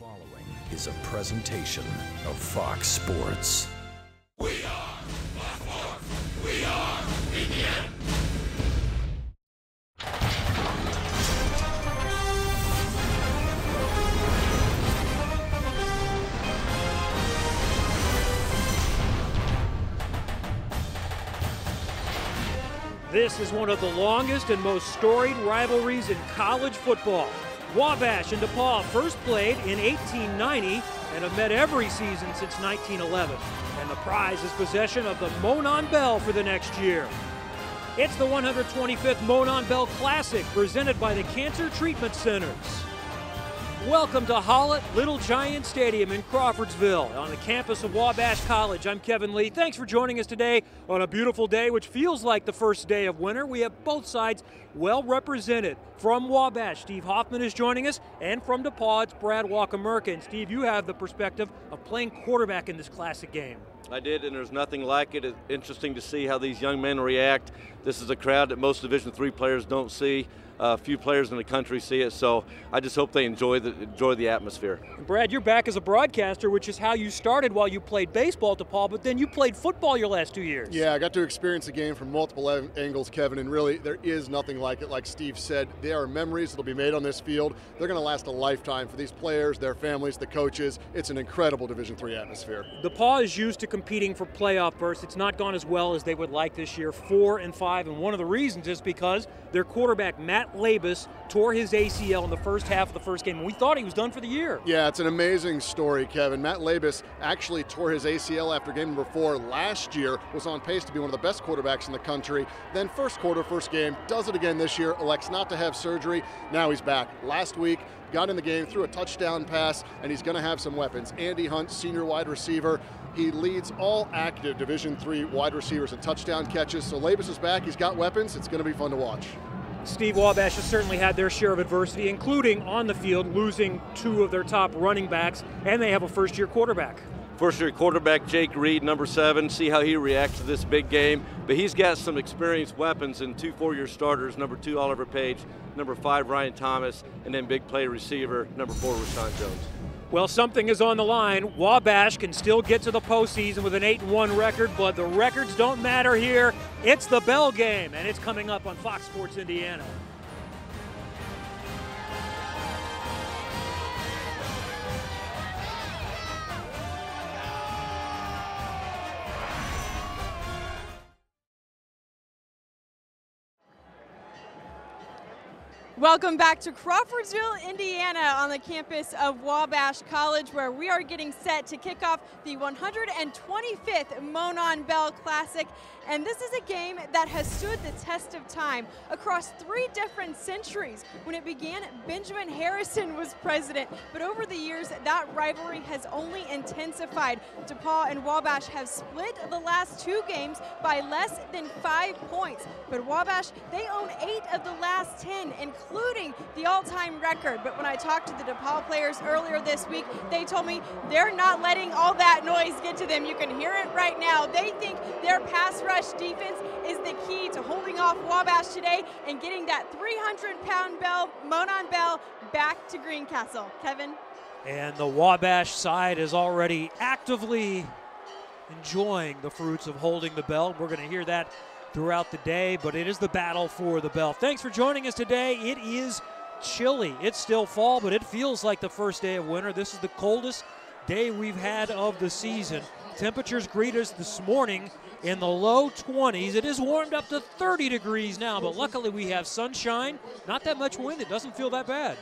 Following is a presentation of Fox Sports. We are Fox Sports. We are Indiana. This is one of the longest and most storied rivalries in college football. Wabash and DePaul first played in 1890 and have met every season since 1911. And the prize is possession of the Monon Bell for the next year. It's the 125th Monon Bell Classic presented by the Cancer Treatment Centers. Welcome to Hollett Little Giant Stadium in Crawfordsville on the campus of Wabash College. I'm Kevin Lee. Thanks for joining us today on a beautiful day, which feels like the first day of winter. We have both sides well represented. From Wabash, Steve Hoffman is joining us, and from DePaul, it's Brad Walker-Merkin. Steve, you have the perspective of playing quarterback in this classic game. I did, and there's nothing like it. It's interesting to see how these young men react. This is a crowd that most Division III players don't see. Few players in the country see it, so I just hope they enjoy the atmosphere. Brad, you're back as a broadcaster, which is how you started while you played baseball at DePaul, but then you played football your last 2 years. Yeah, I got to experience the game from multiple angles, Kevin, and really there is nothing like it. Like Steve said, there are memories that will be made on this field. They're going to last a lifetime for these players, their families, the coaches. It's an incredible Division III atmosphere. DePaul is used to competing for playoff berths. It's not gone as well as they would like this year, 4-5, and one of the reasons is because their quarterback, Matt Labus, tore his ACL in the first half of the first game, and we thought he was done for the year. Yeah, it's an amazing story, Kevin. Matt Labus actually tore his ACL after game number 4 last year, was on pace to be one of the best quarterbacks in the country. Then first game, does it again this year, elects not to have surgery. Now he's back. Last week, got in the game, threw a touchdown pass, and he's going to have some weapons. Andy Hunt, senior wide receiver. He leads all active Division III wide receivers in touchdown catches. So Labus is back. He's got weapons. It's going to be fun to watch. Steve, Wabash has certainly had their share of adversity, including on the field, losing 2 of their top running backs, and they have a first-year quarterback. First-year quarterback Jake Reed, number 7, see how he reacts to this big game. But he's got some experienced weapons in 2 four-year starters, number 2, Oliver Page, number 5, Ryan Thomas, and then big play receiver, number 4, Rashawn Jones. Well, something is on the line. Wabash can still get to the postseason with an 8-1 record, but the records don't matter here. It's the Bell game, and it's coming up on Fox Sports Indiana. Welcome back to Crawfordsville, Indiana on the campus of Wabash College, where we are getting set to kick off the 125th Monon Bell Classic. And this is a game that has stood the test of time across 3 different centuries. When it began, Benjamin Harrison was president, but over the years, that rivalry has only intensified. DePaul and Wabash have split the last 2 games by less than 5 points. But Wabash, they own 8 of the last 10, including the all-time record. But when I talked to the DePaul players earlier this week, they told me they're not letting all that noise get to them. You can hear it right now. They think their pass rush defense is the key to holding off Wabash today and getting that 300-pound Bell, Monon Bell, back to Greencastle. Kevin? And the Wabash side is already actively enjoying the fruits of holding the bell. We're going to hear that throughout the day, but it is the battle for the bell. Thanks for joining us today. It is chilly. It's still fall, but it feels like the first day of winter. This is the coldest day we've had of the season. Temperatures greet us this morning in the low 20s. It is warmed up to 30 degrees now, but luckily we have sunshine, not that much wind. It doesn't feel that bad,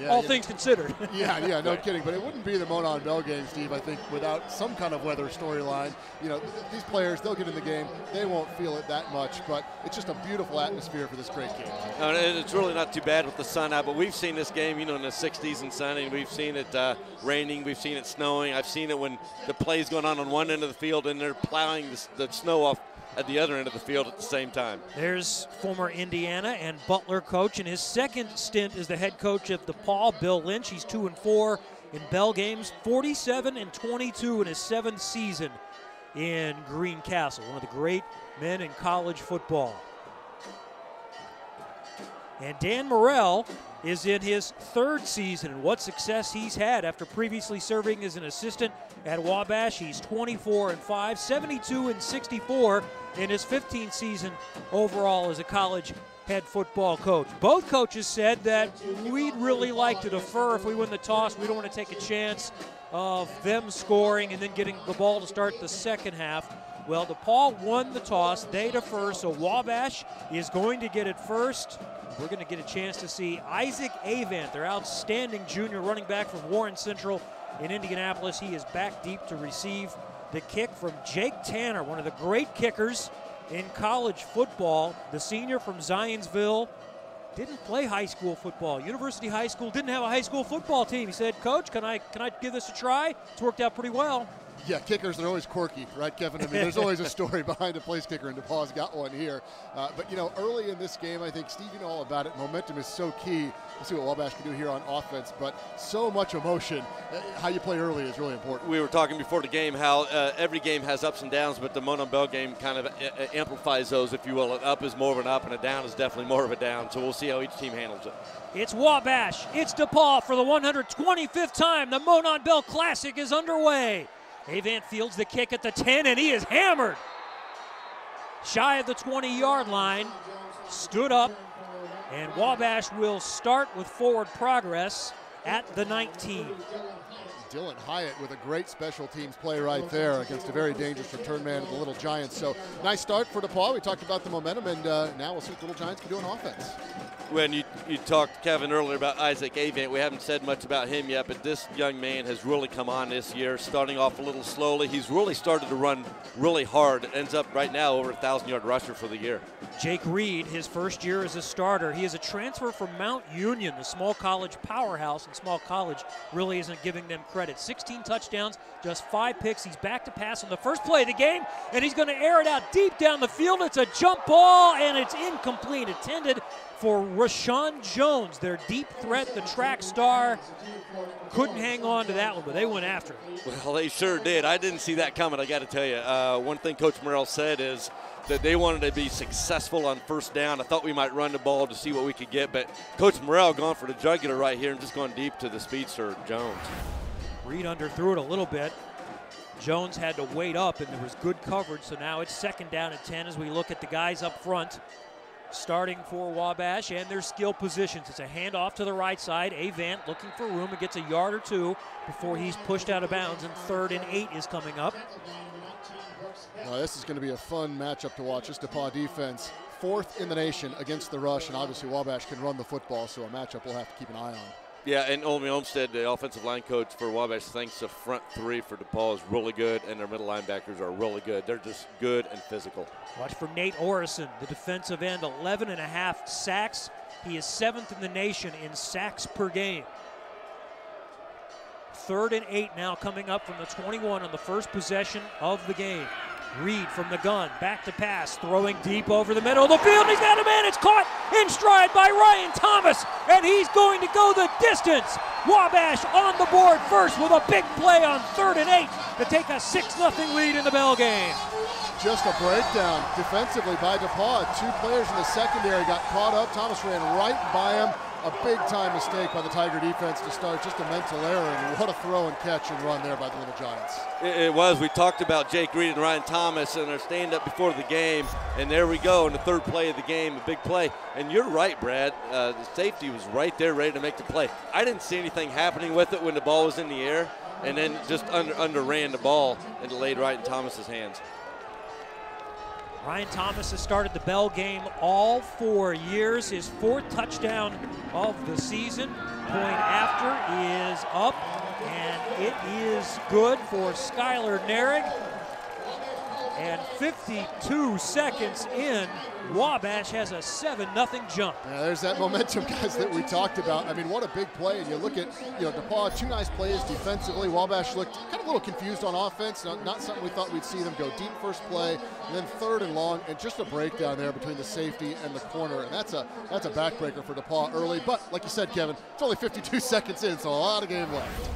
all things considered. Yeah, no kidding. But it wouldn't be the Monon Bell game, Steve, I think, without some kind of weather storyline. You know, these players, they'll get in the game. They won't feel it that much, but it's just a beautiful atmosphere for this great game. It's really not too bad with the sun out, but we've seen this game, in the 60s and sunny. We've seen it raining. We've seen it snowing. I've seen it when the play's going on one end of the field and they're plowing the snow off at the other end of the field at the same time. There's former Indiana and Butler coach, and his second stint as the head coach of DePaul, Bill Lynch. He's 2-4 in Bell games, 47-22 in his 7th season in Greencastle. One of the great men in college football. And Dan Morrell is in his 3rd season, and what success he's had after previously serving as an assistant at Wabash. He's 24-5, 72-64 in his 15th season overall as a college head football coach. Both coaches said that we'd really like to defer if we win the toss. We don't want to take a chance of them scoring and then getting the ball to start the second half. Well, DePaul won the toss. They defer, so Wabash is going to get it first. We're going to get a chance to see Isaac Avant, their outstanding junior running back from Warren Central in Indianapolis. He is back deep to receive the kick from Jake Tanner, one of the great kickers in college football. The senior from Zionsville didn't play high school football. University High School didn't have a high school football team. He said, "Coach, can I give this a try?" It's worked out pretty well. Yeah, kickers are always quirky, right, Kevin? I mean, there's always a story behind a place kicker, and DePaul's got one here. But, you know, early in this game, I think, Steve, you know all about it. Momentum is so key. We'll see what Wabash can do here on offense, but so much emotion. How you play early is really important. We were talking before the game how every game has ups and downs, but the Monon Bell game kind of amplifies those, if you will. An up is more of an up, and a down is definitely more of a down, so we'll see how each team handles it. It's Wabash. It's DePaul for the 125th time. The Monon Bell Classic is underway. Avant fields the kick at the 10, and he is hammered. Shy of the 20-yard line, stood up, and Wabash will start with forward progress at the 19. Dylan Hyatt with a great special teams play right there against a very dangerous return man of the Little Giants. So nice start for DePaul. We talked about the momentum, and now we'll see what the Little Giants can do on offense. When you talked, Kevin, earlier about Isaac Avant, we haven't said much about him yet, but this young man has really come on this year, starting off a little slowly. He's really started to run really hard. Ends up right now over a 1,000-yard rusher for the year. Jake Reed, his first year as a starter. He is a transfer from Mount Union, the small college powerhouse, and small college really isn't giving them credit. 16 touchdowns, just 5 picks. He's back to pass on the first play of the game, and he's going to air it out deep down the field. It's a jump ball, and it's incomplete. Intended for Rashawn Jones, their deep threat, the track star. Couldn't hang on to that one, but they went after it. Well, they sure did. I didn't see that coming, I got to tell you. One thing Coach Morrell said is that they wanted to be successful on first down. I thought we might run the ball to see what we could get, but Coach Morrell gone for the jugular right here and just gone deep to the speedster, Jones. Reed underthrew it a little bit. Jones had to wait up, and there was good coverage, so now it's second down and 10 as we look at the guys up front starting for Wabash and their skill positions. It's a handoff to the right side. Avant looking for room and gets a yard or two before he's pushed out of bounds, and 3rd and 8 is coming up. This is going to be a fun matchup to watch. This DePaul defense, 4th in the nation against the rush, and obviously Wabash can run the football, so a matchup we'll have to keep an eye on. Yeah, and Olmi Olmstead, the offensive line coach for Wabash, thinks the front 3 for DePaul is really good, and their middle linebackers are really good. They're just good and physical. Watch for Nate Orison, the defensive end, 11.5 sacks. He is 7th in the nation in sacks per game. 3rd and 8 now coming up from the 21 on the first possession of the game. Reed from the gun, back to pass, throwing deep over the middle of the field. He's got a man. It's caught in stride by Ryan Thomas, and he's going to go the distance. Wabash on the board first with a big play on 3rd and 8 to take a 6-0 lead in the Bell game. Just a breakdown defensively by DePaul. 2 players in the secondary got caught up. Thomas ran right by him. A big-time mistake by the Tiger defense to start, just a mental error, and what a throw and catch and run there by the Little Giants. It was. We talked about Jake Reed and Ryan Thomas and their stand-up before the game, and there we go in the 3rd play of the game, a big play. And you're right, Brad. The safety was right there ready to make the play. I didn't see anything happening with it when the ball was in the air, and then just underran the ball and it laid right in Thomas's hands. Ryan Thomas has started the Bell game all 4 years. His 4th touchdown of the season. Point after is up, and it is good for Skylar Narig. And 52 seconds in, Wabash has a 7-0 jump. Yeah, there's that momentum, guys, that we talked about. I mean, what a big play. And you look at, DePaul, 2 nice plays defensively. Wabash looked kind of a little confused on offense. Not something we thought we'd see them go deep first play, and then 3rd and long, and just a breakdown there between the safety and the corner. And that's a backbreaker for DePaul early. But like you said, Kevin, it's only 52 seconds in, so a lot of game left.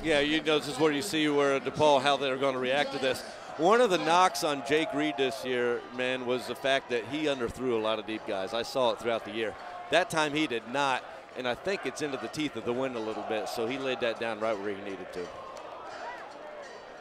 Yeah, this is where you see where DePaul, how they're going to react to this. One of the knocks on Jake Reed this year, man, was the fact that he underthrew a lot of deep guys. I saw it throughout the year. That time he did not, and I think it's into the teeth of the wind a little bit, so he laid that down right where he needed to.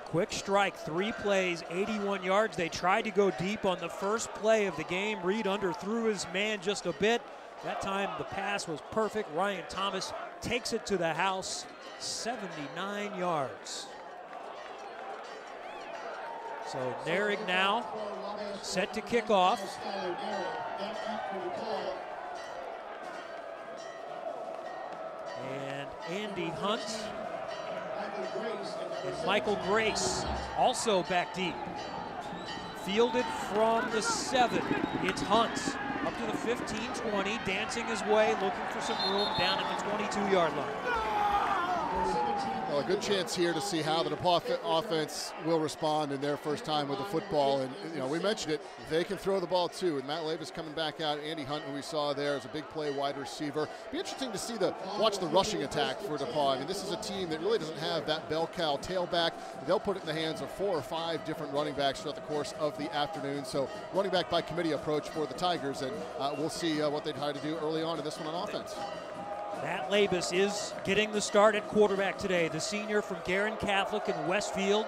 Quick strike, 3 plays, 81 yards. They tried to go deep on the first play of the game. Reed underthrew his man just a bit. That time the pass was perfect. Ryan Thomas takes it to the house, 79 yards. So Narig now set to kick off. And Andy Hunt and Michael Grace also back deep. Fielded from the 7. It's Hunt up to the 15-20, dancing his way, looking for some room down at the 22-yard line. Well, a good chance here to see how the DePaul offense will respond in their first time with the football. And, you know, we mentioned it, they can throw the ball too. And Matt Labus coming back out. Andy Hunt, who we saw there, is a big play wide receiver. Be interesting to see watch the rushing attack for DePaul. I mean, this is a team that really doesn't have that bell cow tailback. They'll put it in the hands of 4 or 5 different running backs throughout the course of the afternoon. So running back by committee approach for the Tigers. And we'll see what they try to do early on in this one on offense. Matt Labus is getting the start at quarterback today. The senior from Garin Catholic in Westfield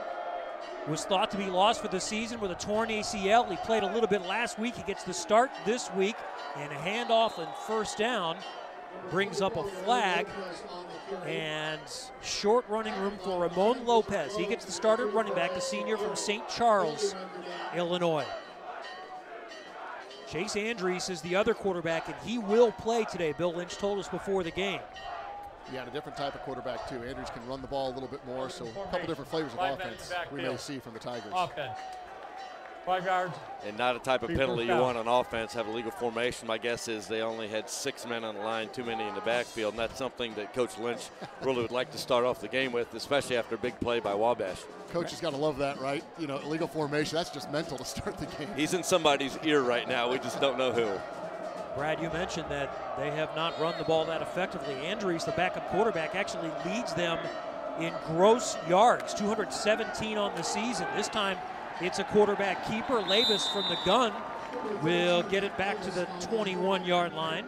was thought to be lost for the season with a torn ACL. He played a little bit last week. He gets the start this week, and a handoff and first down brings up a flag, and short running room for Ramon Lopez. He gets the start at running back, the senior from St. Charles, Illinois. Chase Andrews is the other quarterback, and he will play today. Bill Lynch told us before the game. Yeah, and a different type of quarterback, too. Andrews can run the ball a little bit more, so a couple different flavors of offense we may see from the Tigers. Offense. 5 yards. And not a type of penalty you want on offense. Have a legal formation. My guess is they only had 6 men on the line, too many in the backfield, and that's something that Coach Lynch really would like to start off the game with, especially after a big play by Wabash. Coach has got to love that, right? You know, illegal formation, that's just mental to start the game. He's in somebody's ear right now. We just don't know who. Brad, you mentioned that they have not run the ball that effectively. Andrews, the backup quarterback, actually leads them in gross yards, 217 on the season. This time it's a quarterback keeper. Labus from the gun will get it back to the 21-yard line.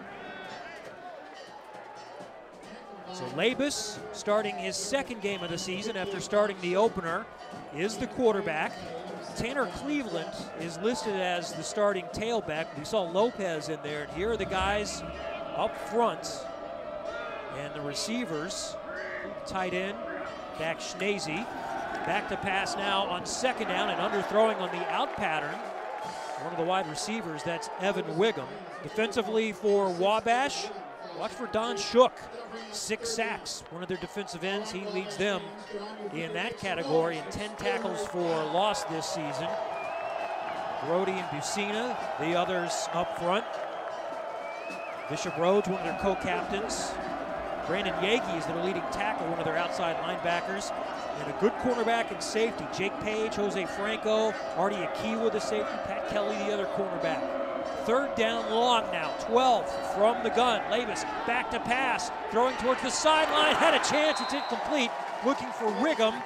So Labus, starting his second game of the season after starting the opener, is the quarterback. Tanner Cleveland is listed as the starting tailback. We saw Lopez in there, and here are the guys up front. And the receivers, tight end, Dak Schnazy. Back to pass now on second down and underthrowing on the out pattern. One of the wide receivers, that's Evan Wiggum. Defensively for Wabash, watch for Don Shook. 6 sacks, one of their defensive ends. He leads them in that category, and 10 tackles for loss this season. Brody and Bucina, the others up front. Bishop Rhodes, one of their co-captains. Brandon Yagi is their leading tackle, one of their outside linebackers. And a good cornerback and safety. Jake Page, Jose Franco, Artie Akiwa, the safety, Pat Kelly, the other cornerback. Third down long now, 12 from the gun. Labus back to pass, throwing towards the sideline, had a chance, it's incomplete. Looking for Wiggum,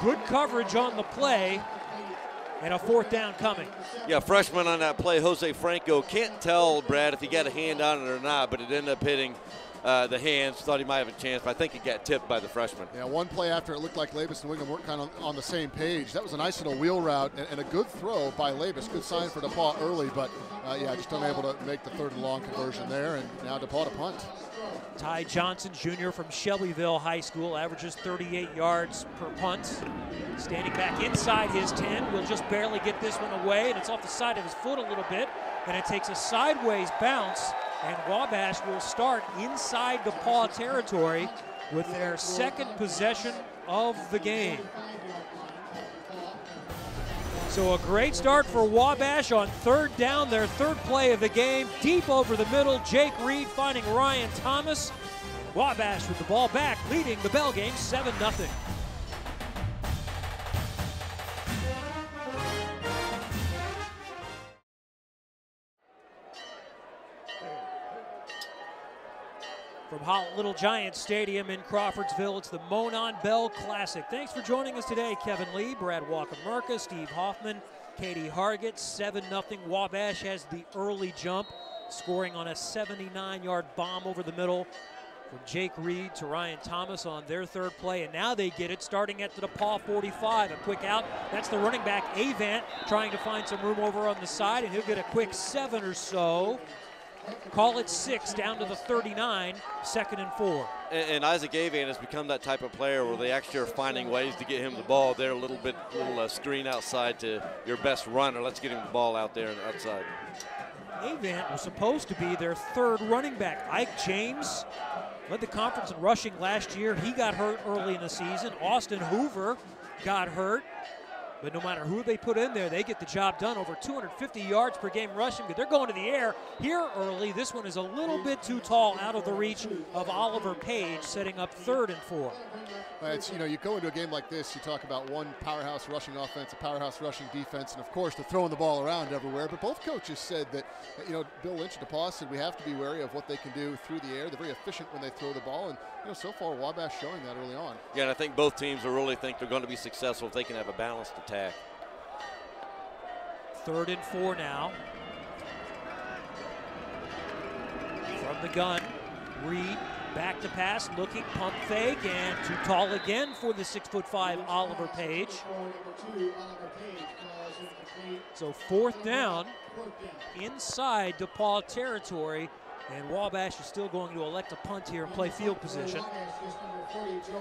good coverage on the play, and a 4th down coming. Yeah, freshman on that play, Jose Franco. Can't tell, Brad, if he got a hand on it or not, but it ended up hitting the hands. Thought he might have a chance, but I think it got tipped by the freshman. Yeah, one play after it looked like Labus and Wiggum weren't kind of on the same page. That was a nice little wheel route and a good throw by Labus. Good sign for DePaul early, but yeah, just unable to make the 3rd and long conversion there, and now DePaul to punt. Ty Johnson Jr. from Shelbyville High School averages 38 yards per punt. Standing back inside his 10, will just barely get this one away, and it's off the side of his foot a little bit, and it takes a sideways bounce, and Wabash will start inside DePaul territory with their 2nd possession of the game. So a great start for Wabash on 3rd down, their 3rd play of the game. Deep over the middle, Jake Reed finding Ryan Thomas. Wabash with the ball back, leading the bell game 7-0. From Little Giant Stadium in Crawfordsville, it's the Monon Bell Classic. Thanks for joining us today, Kevin Lee, Brad Walker-Merca, Steve Hoffman, Katie Hargett. 7-0. Wabash has the early jump. scoring on a 79-yard bomb over the middle from Jake Reed to Ryan Thomas on their third play, and now they get it starting at the DePaul 45. A quick out. That's the running back, Avant, trying to find some room over on the side, and he'll get a quick 7 or so. Call it 6 down to the 39, 2nd and 4. And Isaac Avant has become that type of player where they actually are finding ways to get him the ball. They're a little screen outside to your best runner. Let's get him the ball out there and outside. Avant was supposed to be their 3rd running back. Ike James led the conference in rushing last year. He got hurt early in the season. Austin Hoover got hurt. But no matter who they put in there, they get the job done. Over 250 yards per game rushing, but they're going to the air here early. This one is a little bit too tall, out of the reach of Oliver Page, setting up 3rd and 4. It's, you know, you go into a game like this, you talk about one powerhouse rushing offense, a powerhouse rushing defense, and of course they're throwing the ball around everywhere. But both coaches said that, you know, Bill Lynch and DePaul said we have to be wary of what they can do through the air. They're very efficient when they throw the ball, and you know, so far Wabash showing that early on. Yeah, and I think both teams will really think they're going to be successful if they can have a balanced attack. 3rd and 4 now. From the gun, Reed back to pass, looking, pump fake, and too tall again for the 6'5" Oliver Page. So 4th down inside DePaul territory, and Wabash is still going to elect a punt here and play field position.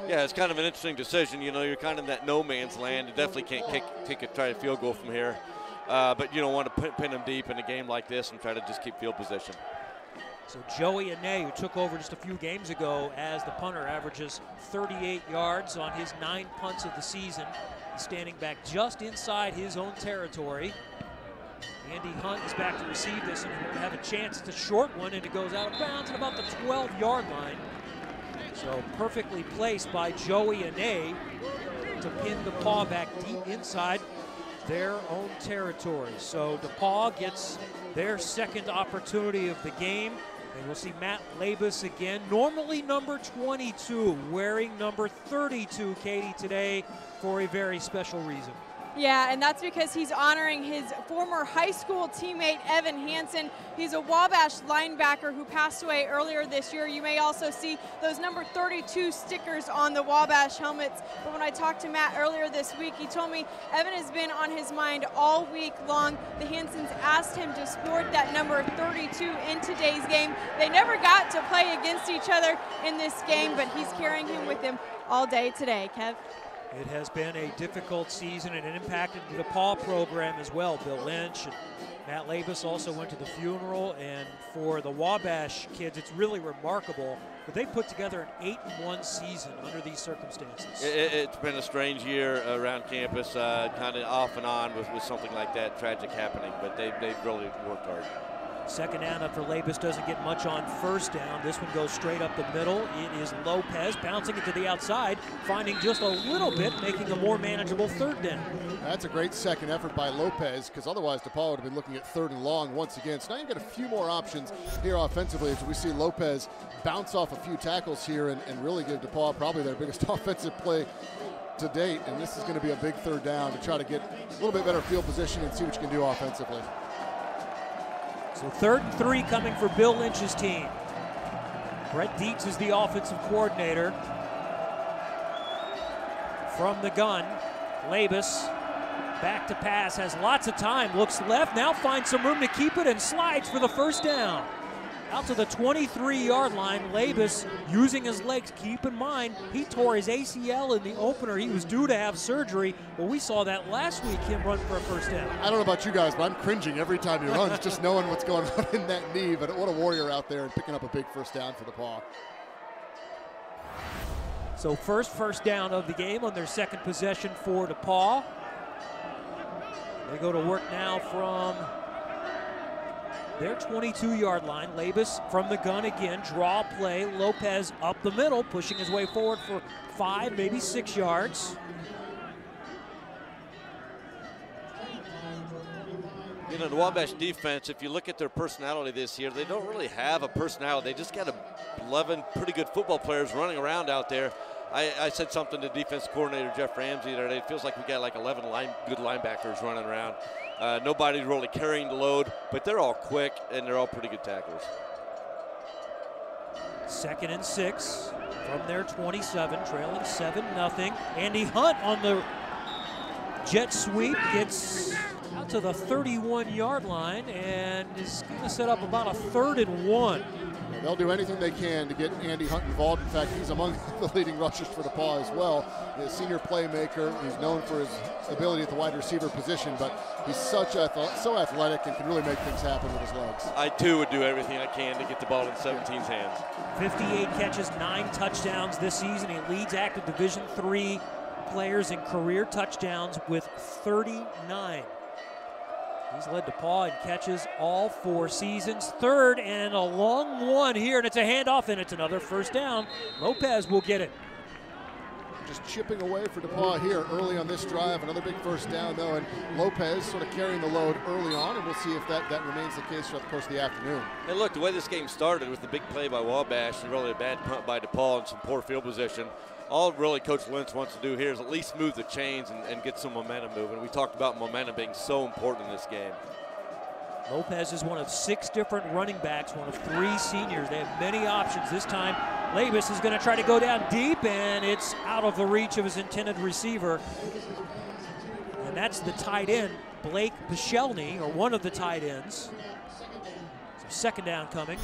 Yeah, it's kind of an interesting decision. You know, you're kind of in that no man's land. You definitely can't kick a try a field goal from here. But you don't want to pin them deep in a game like this and try to just keep field position. So Joey Ane, who took over just a few games ago as the punter, averages 38 yards on his 9 punts of the season. He's standing back just inside his own territory. Andy Hunt is back to receive this, and he'll have a chance to short one, and it goes out of bounds at about the 12-yard line. So perfectly placed by Joey Ane to pin DePaul back deep inside their own territory. So DePaul gets their 2nd opportunity of the game, and we'll see Matt Labus again, normally number 22, wearing number 32, Katie, today for a very special reason. Yeah, and that's because he's honoring his former high school teammate, Evan Hansen. He's a Wabash linebacker who passed away earlier this year. You may also see those number 32 stickers on the Wabash helmets. But when I talked to Matt earlier this week, he told me Evan has been on his mind all week long. The Hansens asked him to sport that number 32 in today's game. They never got to play against each other in this game, but he's carrying him with him all day today, Kev. It has been a difficult season, and it impacted the DePaul program as well. Bill Lynch and Matt Labus also went to the funeral, and for the Wabash kids, it's really remarkable that they put together an 8-1 season under these circumstances. It's been a strange year around campus, kind of off and on with something like that tragic happening, but they've really worked hard. 2nd down after Labus doesn't get much on 1st down. This one goes straight up the middle. It is Lopez bouncing it to the outside, finding just a little bit, making a more manageable 3rd down. That's a great second effort by Lopez, because otherwise DePaul would have been looking at 3rd and long once again. So now you've got a few more options here offensively as we see Lopez bounce off a few tackles here and really give DePaul probably their biggest offensive play to date. And this is going to be a big 3rd down to try to get a little bit better field position and see what you can do offensively. So 3rd and 3 coming for Bill Lynch's team. Brett Dietz is the offensive coordinator. From the gun, Labus back to pass, has lots of time, looks left, now finds some room to keep it and slides for the 1st down. Out to the 23-yard line, Labus using his legs. Keep in mind, he tore his ACL in the opener. He was due to have surgery, but we saw that last week, him run for a 1st down. I don't know about you guys, but I'm cringing every time he runs, just knowing what's going on in that knee. But what a warrior out there and picking up a big 1st down for DePaul. So first down of the game on their 2nd possession for DePaul. They go to work now from their 22-yard line. Labus from the gun again, draw play. Lopez up the middle, pushing his way forward for 5, maybe 6 yards. You know, the Wabash defense, if you look at their personality this year, they don't really have a personality. They just got 11 pretty good football players running around out there. I said something to defense coordinator Jeff Ramsey the other day. It feels like we got like 11 good linebackers running around. Nobody's really carrying the load, but they're all quick and they're all pretty good tacklers. 2nd and 6 from their 27, trailing 7-0. Andy Hunt on the jet sweep gets out to the 31-yard line and is going to set up about a 3rd and 1. They'll do anything they can to get Andy Hunt involved. In fact, he's among the leading rushers for DePaul as well. He's a senior playmaker. He's known for his ability at the wide receiver position, but he's so athletic and can really make things happen with his legs. I, too, would do everything I can to get the ball in 17's hands. 58 catches, 9 touchdowns this season. He leads active Division III players in career touchdowns with 39. He's led DePaul in catches all 4 seasons. 3rd and a long one here, and it's a handoff, and it's another 1st down. Lopez will get it. Just chipping away for DePaul here early on this drive. Another big 1st down, though, and Lopez sort of carrying the load early on, and we'll see if that remains the case throughout the course of the afternoon. And look, the way this game started with the big play by Wabash and really a bad punt by DePaul and some poor field position, all really Coach Lentz wants to do here is at least smooth the chains and get some momentum moving. We talked about momentum being so important in this game. Lopez is one of 6 different running backs, one of 3 seniors. They have many options. This time, Labus is going to try to go down deep, and it's out of the reach of his intended receiver. And that's the tight end, Blake Pichelny, or one of the tight ends. So 2nd down coming.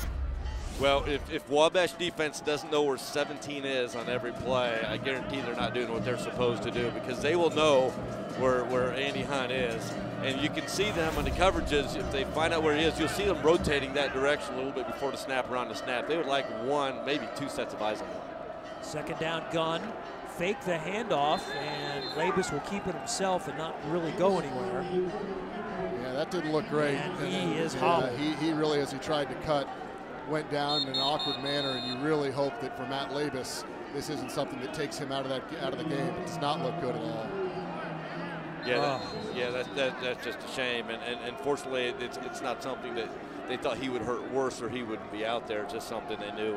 Well, if Wabash defense doesn't know where 17 is on every play, I guarantee they're not doing what they're supposed to do, because they will know where Andy Hunt is. And you can see them on the coverages. If they find out where he is, you'll see them rotating that direction a little bit before the snap, around the snap. They would like 1, maybe 2 sets of eyes on him. 2nd down gun, fake the handoff, and Labus will keep it himself and not really go anywhere. Yeah, that didn't look great. And he is hobbled. He really, as he tried to cut, went down in an awkward manner, and you really hope that for Matt Labus, this isn't something that takes him out of the game. It does not look good at all. Yeah, that's just a shame, and fortunately, it's not something that they thought he would hurt worse or he wouldn't be out there. It's just something they knew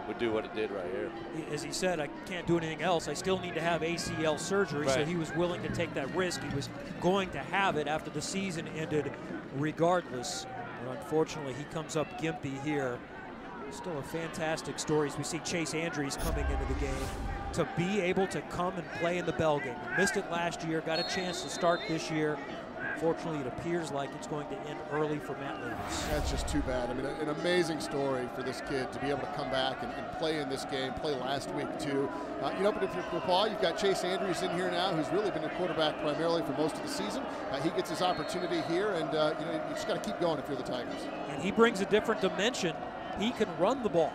would do what it did right here. As he said, I can't do anything else. I still need to have ACL surgery, right. So he was willing to take that risk. He was going to have it after the season ended regardless. But unfortunately, he comes up gimpy here. Still a fantastic story as we see Chase Andrews coming into the game. To be able to come and play in the Bell game. He missed it last year, got a chance to start this year. Unfortunately, it appears like it's going to end early for Matt Labus. That's just too bad. I mean, an amazing story for this kid to be able to come back and play in this game, play last week too. But if you're DePaul, you've got Chase Andrews in here now, who's really been a quarterback primarily for most of the season. He gets his opportunity here, and you just got to keep going if you're the Tigers. And he brings a different dimension. He can run the ball.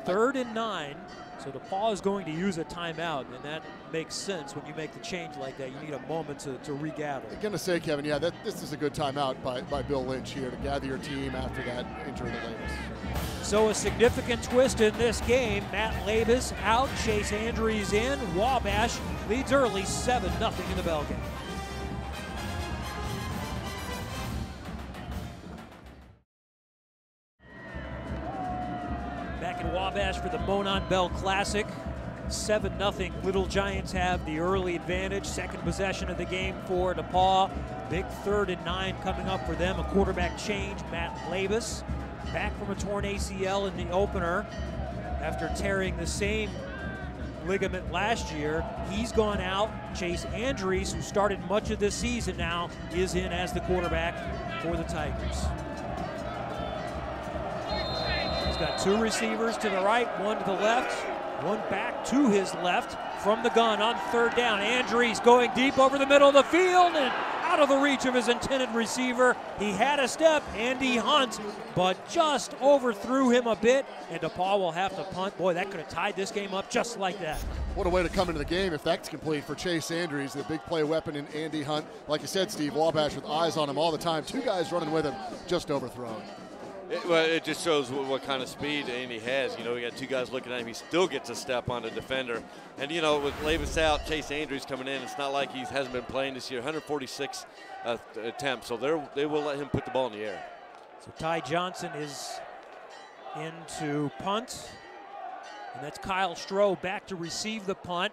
3rd and 9, so DePaul is going to use a timeout, and that makes sense when you make the change like that. You need a moment to regather. I'm going to say, Kevin, yeah, this is a good timeout by Bill Lynch here to gather your team after that injury to Labus. So a significant twist in this game. Matt Labus out, Chase Andrews in. Wabash leads early 7-0 in the Bell game. Wabash for the Monon Bell Classic. 7-0. Little Giants have the early advantage. 2nd possession of the game for DePaul. Big 3rd and 9 coming up for them. A quarterback change. Matt Labus back from a torn ACL in the opener after tearing the same ligament last year. He's gone out. Chase Andrews, who started much of this season now, is in as the quarterback for the Tigers. He's got 2 receivers to the right, 1 to the left, 1 back to his left from the gun on 3rd down. Andrews going deep over the middle of the field and out of the reach of his intended receiver. He had a step, Andy Hunt, but just overthrew him a bit, and DePaul will have to punt. Boy, that could have tied this game up just like that. What a way to come into the game if that's complete for Chase Andrews, the big play weapon in Andy Hunt. Like you said, Steve, Wabash with eyes on him all the time. 2 guys running with him, just overthrown. It just shows what kind of speed Andy has. We got 2 guys looking at him. He still gets a step on the defender. And, with Labus out, Chase Andrews coming in, it's not like he hasn't been playing this year. 146 attempts, so they will let him put the ball in the air. So Ty Johnson is in to punt. And that's Kyle Stroh back to receive the punt.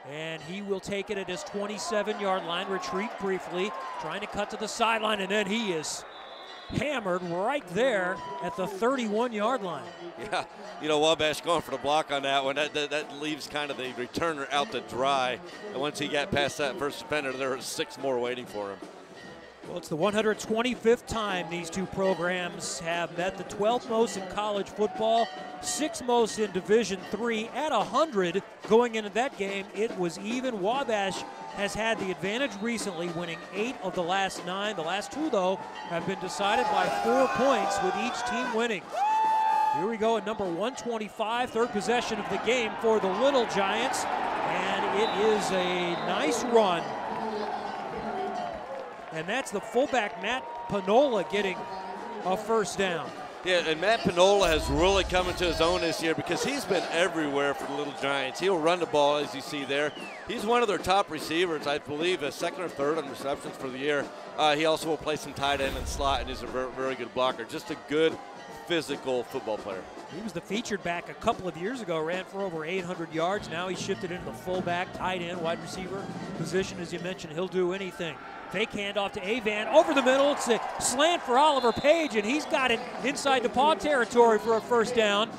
And he will take it at his 27-yard line, retreat briefly, trying to cut to the sideline, and then he is hammered right there at the 31-yard line. Yeah, you know, Wabash going for the block on that one. That leaves kind of the returner out to dry. And once he got past that first defender, there were 6 more waiting for him. Well, it's the 125th time these two programs have met, the 12th most in college football, 6th most in Division III. At 100 going into that game, it was even. Wabash has had the advantage recently, winning 8 of the last 9. The last 2, though, have been decided by 4 points, with each team winning. Here we go at number 125, third possession of the game for the Little Giants, and it is a nice run. And that's the fullback, Matt Panola, getting a first down. Yeah, and Matt Panola has really come into his own this year because he's been everywhere for the Little Giants. He'll run the ball, as you see there. He's one of their top receivers, I believe, a second or third on receptions for the year. He also will play some tight end and slot, and is a very, very good blocker. Just a good physical football player. He was the featured back a couple of years ago, ran for over 800 yards. Now he's shifted into the fullback, tight end, wide receiver position. As you mentioned, he'll do anything. Fake handoff to Avan, over the middle. It's a slant for Oliver Page, and he's got it inside DePaul territory for a first down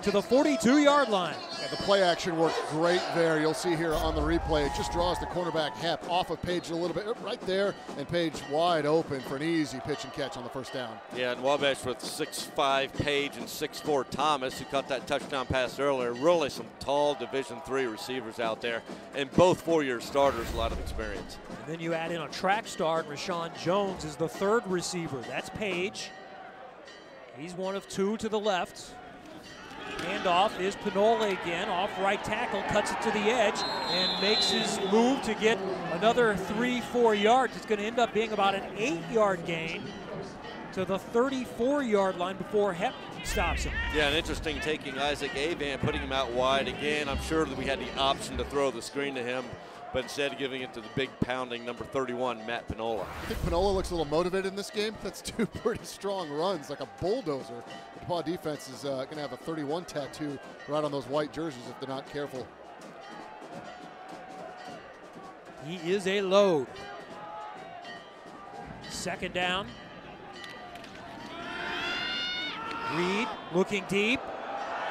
to the 42-yard line. Yeah, the play action worked great there. You'll see here on the replay, it just draws the cornerback Hep off of Page a little bit, right there, and Page wide open for an easy pitch and catch on the first down. Yeah, and Wabash with 6'5" Page and 6'4" Thomas, who caught that touchdown pass earlier. Really some tall Division III receivers out there, and both 4-year starters, a lot of experience. And then you add in a track star, and Rashawn Jones is the third receiver. That's Page. He's one of 2 to the left. Handoff is Panola again, off right tackle, cuts it to the edge, and makes his move to get another 3-4 yards. It's going to end up being about an 8-yard gain to the 34-yard line before Hep stops him. Yeah, and interesting taking Isaac Avan, putting him out wide again. I'm sure that we had the option to throw the screen to him, but instead giving it to the big pounding number 31, Matt Panola. I think Panola looks a little motivated in this game. That's 2 pretty strong runs, like a bulldozer. The DePaul defense is going to have a 31 tattoo right on those white jerseys if they're not careful. He is a load. Second down. Reed looking deep,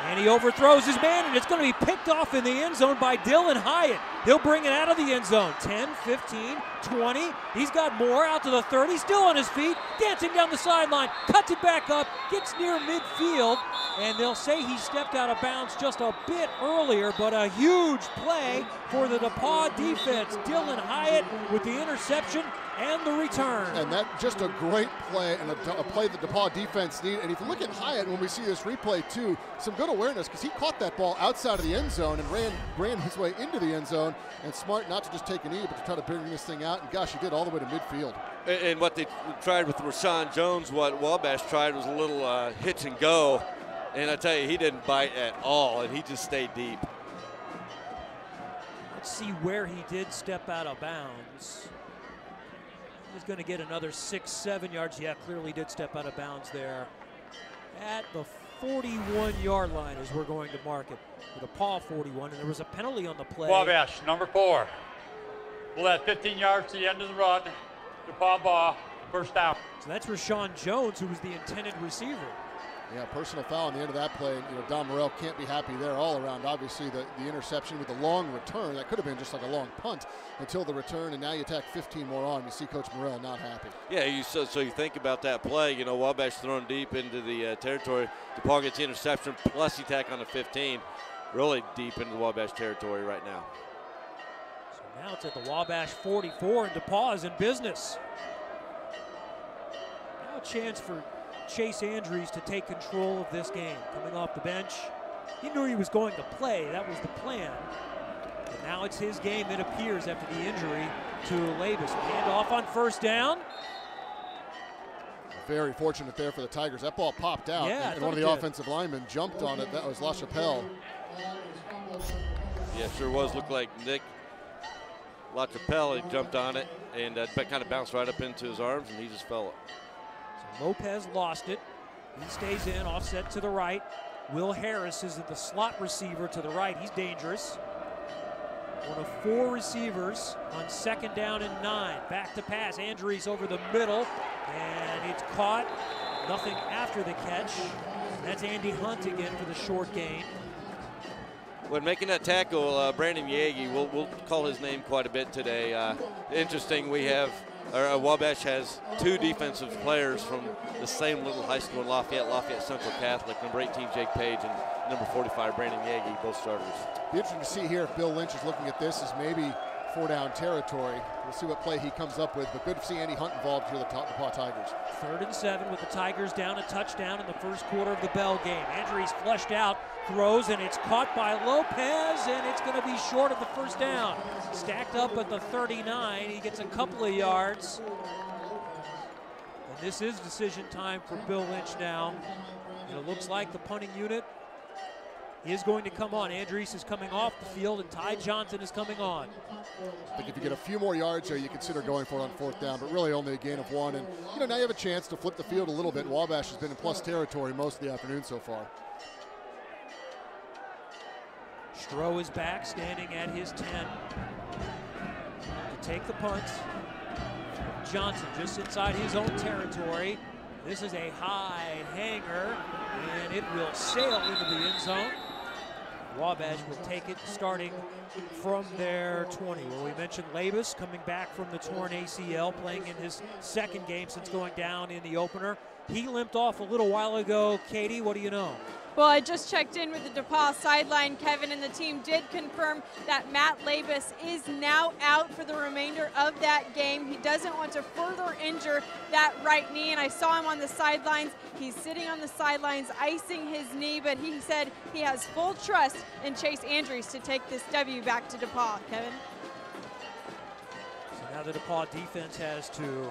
and he overthrows his man, and it's going to be picked off in the end zone by Dylan Hyatt. He'll bring it out of the end zone. 10, 15, 20. He's got more out to the 30, still on his feet, dancing down the sideline, cuts it back up, gets near midfield, and they'll say he stepped out of bounds just a bit earlier, but a huge play for the DePaul defense. Dylan Hyatt with the interception and the return. And that just a great play, and a play the DePaul defense needed. And if you look at Hyatt when we see this replay too, some good awareness, because he caught that ball outside of the end zone and ran his way into the end zone, and smart not to just take a knee, but to try to bring this thing out. And gosh, he did all the way to midfield. And what they tried with Rashawn Jones, what Wabash tried was a little hitch and go. And I tell you, he didn't bite at all, and he just stayed deep. Let's see where he did step out of bounds. He's going to get another 6-7 yards. Yeah, clearly did step out of bounds there at the 41-yard line as we're going to mark it. With a paw 41, and there was a penalty on the play. Wabash, number 4. We'll have 15 yards to the end of the run. DePaul ball, first down. So that's Rashawn Jones, who was the intended receiver. Yeah, personal foul on the end of that play. You know, Don Morrell can't be happy there all around. Obviously, the interception with the long return, that could have been just like a long punt until the return, and now you tack 15 more on. You see Coach Morrell not happy. Yeah, so you think about that play. You know, Wabash thrown deep into the territory. DePaul gets the interception, plus he tack on the 15. Really deep into the Wabash territory right now. So now it's at the Wabash 44, and DePaul is in business. Now a chance for Chase Andrews to take control of this game. Coming off the bench, he knew he was going to play. That was the plan. And now it's his game, it appears, after the injury to Labus. Hand off on first down. Very fortunate there for the Tigers. That ball popped out, Yeah, and one of the offensive linemen jumped on it. That was LaChapelle. Yeah, sure was. Looked like Nick LaChapelle had jumped on it, and kind of bounced right up into his arms, and he just fell. So Lopez lost it. He stays in, offset to the right. Will Harris is the slot receiver to the right. He's dangerous. One of 4 receivers on 2nd down and 9. Back to pass. Andrews over the middle, and it's caught. Nothing after the catch. That's Andy Hunt again for the short gain. When making that tackle, Brandon Yagi, we'll call his name quite a bit today. Interesting, we have, Wabash has 2 defensive players from the same little high school in Lafayette Central Catholic. Number 18, Jake Page, and number 45, Brandon Yagi, both starters. Be interesting to see here if Bill Lynch is looking at this as maybe 4-down territory. We'll see what play he comes up with, but good to see Andy Hunt involved for the DePaul Tigers. 3rd and 7 with the Tigers down a touchdown in the first quarter of the Bell game. Andrews flushed out, throws, and it's caught by Lopez, and it's going to be short of the first down. Stacked up at the 39. He gets a couple of yards. And this is decision time for Bill Lynch now. And it looks like the punting unit is going to come on. Andrews is coming off the field, and Ty Johnson is coming on. I think if you get a few more yards there, you consider going for it on 4th down, but really only a gain of 1. And now you have a chance to flip the field a little bit. Wabash has been in plus territory most of the afternoon so far. Stroh is back, standing at his 10 to take the punt. Johnson just inside his own territory. This is a high hanger, and it will sail into the end zone. Wabash will take it starting from their 20. Well, we mentioned Labus coming back from the torn ACL, playing in his 2nd game since going down in the opener. He limped off a little while ago. Katie, what do you know? Well, I just checked in with the DePaul sideline, Kevin, and the team did confirm that Matt Labus is now out for the remainder of that game. He doesn't want to further injure that right knee, and I saw him on the sidelines. He's sitting on the sidelines, icing his knee, but he said he has full trust in Chase Andrews to take this W back to DePaul. Kevin? So now the DePaul defense has to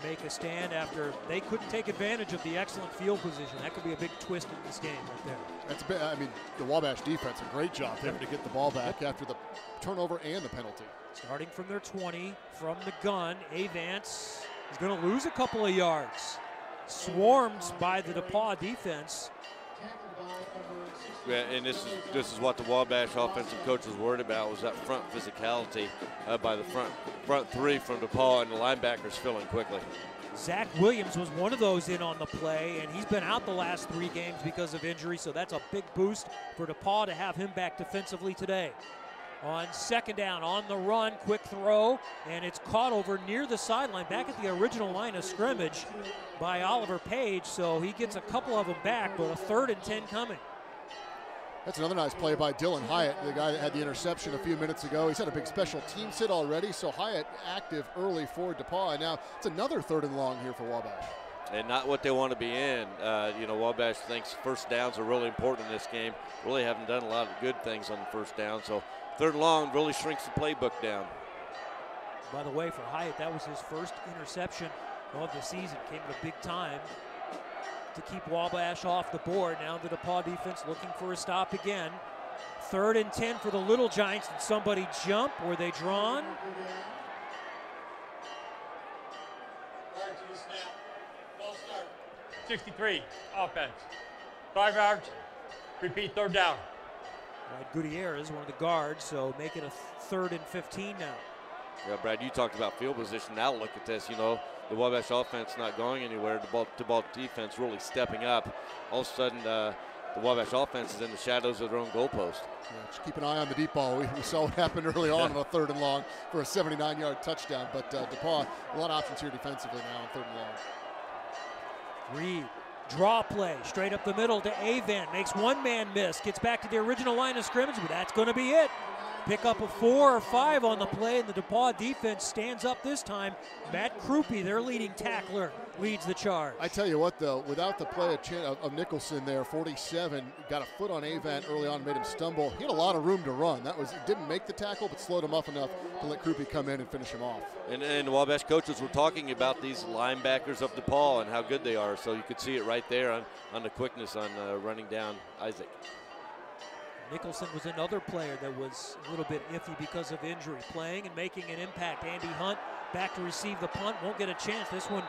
make a stand after they couldn't take advantage of the excellent field position. That could be a big twist in this game right there. That's a bit, I mean, the Wabash defense, a great job there to get the ball back after the turnover and the penalty. Starting from their 20, from the gun, Avance is going to lose a couple of yards. Swarmed by the DePaul defense. Yeah, and this is what the Wabash offensive coach was worried about, was that front physicality by the front 3 from DePaul, and the linebackers filling quickly. Zach Williams was one of those in on the play, and he's been out the last 3 games because of injury, so that's a big boost for DePaul to have him back defensively today. On 2nd down, on the run, quick throw, and it's caught over near the sideline, back at the original line of scrimmage by Oliver Page, so he gets a couple of them back, but a 3rd and 10 coming. That's another nice play by Dylan Hyatt, the guy that had the interception a few minutes ago. He's had a big special team sit already, so Hyatt active early for DePaul, and now it's another 3rd and long here for Wabash. And not what they want to be in. Wabash thinks first downs are really important in this game. Really haven't done a lot of good things on the first down, so 3rd and long really shrinks the playbook down. By the way, for Hyatt, that was his first interception of the season. Came at a big time to keep Wabash off the board. Now the DePaul defense looking for a stop again. 3rd and 10 for the Little Giants. Did somebody jump? Were they drawn? 63, offense. 5 yards, repeat 3rd down. Right, Gutierrez, one of the guards, so make it a 3rd and 15 now. Yeah, Brad, you talked about field position. Now look at this, the Wabash offense not going anywhere. The ball defense really stepping up. All of a sudden, the Wabash offense is in the shadows of their own goalpost. Yeah, just keep an eye on the deep ball. We saw what happened early on a 3rd and long for a 79-yard touchdown. But DePaul, a lot of options here defensively now on 3rd and long. Reed, draw play, straight up the middle to Avant. Makes one man miss, gets back to the original line of scrimmage, but that's going to be it. Pick up a 4 or 5 on the play, and the DePaul defense stands up this time. Matt Krupe, their leading tackler, leads the charge. I tell you what, though, without the play of Nicholson there, 47, got a foot on Avant early on, made him stumble. He had a lot of room to run. Didn't make the tackle, but slowed him up enough to let Krupe come in and finish him off. And the Wabash coaches were talking about these linebackers of DePaul and how good they are, so you could see it right there on the quickness on running down Isaac. Nicholson was another player that was a little bit iffy because of injury, playing and making an impact. Andy Hunt back to receive the punt, won't get a chance. This one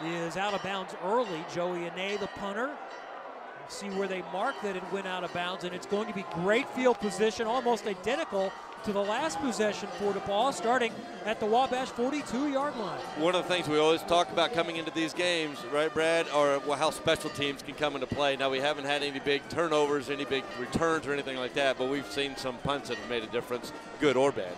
is out of bounds early. Joey Ane, the punter, See where they marked that it went out of bounds, and it's going to be great field position, almost identical to the last possession for DePaul, starting at the Wabash 42-yard line. One of the things we always talk about coming into these games, right, Brad, are how special teams can come into play. Now, we haven't had any big turnovers, any big returns or anything like that, but we've seen some punts that have made a difference, good or bad.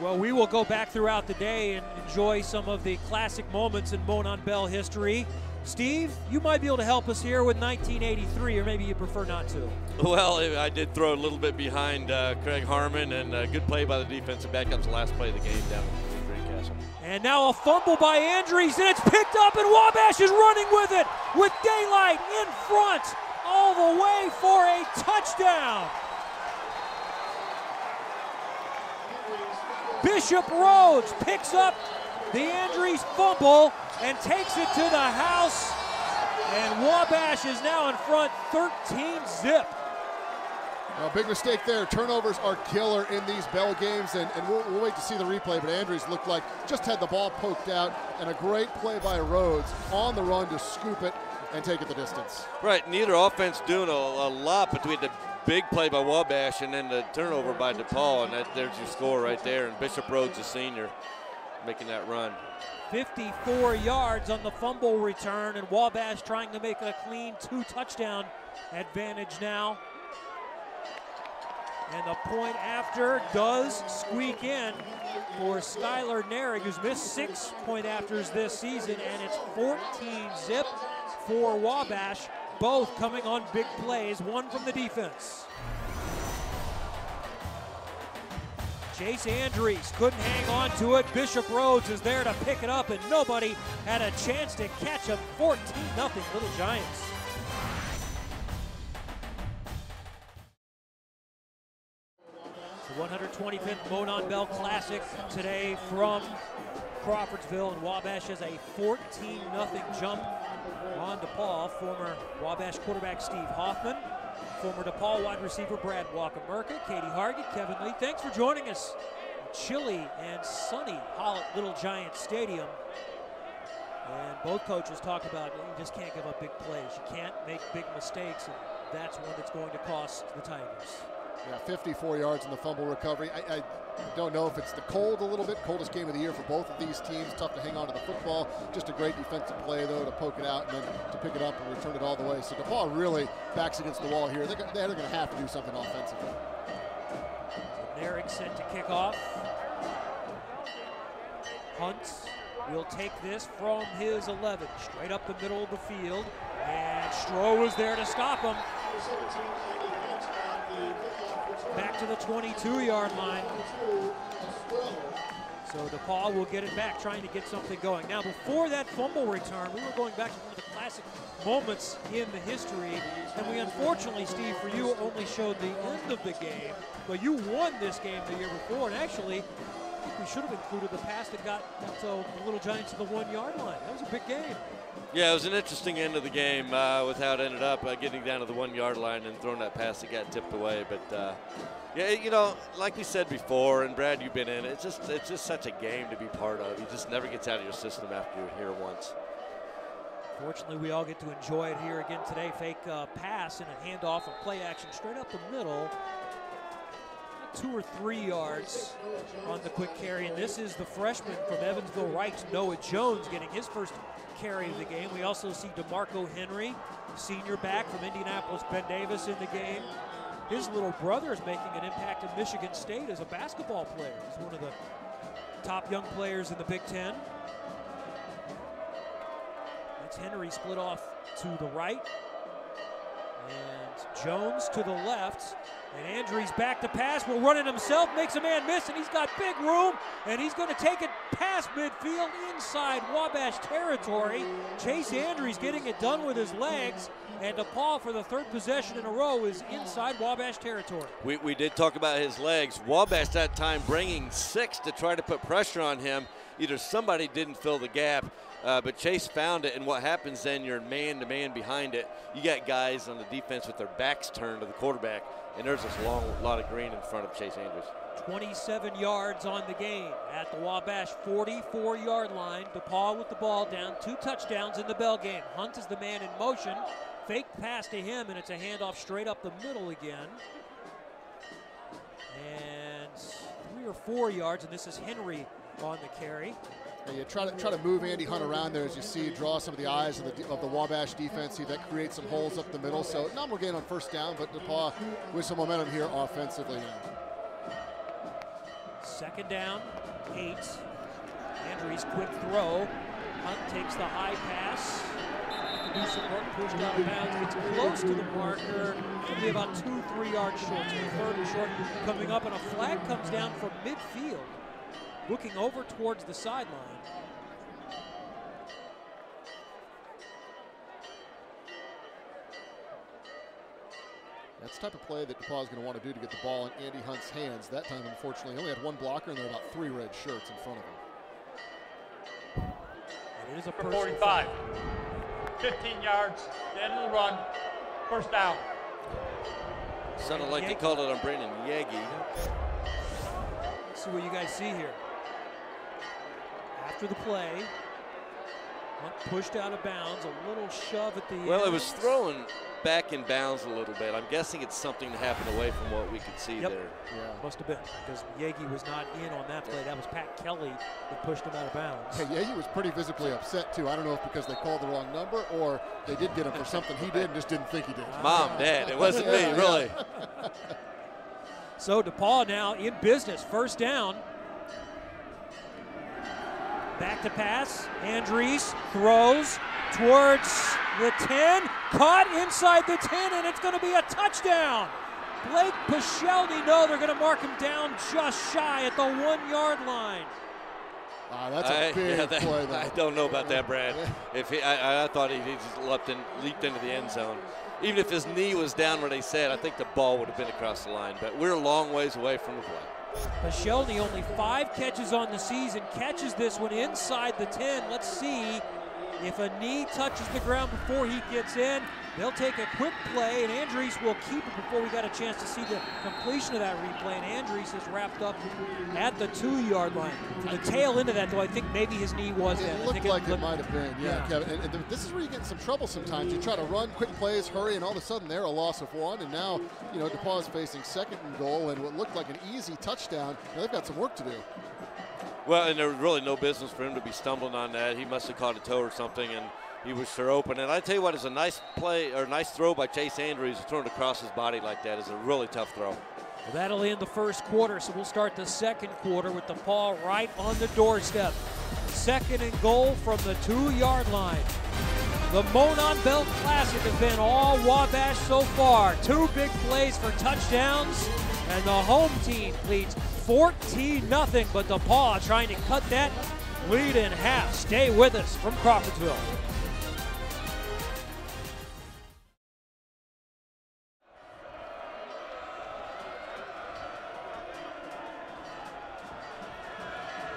Well, we will go back throughout the day and enjoy some of the classic moments in Monon Bell history. Steve, you might be able to help us here with 1983, or maybe you prefer not to. Well, I did throw a little bit behind Craig Harmon, and a good play by the defensive back. That was the last play of the game down in Greencastle. And now a fumble by Andrews, and it's picked up, and Wabash is running with it, with daylight in front, all the way for a touchdown. Bishop Rhodes picks up the Andrews fumble and takes it to the house, and Wabash is now in front 13-zip. A big mistake there. Turnovers are killer in these Bell games, and we'll wait to see the replay, but Andrews looked like just had the ball poked out, and a great play by Rhodes on the run to scoop it and take it the distance. Right, neither offense doing a lot between the big play by Wabash and then the turnover by DePaul, and there's your score right there, and Bishop Rhodes, the senior, making that run. 54 yards on the fumble return, and Wabash trying to make a clean 2-touchdown advantage now. And the point after does squeak in for Skylar Narig, who's missed 6 point afters this season, and it's 14-zip for Wabash, both coming on big plays, one from the defense. Chase Andrews couldn't hang on to it. Bishop Rhodes is there to pick it up, and nobody had a chance to catch him. 14-0 Little Giants. The 125th Monon Bell Classic today from Crawfordsville, and Wabash has a 14-0 jump on DePaul. Former Wabash quarterback Steve Hoffman, former DePaul wide receiver Brad Walker-Merca, Katie Hargett, Kevin Lee. Thanks for joining us. Chilly and sunny Hollitt Little Giant Stadium. And both coaches talk about you just can't give up big plays. You can't make big mistakes, and that's one that's going to cost the Tigers. Yeah, 54 yards in the fumble recovery. I don't know if it's the cold a little bit, coldest game of the year for both of these teams. Tough to hang on to the football. Just a great defensive play, though, to poke it out and then to pick it up and return it all the way. So DePaul really backs against the wall here. They're going to have to do something offensively. Narig set to kick off. Hunt will take this from his 11, straight up the middle of the field, and Stroh was there to stop him. Back to the 22-yard line. So DePaul will get it back, trying to get something going. Now, before that fumble return, we were going back to one of the classic moments in the history, and we unfortunately, Steve, for you, only showed the end of the game, but you won this game the year before, and actually, I think we should have included the pass that got the Little Giants to the 1-yard line. That was a big game. Yeah, it was an interesting end of the game with how it ended up, getting down to the 1-yard line and throwing that pass that got tipped away. But yeah, you know, like we said before, and Brad, you've been in it. It's just such a game to be part of. It just never gets out of your system after you're here once. Fortunately, we all get to enjoy it here again today. Fake pass and a handoff and play action straight up the middle. 2 or 3 yards on the quick carry, and this is the freshman from Evansville Wright, Noah Jones, getting his first carry of the game. We also see DeMarco Henry, senior back from Indianapolis, Ben Davis in the game. His little brother is making an impact in Michigan State as a basketball player. He's one of the top young players in the Big Ten. That's Henry split off to the right, and Jones to the left. And Andrews back to pass, will run it himself, makes a man miss, and he's got big room, and he's going to take it past midfield inside Wabash territory. Chase Andrews getting it done with his legs, and DePaul for the 3rd possession in a row is inside Wabash territory. We did talk about his legs. Wabash that time bringing 6 to try to put pressure on him. Either somebody didn't fill the gap, but Chase found it, and what happens then, you're man-to-man behind it. You got guys on the defense with their backs turned to the quarterback, and there's this long lot of green in front of Chase Andrews. 27 yards on the game at the Wabash 44-yard line. DePaul with the ball down, 2 touchdowns in the Bell game. Hunt is the man in motion fake pass to him, and it's a handoff straight up the middle again. And 3 or 4 yards, and this is Henry on the carry. Yeah, you try to move Andy Hunt around there, as you see, draw some of the eyes of the Wabash defense. See, that creates some holes up the middle. So not more gain on first down, but DePaul with some momentum here offensively now. 2nd down, 8. Andrews quick throw. Hunt takes the high pass. To do some work, pushed out of bounds, gets close to the marker. It'll be about 2-3 yards short. So 3rd and short coming up, and a flag comes down from midfield, looking over towards the sideline. That's the type of play that DePaul is going to want to do to get the ball in Andy Hunt's hands. That time, unfortunately, he only had 1 blocker, and there were about 3 red shirts in front of him. And it is a For 45. 15 yards, the end of the run, first down. Sounded like they called it on Brandon Yagi. Let's see what you guys see here. After the play, Hunt pushed out of bounds, a little shove at the end. Well, it was thrown back in bounds a little bit. I'm guessing it's something that happened away from what we could see there. Yeah. Must have been, because Yagi was not in on that play. That was Pat Kelly that pushed him out of bounds. Yeah, Yagi was pretty visibly upset, too. I don't know if because they called the wrong number or they did get him for something he did and just didn't think he did. Mom, Dad, it wasn't me, really. So DePaul now in business, 1st down. Back to pass. Andrews throws towards the 10. Caught inside the 10, and it's going to be a touchdown. Blake Pichelny, no, they're going to mark him down just shy at the 1-yard line. That's a big play, though. I don't know about that, Brad. If I thought he just leaped into the end zone. Even if his knee was down where they said, I think the ball would have been across the line. But we're a long ways away from the play. Pichelny, only 5 catches on the season, catches this one inside the 10. Let's see if a knee touches the ground before he gets in. They'll take a quick play, and Andrews will keep it before we got a chance to see the completion of that replay. And Andrews is wrapped up at the 2-yard line. To the tail end of that, though, I think maybe his knee was in. It looked like it might have been, yeah. Kevin. And this is where you get in some trouble sometimes. You try to run, quick plays, hurry, and all of a sudden they're a loss of 1. And now, DePaul is facing 2nd and goal, and what looked like an easy touchdown. Now they've got some work to do. Well, and there was really no business for him to be stumbling on that. He must have caught a toe or something, and he was sure open. And I tell you what, it's a nice play or nice throw by Chase Andrews. Throwing it across his body like that is a really tough throw. Well, that'll end the 1st quarter, so we'll start the 2nd quarter with DePaul right on the doorstep. 2nd and goal from the 2-yard line. The Monon Bell Classic has been all Wabash so far. 2 big plays for touchdowns, and the home team leads 14-0, but DePaul trying to cut that lead in half. Stay with us from Crawfordsville.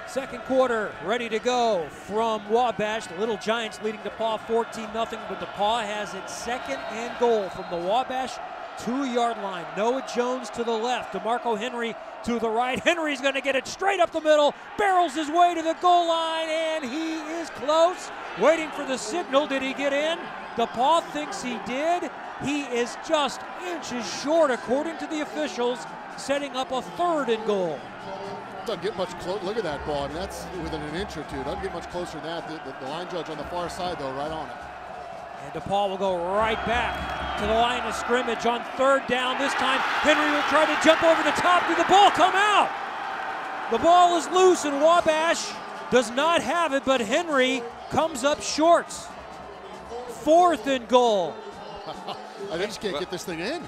Second quarter ready to go from Wabash. The Little Giants leading DePaul 14-0, but DePaul has its 2nd and goal from the Wabash 2-yard line. Noah Jones to the left, DeMarco Henry to the right. Henry's going to get it straight up the middle, barrels his way to the goal line, and he is close. Waiting for the signal. Did he get in? DePaul thinks he did. He is just inches short, according to the officials, setting up a 3rd and goal. Doesn't get much close. Look at that ball. I mean, that's within an inch or 2. Doesn't get much closer than that. The line judge on the far side, though, right on it. And DePaul will go right back to the line of scrimmage on 3rd down. This time, Henry will try to jump over the top. Did the ball come out? The ball is loose, and Wabash does not have it, but Henry comes up short. 4th and goal. I just can't get this thing in.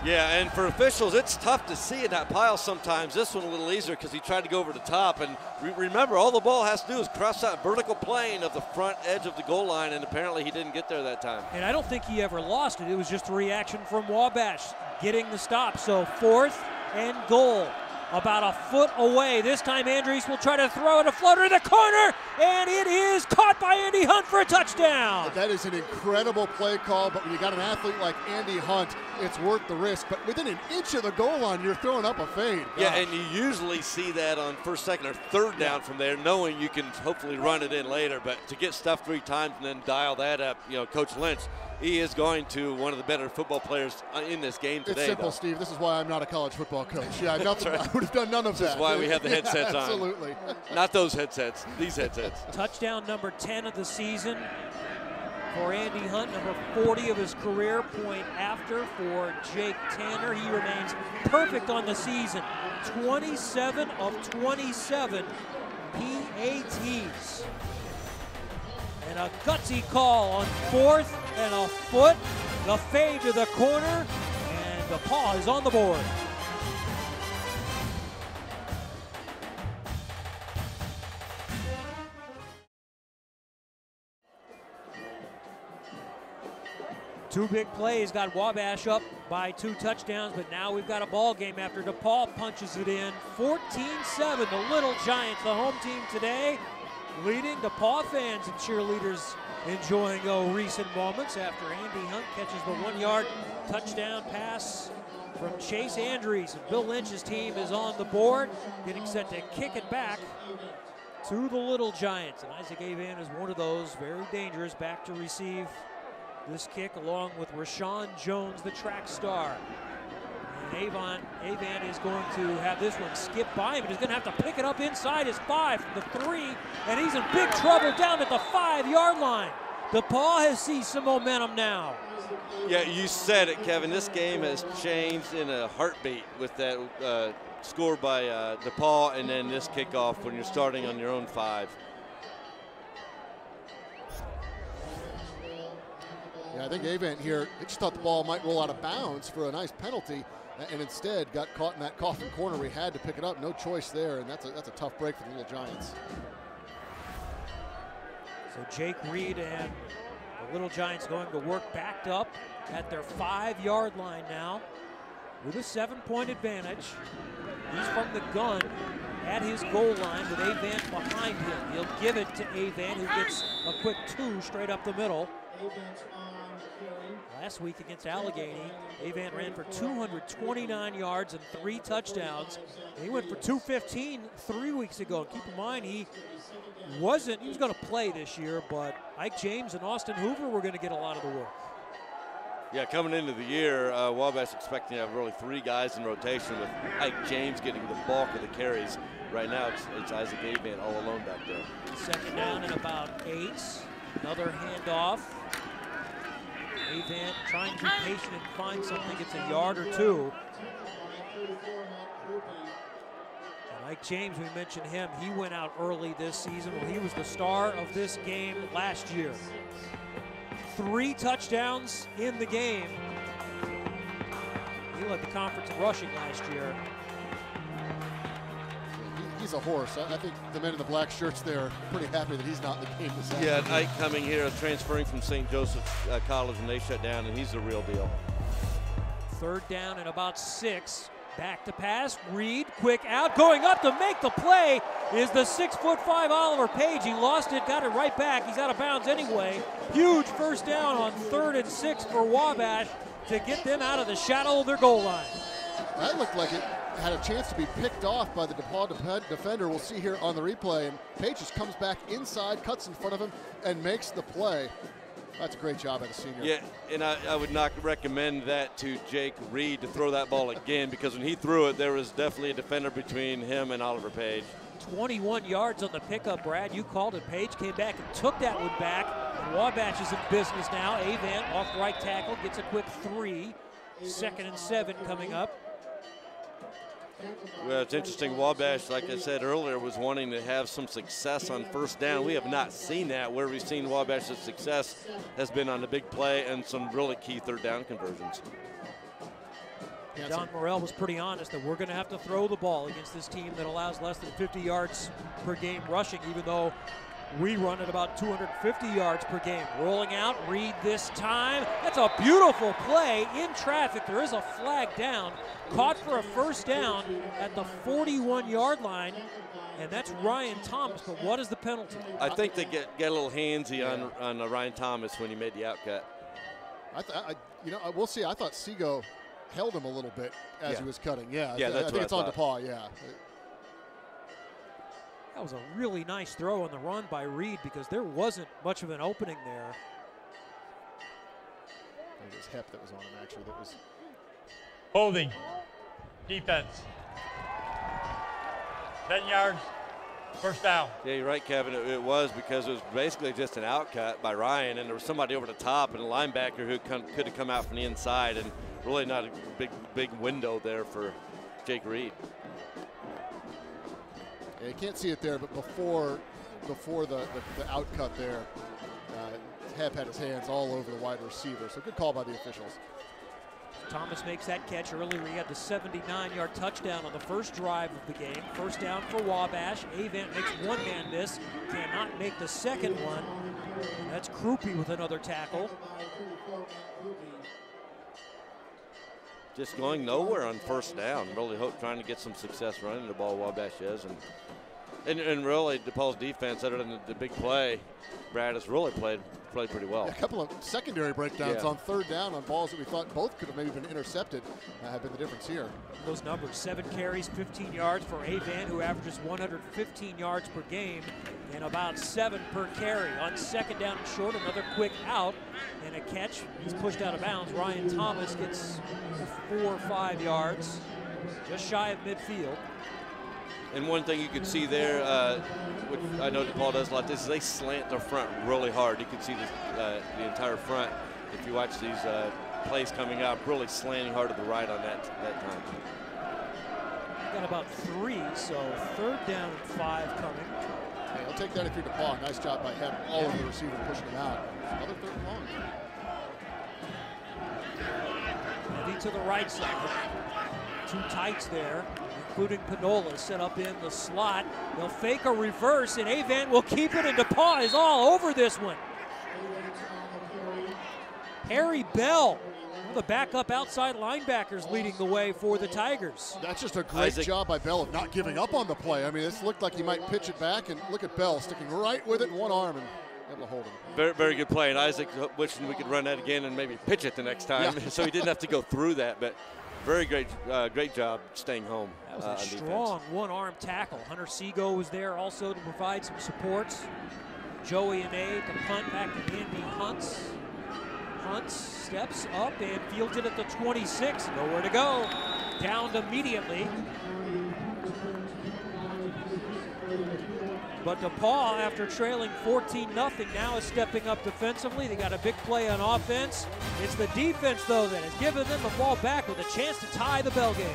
Yeah, and for officials, it's tough to see in that pile sometimes. This one a little easier because he tried to go over the top. And remember, all the ball has to do is cross that vertical plane of the front edge of the goal line, and apparently he didn't get there that time. And I don't think he ever lost it. It was just a reaction from Wabash getting the stop. So 4th and goal. About a foot away. This time Andrews will try to throw it, a floater in the corner, and it is caught by Andy Hunt for a touchdown. That is an incredible play call, but when you got an athlete like Andy Hunt, it's worth the risk. But within an inch of the goal line, you're throwing up a fade. Yeah, and you usually see that on 1st, 2nd, or 3rd down from there, knowing you can hopefully run it in later. But to get stuffed 3 times and then dial that up, Coach Lynch, he is going to one of the better football players in this game today. It's simple, though. Steve. This is why I'm not a college football coach. Yeah, nothing, right. I would have done none of that. This is why we have the headsets on. Absolutely. Not those headsets, these headsets. Touchdown number 10 of the season for Andy Hunt, number 40 of his career, point after for Jake Tanner. He remains perfect on the season. 27 of 27 PATs. And a gutsy call on 4th and a foot. The fade to the corner, and DePaul is on the board. Two big plays got Wabash up by 2 touchdowns, but now we've got a ball game after DePaul punches it in. 14-7, the Little Giants, the home team today, leading. DePaul fans and cheerleaders enjoying recent moments after Andy Hunt catches the 1-yard touchdown pass from Chase Andrews. And Bill Lynch's team is on the board, getting set to kick it back to the Little Giants. And Isaac Avan is one of those, very dangerous, back to receive this kick along with Rashawn Jones, the track star. And Avan is going to have this one skip by him, but he's going to have to pick it up inside his 5 from the 3, and he's in big trouble down at the 5-yard line. DePaul has seized some momentum now. Yeah, you said it, Kevin. This game has changed in a heartbeat with that score by DePaul and then this kickoff when you're starting on your own 5. Yeah, I think Avant here, he just thought the ball might roll out of bounds for a nice penalty, and instead got caught in that coffin corner. We had to pick it up, no choice there, and that's a tough break for the Little Giants. So Jake Reed and the Little Giants going to work backed up at their 5-yard line now with a 7-point advantage. He's from the gun at his goal line with Avant behind him. He'll give it to Avant, who gets a quick 2 straight up the middle. Last week against Allegheny, Avant ran for 229 yards and 3 touchdowns. And he went for 215 3 weeks ago. And keep in mind, he was going to play this year, but Ike James and Austin Hoover were going to get a lot of the work. Yeah, coming into the year, Wabash expecting to have really 3 guys in rotation with Ike James getting the bulk of the carries. Right now, it's Isaac Avant all alone back there. 2nd down and about 8. Another handoff. Avant trying to be patient and find something. It's a yard or 2. And Mike James, we mentioned him. He went out early this season. Well, he was the star of this game last year. 3 touchdowns in the game. He led the conference in rushing last year. He's a horse. I think the men in the black shirts there are pretty happy that he's not in the game this afternoon. Yeah, Ike coming here, transferring from St. Joseph's College, and they shut down, and he's the real deal. 3rd down and about 6. Back to pass. Reed, quick out. Going up to make the play is the 6'5" Oliver Page. He lost it, got it right back. He's out of bounds anyway. Huge 1st down on 3rd and 6 for Wabash to get them out of the shadow of their goal line. That looked like it had a chance to be picked off by the DePaul defender. We'll see here on the replay. And Page just comes back inside, cuts in front of him, and makes the play. That's a great job by the senior. Yeah, and I would not recommend that to Jake Reed to throw that ball again, because when he threw it, there was definitely a defender between him and Oliver Page. 21 yards on the pickup, Brad. You called it. Page came back and took that one back. And Wabash is in business now. Avant off right tackle, gets a quick 3. 2nd and 7 coming up. Well, it's interesting. Wabash, like I said earlier, was wanting to have some success on 1st down. We have not seen that. Where we've seen Wabash's success has been on the big play and some really key 3rd down conversions. John Morrell was pretty honest that we're going to have to throw the ball against this team that allows less than 50 yards per game rushing, even though we run at about 250 yards per game. Rolling out, Reed this time. That's a beautiful play in traffic. There is a flag down. Caught for a 1st down at the 41-yard line, and that's Ryan Thomas. But what is the penalty? I think they get a little handsy on Ryan Thomas when he made the outcut. We'll see. I thought Seago held him a little bit as he was cutting. Yeah, that's I think it's on DePaul. Yeah. That was a really nice throw on the run by Reed because there wasn't much of an opening there. think it was hip that was on him, actually. That was Holding. Defense. 10 yards. First down. Yeah, you're right, Kevin. It was because it was basically just an outcut by Ryan, and there was somebody over the top and a linebacker who could have come out from the inside, and really not a big window there for Jake Reed. Yeah, you can't see it there, but before the outcut there, Hep had his hands all over the wide receiver. So good call by the officials. Thomas makes that catch earlier. He had the 79-yard touchdown on the first drive of the game. First down for Wabash. Avant makes one man miss, cannot make the second one. And that's Krupe with another tackle. Just going nowhere on first down. Really trying to get some success running the ball, Wabash is. And really, DePaul's defense, other than the big play, Brad has really played pretty well. Yeah, a couple of secondary breakdowns on third down on balls that we thought both could have maybe been intercepted have been the difference here. Those numbers, 7 carries, 15 yards for Avant, who averages 115 yards per game and about 7 per carry. On second down and short, another quick out and a catch. He's pushed out of bounds. Ryan Thomas gets 4 or 5 yards, just shy of midfield. And one thing you can see there, which I know DePaul does a lot, is they slant their front really hard. You can see the entire front. If you watch these plays coming up, really slanting hard to the right on that time. Got about 3, so third down and 5 coming. Hey, I'll take that if you're DePaul. Nice job by Hep, all over the receiver, pushing him out. Another third and long. Heavy to the right side. 2 tights there, including Panola set up in the slot. They'll fake a reverse, and Avant will keep it, and DePaul is all over this one. Harry Bell, one of the backup outside linebackers, leading the way for the Tigers. That's just a great job by Bell of not giving up on the play. I mean, this looked like he might pitch it back, and look at Bell sticking right with it in one arm and able to hold him. Very, very good play, and Isaac wishing we could run that again and maybe pitch it the next time, so he didn't have to go through that. But very great job staying home. That was a strong one-arm tackle. Hunter Seago was there also to provide some supports. Joey and Abe to punt back to Andy Huntz. Huntz steps up and fields it at the 26. Nowhere to go. Downed immediately. But DePaul, after trailing 14-0, now is stepping up defensively. They got a big play on offense. It's the defense, though, that has given them the ball back with a chance to tie the bell game.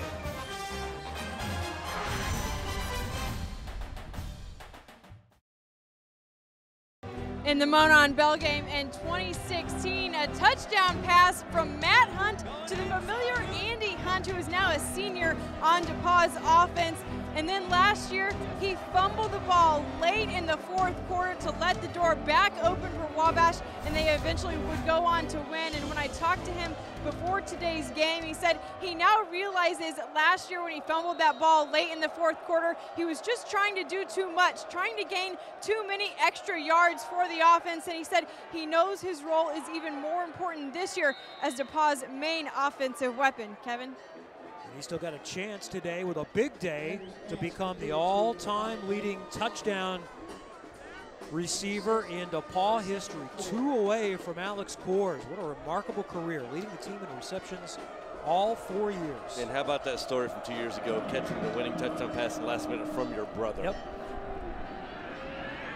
In the Monon Bell game in 2016, a touchdown pass from Matt Hunt to the familiar Andy Hunt, who is now a senior on DePaul's offense. And then last year, he fumbled the ball late in the fourth quarter to let the door back open for Wabash, and they eventually would go on to win. And when I talked to him before today's game, he said he now realizes last year when he fumbled that ball late in the fourth quarter, he was just trying to do too much, trying to gain too many extra yards for the offense. And he said he knows his role is even more important this year as DePaul's main offensive weapon. Kevin? He's still got a chance today with a big day to become the all-time leading touchdown receiver in DePaul history. 2 away from Alex Kors. What a remarkable career, leading the team in receptions all 4 years. And how about that story from 2 years ago, catching the winning touchdown pass in the last minute from your brother? Yep.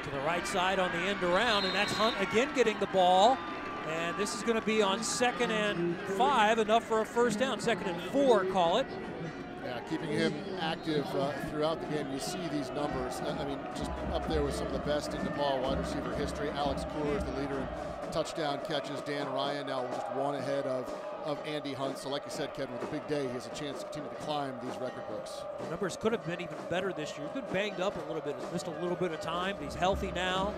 To the right side on the end around, and that's Hunt again getting the ball. And this is going to be on 2nd and 5, enough for a first down. 2nd and 4, call it. Yeah, keeping him active throughout the game. You see these numbers. I mean, just up there with some of the best in DePaul wide receiver history. Alex Kors, the leader in touchdown catches. Dan Ryan now just 1 ahead of Andy Hunt. So like you said, Kevin, with a big day, he has a chance to continue to climb these record books. The numbers could have been even better this year. He's been banged up a little bit. He's missed a little bit of time, but he's healthy now.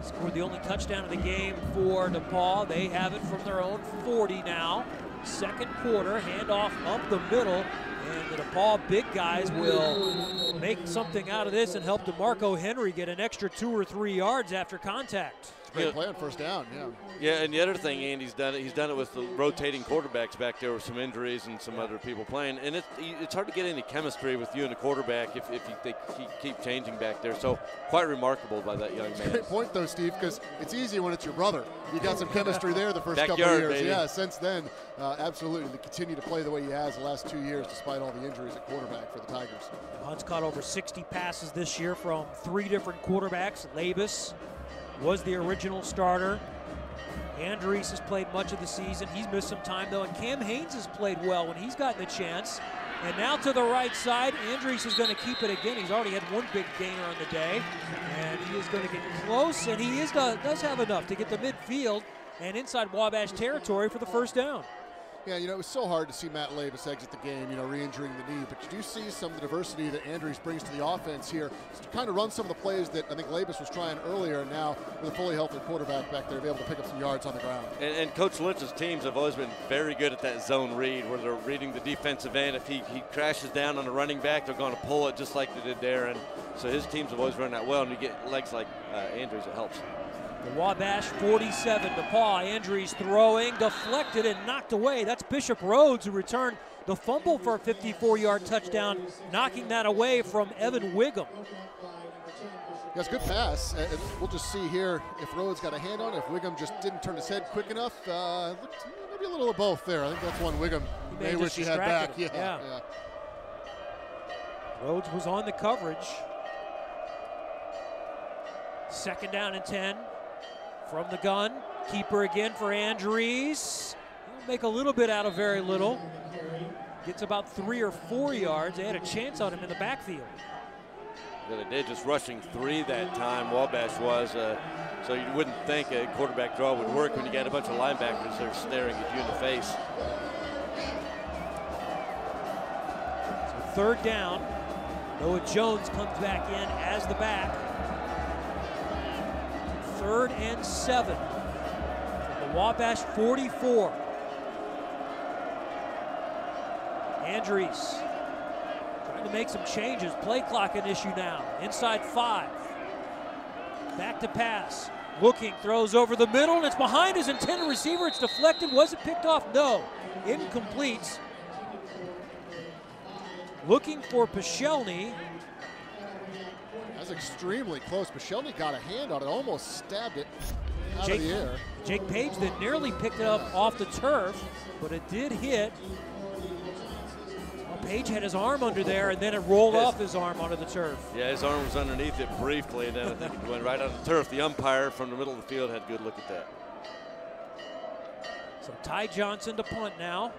Scored the only touchdown of the game for DePaul. They have it from their own 40 now. Second quarter, handoff up the middle, and the DePaul big guys will make something out of this and help DeMarco Henry get an extra 2 or 3 yards after contact. Great play on first down, yeah. Yeah, and the other thing Andy's done it with the rotating quarterbacks back there with some injuries and some other people playing. And it's hard to get any chemistry with you and the quarterback if they keep changing back there. So quite remarkable by that young man. Great point, though, Steve, because it's easy when it's your brother. You got some chemistry there the first couple Backyard, of years. baby. Yeah, since then, absolutely. To continue to play the way he has the last 2 years despite all the injuries at quarterback for the Tigers. Hunt's caught over 60 passes this year from 3 different quarterbacks. Labus was the original starter. Andrees has played much of the season. He's missed some time, though, and Cam Haynes has played well when he's gotten the chance. And now to the right side, Andrees is going to keep it again. He's already had one big gainer on the day, and he is going to get close, and he does have enough to get to midfield and inside Wabash territory for the first down. Yeah, it was so hard to see Matt Labus exit the game, re-injuring the knee. But you do see some of the diversity that Andrees brings to the offense here to kind of run some of the plays that I think Labus was trying earlier. And now with a fully healthy quarterback back there, be able to pick up some yards on the ground. And Coach Lynch's teams have always been very good at that zone read, where they're reading the defensive end. If he crashes down on the running back, they're going to pull it just like they did there. And so his teams have always run that well. And you get legs like Andrees, it helps. The Wabash 47, DePaul. Andrees throwing, deflected and knocked away. That's Bishop Rhodes who returned the fumble for a 54-yard touchdown, knocking that away from Evan Wiggum. Yeah, it's a good pass. We'll just see here if Rhodes got a hand on it, if Wiggum just didn't turn his head quick enough. Maybe a little of both there. I think that's one Wiggum may wish he had back. Yeah. Rhodes was on the coverage. Second down and 10 from the gun. Keeper again for Andrees. He'll make a little bit out of very little. Gets about 3 or 4 yards. They had a chance on him in the backfield. Yeah, they did, just rushing 3 that time, Wabash was. So you wouldn't think a quarterback draw would work when you got a bunch of linebackers that are staring at you in the face. So third down. Noah Jones comes back in as the back. 3rd and 7 from the Wabash 44. Andrees trying to make some changes. Play clock an issue now. Inside 5. Back to pass. Looking, throws over the middle, and it's behind his intended receiver. It's deflected. Was it picked off? No. Incomplete. Looking for Pichelny. That's extremely close. Pichelny got a hand on it, almost stabbed it out of the air. Jake Page then nearly picked it up off the turf, but it did hit. Well, Page had his arm under there, and then it rolled off his arm onto the turf. Yeah, his arm was underneath it briefly, and then I think it went right on the turf. The umpire from the middle of the field had a good look at that. So Ty Johnson to punt now.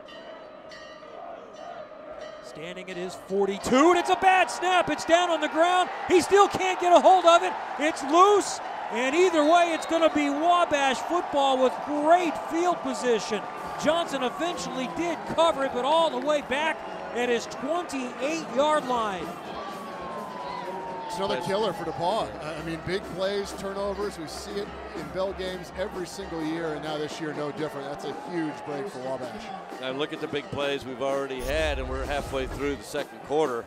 Standing at his 42, and it's a bad snap. It's down on the ground. He still can't get a hold of it. It's loose, and either way, it's going to be Wabash football with great field position. Johnson eventually did cover it, but all the way back at his 28-yard line. It's another killer for DePaul. I mean, big plays, turnovers. We see it in Bell games every single year, and now this year no different. That's a huge break for Wabash. Now look at the big plays we've already had, and we're halfway through the second quarter.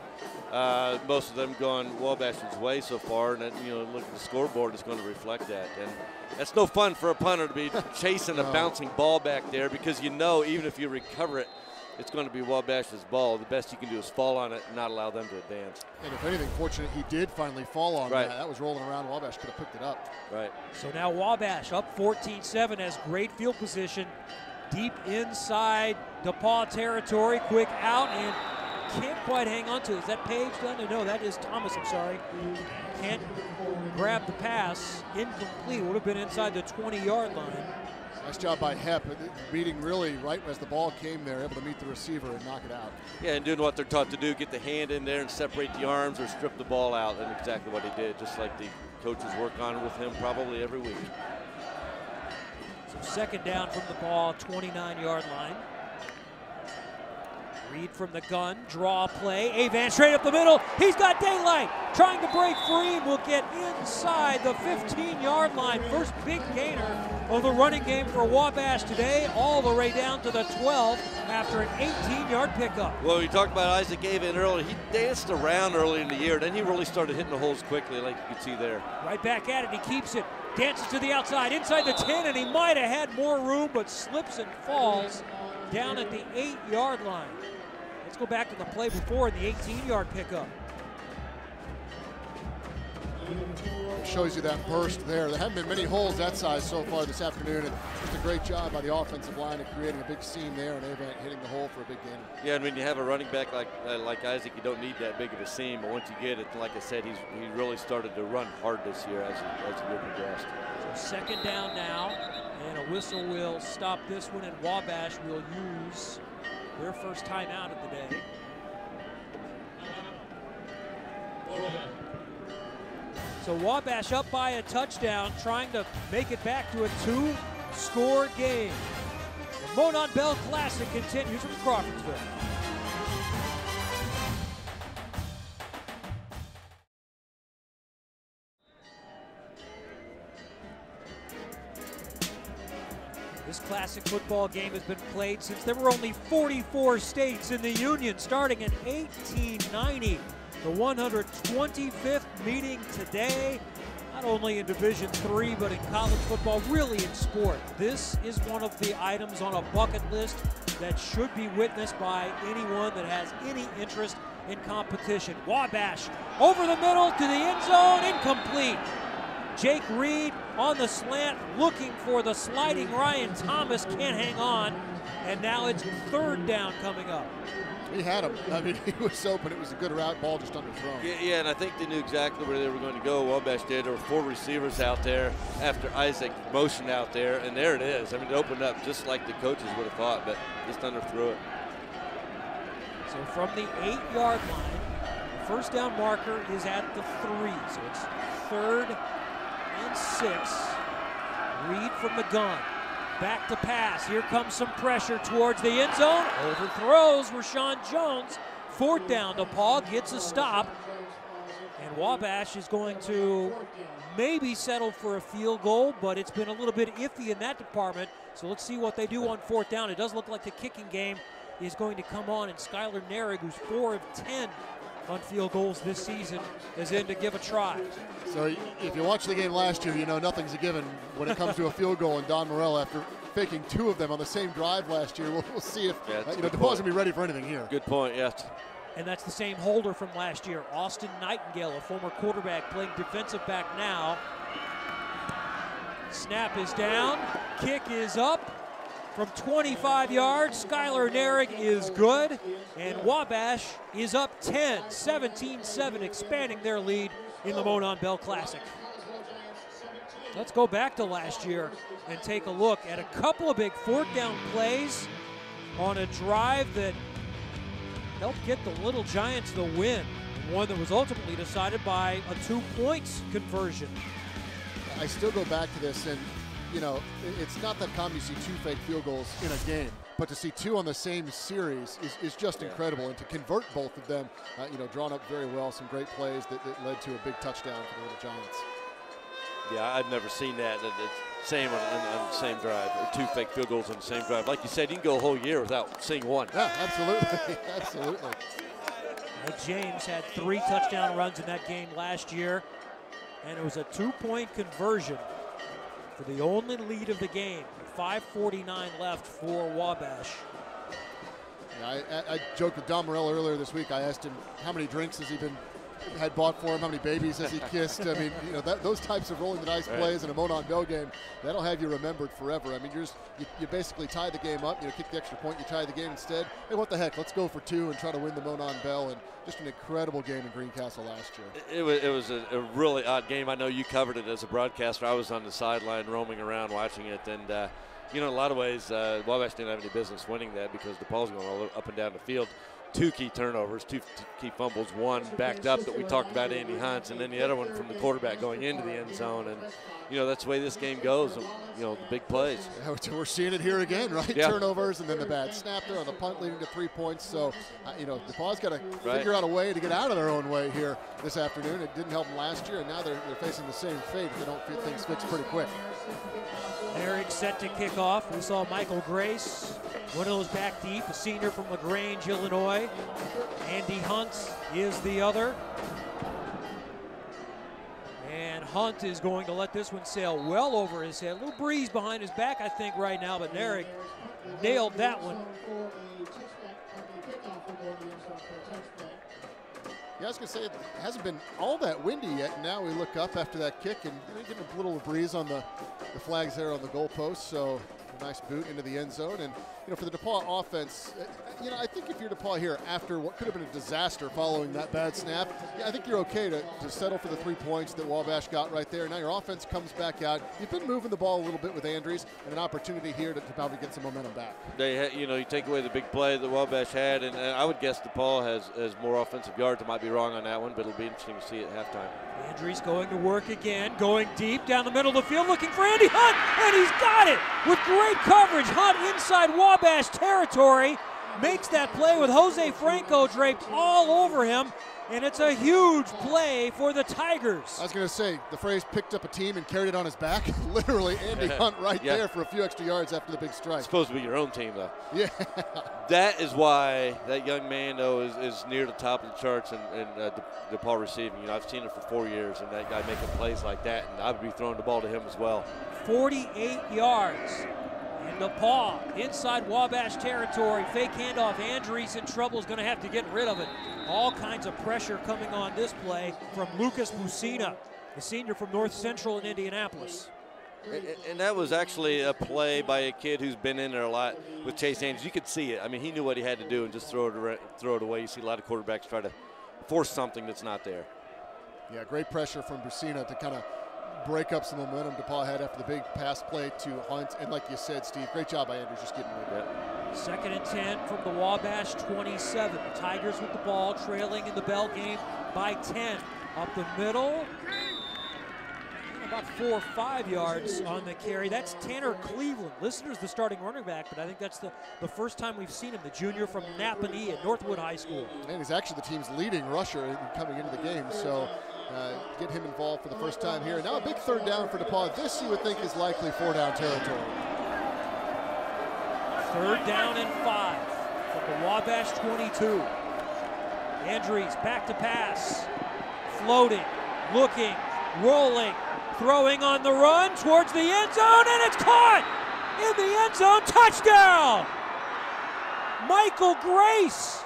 Most of them gone Wabash's way so far, and then, look at the scoreboard, it's going to reflect that. And that's no fun for a punter to be chasing a bouncing ball back there, because even if you recover it, it's going to be Wabash's ball. The best you can do is fall on it and not allow them to advance. And if anything, fortunate he did finally fall on that. That was rolling around. Wabash could have picked it up. Right. So now Wabash up 14-7, has great field position. Deep inside DePaul territory. Quick out and can't quite hang on to it. Is that Page done? No, that is Thomas, I'm sorry. Can't grab the pass. Incomplete. Would have been inside the 20-yard line. Nice job by Hep, beating really right as the ball came there, able to meet the receiver and knock it out. Yeah, and doing what they're taught to do, get the hand in there and separate the arms or strip the ball out, and exactly what he did, just like the coaches work on with him probably every week. So second down from the ball, 29-yard line. Reed from the gun, draw play, Avan straight up the middle, he's got daylight, trying to break free, will get inside the 15-yard line. First big gainer of the running game for Wabash today, all the way down to the 12 after an 18-yard pickup. Well, we talked about Isaac Avan earlier. He danced around early in the year, then he really started hitting the holes quickly, like you could see there. Right back at it, he keeps it, dances to the outside, inside the 10, and he might have had more room, but slips and falls down at the 8-yard line. Let's go back to the play before in the 18-yard pickup. It shows you that burst there. There haven't been many holes that size so far this afternoon, and just a great job by the offensive line of creating a big seam there and Avant hitting the hole for a big gain. Yeah, and when you have a running back like Isaac, you don't need that big of a seam. But once you get it, like I said, he really started to run hard this year as the year progressed. So second down now, and a whistle will stop this one, and Wabash will use their first timeout of the day. So Wabash up by a touchdown, trying to make it back to a 2-score game. The Monon Bell Classic continues from Crawfordsville. This classic football game has been played since there were only 44 states in the Union, starting in 1890. The 125th meeting today, not only in Division III, but in college football, really in sport. This is one of the items on a bucket list that should be witnessed by anyone that has any interest in competition. Wabash over the middle to the end zone, incomplete. Jake Reed on the slant, looking for the sliding Ryan Thomas, can't hang on, and now it's third down coming up. He had him. I mean, he was open. It was a good route, ball just underthrown. Yeah, and I think they knew exactly where they were going to go. Wabash did. There were 4 receivers out there after Isaac motioned out there, and there it is. I mean, it opened up just like the coaches would have thought, but just underthrew it. So from the 8-yard line, the first down marker is at the 3. So it's 3rd and 6. Reed from the gun. Back to pass. Here comes some pressure towards the end zone. Overthrows Rashawn Jones. 4th down. DePaul gets a stop. And Wabash is going to maybe settle for a field goal, but it's been a little bit iffy in that department. So let's see what they do on 4th down. It does look like the kicking game is going to come on, and Skylar Narig, who's 4 of 10 on field goals this season, is in to give a try. So if you watch the game last year, you know nothing's a given when it comes to a field goal. And Don Morell, after faking 2 of them on the same drive last year, we'll see if DePaul's going to be ready for anything here. Good point, yes. And that's the same holder from last year. Austin Nightingale, a former quarterback, playing defensive back now. Snap is down. Kick is up. From 25 yards, Skylar Narig is good, and Wabash is up 10, 17-7, expanding their lead in the Monon Bell Classic. Let's go back to last year and take a look at a couple of big 4th down plays on a drive that helped get the Little Giants the win, one that was ultimately decided by a 2-point conversion. I still go back to this, and you know, it's not that common you see 2 fake field goals in a game, but to see 2 on the same series is just incredible. And to convert both of them, drawn up very well, some great plays that led to a big touchdown for the Little Giants. Yeah, I've never seen that. Same on the same drive, or 2 fake field goals on the same drive. Like you said, you can go a whole year without seeing one. Yeah, absolutely, absolutely. Mike James had 3 touchdown runs in that game last year, and it was a 2-point conversion for the only lead of the game. 5:49 left for Wabash. Yeah, I joked with Don Morell earlier this week. I asked him how many drinks has he had bought for him, how many babies has he kissed. I mean, those types of rolling the dice plays in a Monon Bell game, that'll have you remembered forever. I mean, you basically tie the game up, kick the extra point, you tie the game instead. Hey, what the heck, let's go for 2 and try to win the Monon Bell. And just an incredible game in Greencastle last year. It was a really odd game. I know you covered it as a broadcaster. I was on the sideline roaming around watching it, and in a lot of ways, Wabash didn't have any business winning that because DePaul's going all up and down the field. 2 key turnovers, 2 key fumbles, one backed up that we talked about, Andy Hunt's, and then the other one from the quarterback going into the end zone. And that's the way this game goes. The big plays. We're seeing it here again, right? Yeah. Turnovers and then the bad snap there on the punt leading to 3 points. So DePaul's got to figure out a way to get out of their own way here this afternoon. It didn't help them last year, and now they're facing the same fate if they don't get things fixed pretty quick. Eric set to kick off. We saw Michael Grace, one of those back deep, a senior from LaGrange, Illinois. Andy Hunt is the other. And Hunt is going to let this one sail well over his head. A little breeze behind his back, I think, right now, but Eric nailed that one. Yeah, I was going to say, it hasn't been all that windy yet, and now we look up after that kick and getting a little breeze on the flags there on the goalpost, so a nice boot into the end zone. And, for the DePaul offense, I think if you're DePaul here after what could have been a disaster following that bad snap, I think you're okay to settle for the 3 points that Wabash got right there. Now your offense comes back out. You've been moving the ball a little bit with Andrews, and an opportunity here to probably get some momentum back. You take away the big play that Wabash had, and I would guess DePaul has more offensive yards. I might be wrong on that one, but it'll be interesting to see at halftime. Andrews going to work again, going deep down the middle of the field, looking for Andy Hunt, and he's got it with great coverage. Hunt inside Wabash territory, makes that play with Jose Franco draped all over him, and it's a huge play for the Tigers. I was going to say, the phrase picked up a team and carried it on his back. Literally, Andy Hunt right there for a few extra yards after the big strike. It's supposed to be your own team, though. Yeah. That is why that young man, though, is near the top of the charts in DePaul receiving. I've seen it for 4 years, and that guy making plays like that, and I would be throwing the ball to him as well. 48 yards. And DePaul inside Wabash territory. Fake handoff. Andrews in trouble, is going to have to get rid of it. All kinds of pressure coming on this play from Lucas Musina, the senior from North Central in Indianapolis. And that was actually a play by a kid who's been in there a lot with Chase Andrews. You could see it. I mean, he knew what he had to do and just throw it away. You see a lot of quarterbacks try to force something that's not there. Yeah, great pressure from Musina to kind of break up some momentum DePaul had after the big pass play to Hunt. And like you said, Steve, great job by Andrews just getting rid of it. 2nd and 10 from the Wabash 27. The Tigers with the ball, trailing in the bell game by 10. Up the middle, about 4 or 5 yards on the carry. That's Tanner Cleveland. Listener's the starting running back, but I think that's the first time we've seen him, the junior from Napanee at Northwood High School. And he's actually the team's leading rusher coming into the game, so get him involved for the first time here. Now a big 3rd down for DePaul. This you would think is likely 4-down territory. 3rd down and 5 from the Wabash 22. Andrews back to pass, floating, looking, rolling, throwing on the run towards the end zone, and it's caught in the end zone. Touchdown! Michael Grace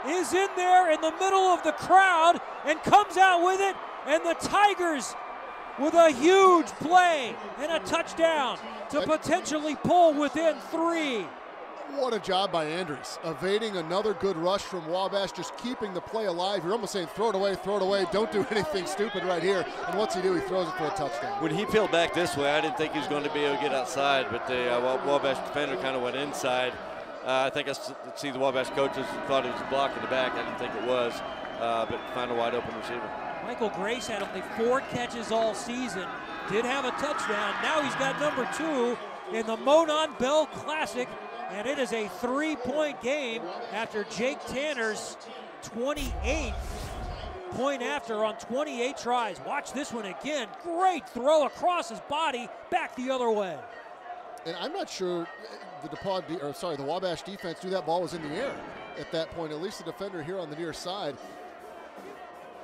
is in there in the middle of the crowd and comes out with it, and the Tigers with a huge play and a touchdown to potentially pull within 3. What a job by Andrews, evading another good rush from Wabash, just keeping the play alive. You're almost saying throw it away, don't do anything stupid right here. And what's he do? He throws it for a touchdown. When he peeled back this way, I didn't think he was going to be able to get outside, but the Wabash defender kind of went inside. I think I see the Wabash coaches thought it was blocking the back. I didn't think it was, but found a wide open receiver. Michael Grace had only 4 catches all season, did have a touchdown. Now he's got number 2 in the Monon Bell Classic, and it is a 3-point game after Jake Tanner's 28th point after on 28 tries. Watch this one again. Great throw across his body, back the other way. And I'm not sure the Wabash defense knew that ball was in the air at that point. At least the defender here on the near side.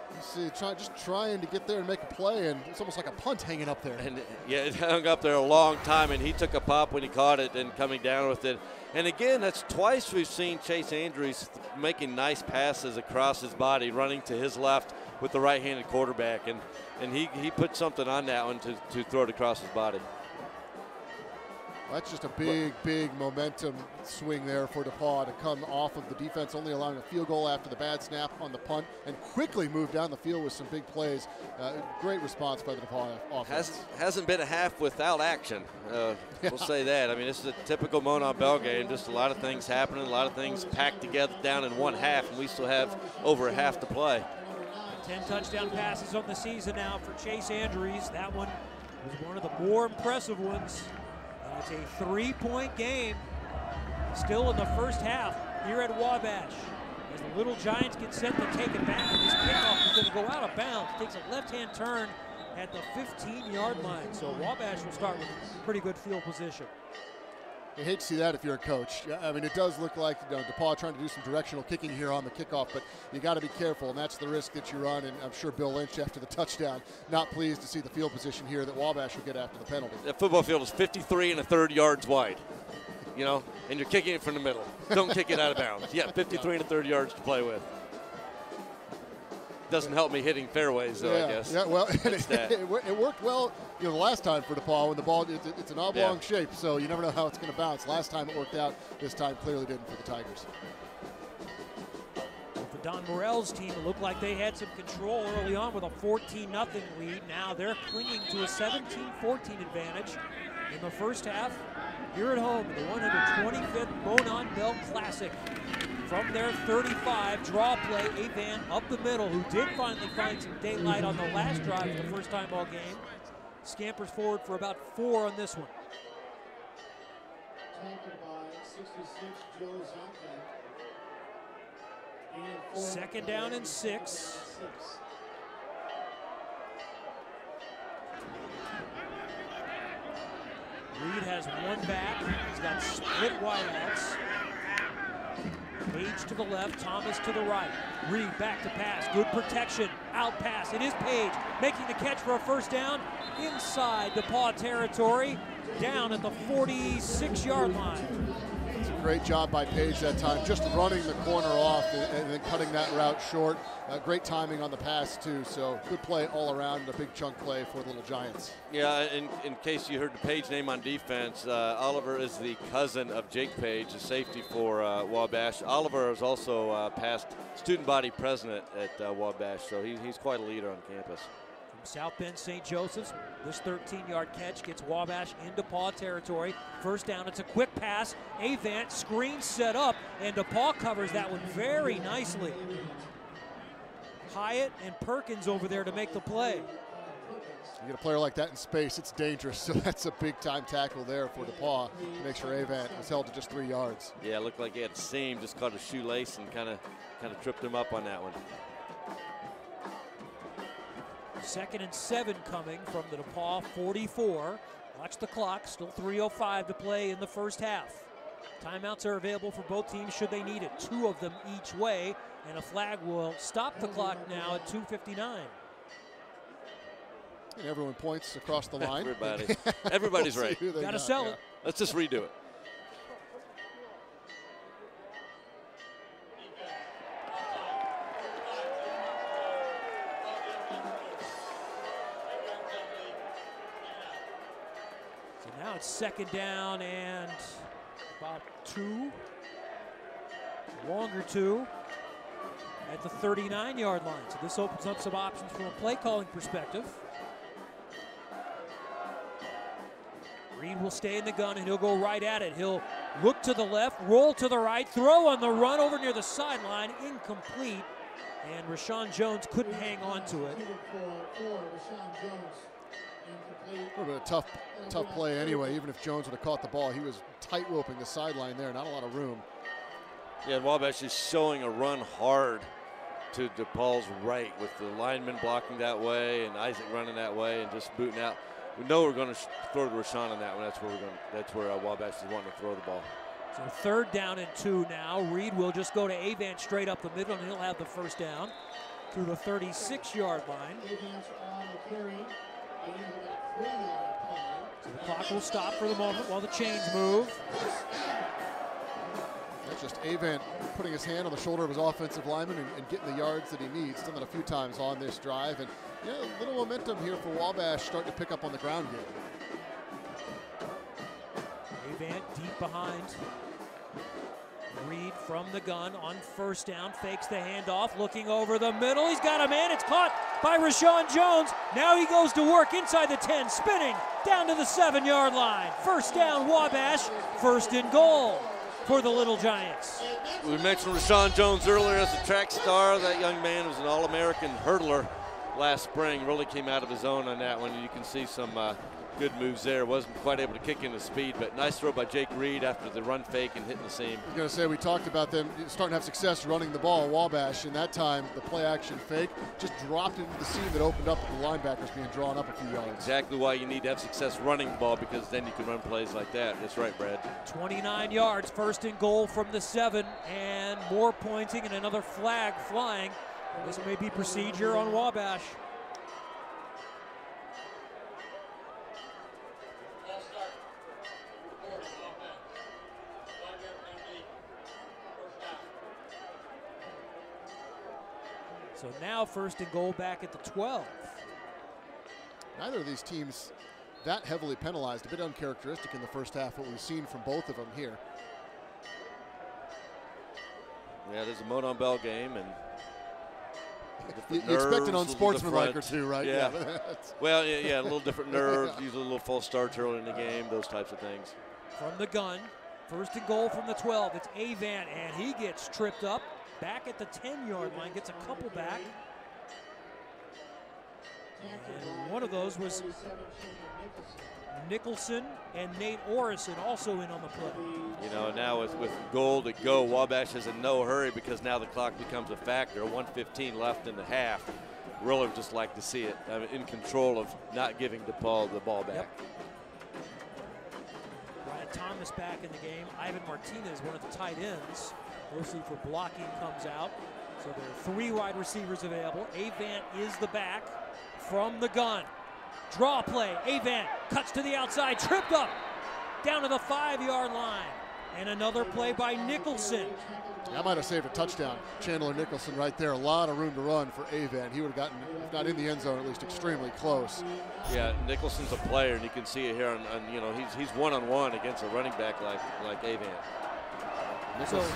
You see, just trying to get there and make a play, and it's almost like a punt hanging up there. And yeah, it hung up there a long time, and he took a pop when he caught it and coming down with it. And again, that's twice we've seen Chase Andrews making nice passes across his body, running to his left with the right-handed quarterback, and he put something on that one to throw it across his body. That's just a big momentum swing there for DePaul to come off of the defense, only allowing a field goal after the bad snap on the punt, and quickly move down the field with some big plays. Great response by the DePaul offense. Hasn't been a half without action. We'll say that. I mean, this is a typical Monon Bell game. Just a lot of things happening, a lot of things packed together down in one half, and we still have over a half to play. 10 touchdown passes on the season now for Chase Andrews. That one was one of the more impressive ones. It's a 3-point game still in the first half here at Wabash. As the Little Giants get set to take it back, and this kickoff is going to go out of bounds. It takes a left-hand turn at the 15-yard line. So Wabash will start with pretty good field position. You hate to see that if you're a coach. I mean, it does look like DePaul trying to do some directional kicking here on the kickoff, but you got to be careful, and that's the risk that you run. And I'm sure Bill Lynch, after the touchdown, not pleased to see the field position here that Wabash will get after the penalty. That football field is 53 1/3 yards wide, you know, and you're kicking it from the middle. Don't kick it out of bounds. Yeah, 53 1/3 yards to play with. Doesn't help me hitting fairways, though, I guess. Yeah, well, it worked well, the last time for DePaul when the ball, it's an oblong shape, so you never know how it's going to bounce. Last time it worked out. This time clearly didn't for the Tigers. For Don Morell's team, it looked like they had some control early on with a 14-0 lead. Now they're clinging to a 17-14 advantage in the first half. Here at home, the 125th Monon Bell Classic. From their 35, draw play, Avan up the middle, who did finally find some daylight on the last drive of the first time ball game. Scampers forward for about 4 on this one. Second down and 6. Reed has one back. He's got split wideouts. Page to the left, Thomas to the right. Reed back to pass, good protection, out pass. It is Page making the catch for a first down inside DePaul territory, down at the 46-yard line. It's a great job by Page that time, just running the corner off and then cutting that route short. Great timing on the pass, too, so good play all around, a big chunk play for the Little Giants. Yeah, in case you heard the Page name on defense, Oliver is the cousin of Jake Page, the safety for Wabash. Oliver is also past student body president at Wabash, so he's quite a leader on campus. From South Bend St. Joseph's, this 13-yard catch gets Wabash in DePaul territory. First down, it's a quick pass. Avant, screen set up, and DePaul covers that one very nicely. Hyatt and Perkins over there to make the play. You get a player like that in space, it's dangerous, so that's a big-time tackle there for DePaul to make sure Avant was held to just 3 yards. Yeah, it looked like he had a seam, just caught a shoelace and kind of tripped him up on that one. 2nd and 7 coming from the DePaul 44. Watch the clock, still 3:05 to play in the first half. Timeouts are available for both teams should they need it. 2 of them each way, and a flag will stop the clock now at 2:59. And everyone points across the line. Everybody's we'll right. Got to sell it. Let's just redo it. So now it's 2nd down and about 2. Longer 2 at the 39-yard line. So this opens up some options from a play calling perspective. Reed will stay in the gun and he'll go right at it. He'll look to the left, roll to the right, throw on the run over near the sideline, incomplete. And Rashawn Jones couldn't hang on to it. A little bit of tough play anyway. Even if Jones would have caught the ball, he was tight roping the sideline there, not a lot of room. Yeah, Wabash is showing a run hard to DePaul's right with the lineman blocking that way and Isaac running that way and just booting out. We know we're going to throw to Rashawn on that one. That's where Wabash is wanting to throw the ball. So 3rd down and 2 now. Reed will just go to Avant straight up the middle, and he'll have the first down to the 36-yard line. So the clock will stop for the moment while the chains move. That's just Avant putting his hand on the shoulder of his offensive lineman and getting the yards that he needs. Done that a few times on this drive. And yeah, a little momentum here for Wabash starting to pick up on the ground game. Avant deep behind. Reed from the gun on first down, fakes the handoff, looking over the middle. He's got a man, it's caught by Rashawn Jones. Now he goes to work inside the 10, spinning down to the 7-yard line. First down, Wabash, 1st and goal for the Little Giants. We mentioned Rashawn Jones earlier as a track star. That young man was an All-American hurdler last spring. Really came out of his own on that one. You can see some good moves there. Wasn't quite able to kick into speed, but nice throw by Jake Reed after the run fake and hitting the seam. I was going to say, we talked about them starting to have success running the ball, Wabash, and that time the play action fake just dropped into the seam that opened up with the linebackers being drawn up a few yards. Exactly why you need to have success running the ball, because then you can run plays like that. That's right, Brad. 29 yards, first and goal from the 7, and more pointing and another flag flying. This may be procedure on Wabash. So now first and goal back at the 12. Neither of these teams that heavily penalized, a bit uncharacteristic in the first half, what we've seen from both of them here. Yeah, there's a Monon Bell game, and you expect an unsportsmanlike or two, right? Yeah. Well, yeah, a little different nerves, usually a little false starts early in the game, those types of things. From the gun, first and goal from the 12. It's Avant, and he gets tripped up. Back at the 10-yard line, gets a couple back. And one of those was Nicholson, and Nate Orison also in on the play. You know, now with goal to go, Wabash is in no hurry because now the clock becomes a factor. 1:15 left in the half. Really just like to see it. I mean, in control of not giving DePaul the ball back. Yep. Brian Thomas back in the game. Ivan Martinez, one of the tight ends, mostly for blocking, comes out. So there are 3 wide receivers available. Avant is the back from the gun. Draw play. Avant cuts to the outside, tripped up down to the 5-yard line. And another play by Nicholson. That might have saved a touchdown. Chandler Nicholson right there. A lot of room to run for Avant. He would have gotten, if not in the end zone, at least extremely close. Yeah, Nicholson's a player, and you can see it here. On you know, he's one-on-one against a running back like Avant. Nicholson,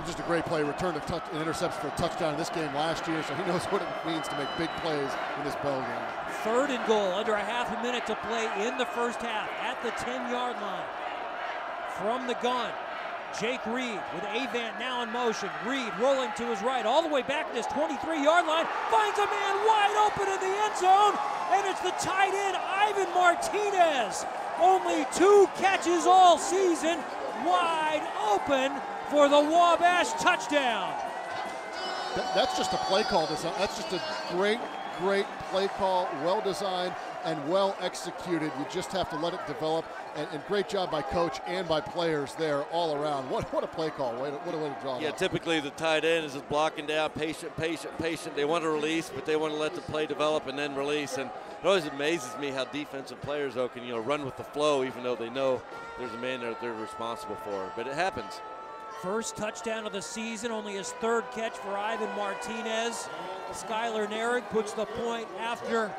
just a great play. Returned an interception for a touchdown in this game last year, so he knows what it means to make big plays in this ball game. Third and goal, under a half a minute to play in the first half at the 10-yard line. From the gun, Jake Reed with Avant now in motion. Reed rolling to his right, all the way back to his 23-yard line, finds a man wide open in the end zone, and it's the tight end, Ivan Martinez. Only 2 catches all season, wide open for the Wabash touchdown. That's just a play call. That's just a great play call, well designed and well executed. You just have to let it develop, and great job by coach and by players there all around. What a play call. What a way to draw it Yeah, up. typically the tight end is just blocking down, patient. They want to release, but they want to let the play develop and then release. And it always amazes me how defensive players, though, can run with the flow even though they know there's a man there that they're responsible for. But it happens. First touchdown of the season, only his 3rd catch for Ivan Martinez. Skylar Narig puts the point after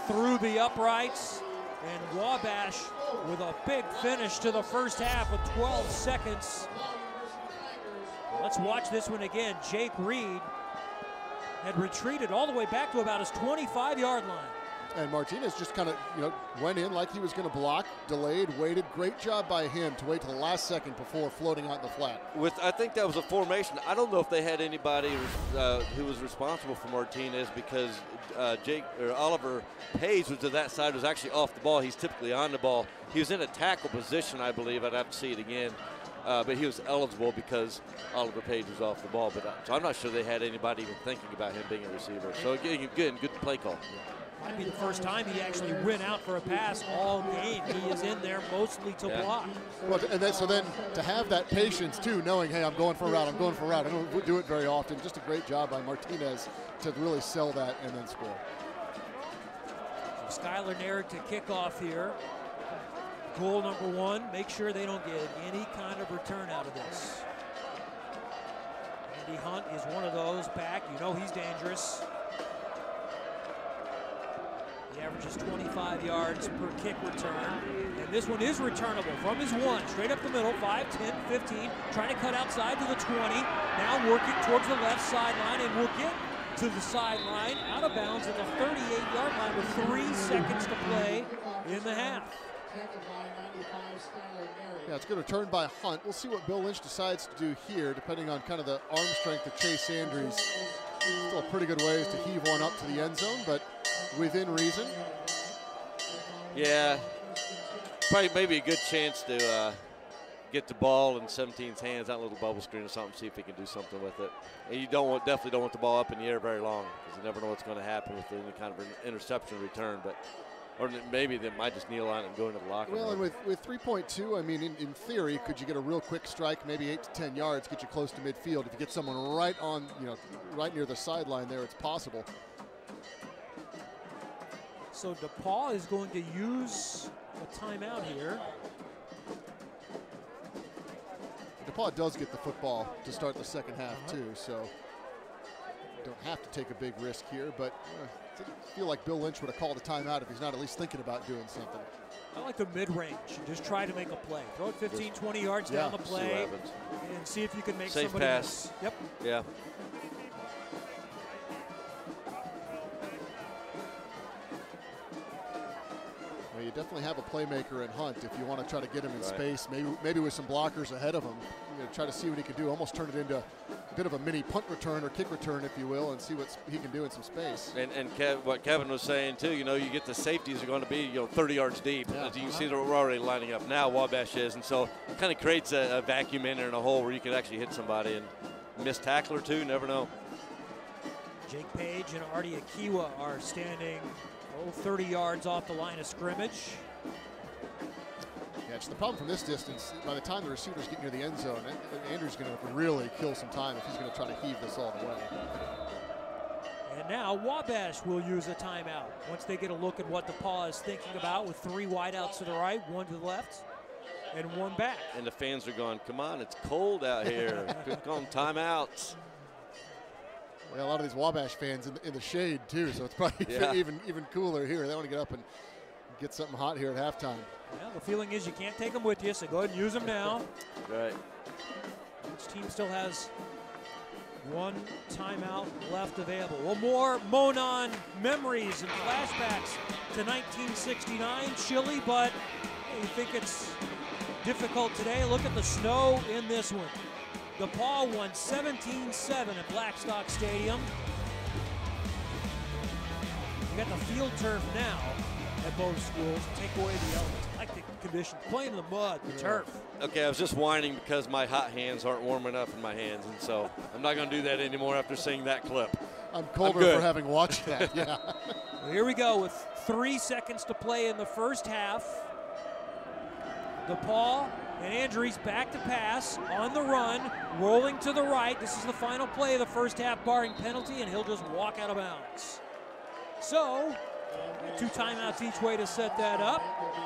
through the uprights. And Wabash with a big finish to the first half with 12 seconds. Let's watch this one again. Jake Reed had retreated all the way back to about his 25-yard line. And Martinez just kind of, went in like he was going to block, delayed, waited. Great job by him to wait to the last second before floating out in the flat. I think that was a formation. I don't know if they had anybody who was responsible for Martinez, because Oliver Page was to that side, was actually off the ball. He's typically on the ball. He was in a tackle position, I believe. I'd have to see it again. But he was eligible because Oliver Page was off the ball. So I'm not sure they had anybody even thinking about him being a receiver. So again, good play call. Might be the first time he actually went out for a pass all game. He is in there mostly to block. Well, so then to have that patience too, knowing, hey, I'm going for a route. I don't do it very often. Just a great job by Martinez to really sell that and then score. So Skylar Narig to kick off here. Goal number 1, make sure they don't get any kind of return out of this. Andy Hunt is one of those back. He's dangerous. He averages 25 yards per kick return. And this one is returnable from his 1, straight up the middle, 5, 10, 15, trying to cut outside to the 20. Now working towards the left sideline, and will get to the sideline, out of bounds at the 38-yard line with 3 seconds to play in the half. Yeah, it's good return by Hunt. We'll see what Bill Lynch decides to do here, depending on kind of the arm strength of Chase Andrews. Still pretty good ways to heave one up to the end zone, but within reason. Yeah, Probably maybe a good chance to get the ball in 17's hands, that little bubble screen or something, see if he can do something with it. And you definitely don't want the ball up in the air very long because you never know what's going to happen with any kind of an interception return. But or maybe they might just kneel on it and go into the locker room. Well, and with 3.2, I mean, in theory, could you get a real quick strike, maybe 8 to 10 yards, get you close to midfield? If you get someone right on, right near the sideline there, it's possible. So DePaul is going to use a timeout here. DePaul does get the football to start the second half too, so don't have to take a big risk here, but I feel like Bill Lynch would have called a timeout if he's not at least thinking about doing something. I like the mid-range. Just try to make a play. Throw it 15, 20 yards down the play and see if you can make safe somebody pass. miss. Yep. Yeah. Well, you definitely have a playmaker in Hunt if you want to try to get him in space, maybe with some blockers ahead of him. Try to see what he can do, almost turn it into a bit of a mini punt return or kick return, if you will, and see what he can do in some space. And what Kevin was saying too, you get the safeties are going to be 30 yards deep. Yeah. As you can see, they're already lining up now. Wabash is, and so it kind of creates a vacuum in there in a hole where you can actually hit somebody and miss tackle or two. Never know. Jake Page and Artie Akiwa are standing 30 yards off the line of scrimmage. Yeah, it's the problem from this distance. By the time the receivers get near the end zone, Andrew's going to really kill some time if he's going to try to heave this all the way. And now Wabash will use a timeout once they get a look at what DePaul is thinking about with 3 wideouts to the right, 1 to the left, and 1 back. And the fans are going, come on, it's cold out here. Call them timeouts. Well, a lot of these Wabash fans in the shade too, so it's probably even cooler here. They want to get up and get something hot here at halftime. Well, the feeling is you can't take them with you, so go ahead and use them now. Right. Each team still has 1 timeout left available. Well, more Monon memories and flashbacks to 1969. Chilly, but you think it's difficult today. Look at the snow in this one. DePaul won 17-7 at Blackstock Stadium. You got the field turf now at both schools. Take away the elements. I like the conditions. Playing in the mud, the turf. Okay, I was just whining because my hot hands aren't warm enough in my hands, and so I'm not going to do that anymore after seeing that clip. I'm colder for having watched that, yeah. Well, here we go with 3 seconds to play in the first half. DePaul and Andrews back to pass, on the run, rolling to the right. This is the final play of the first half, barring penalty, and he'll just walk out of bounds. So, 2 timeouts each way to set that up.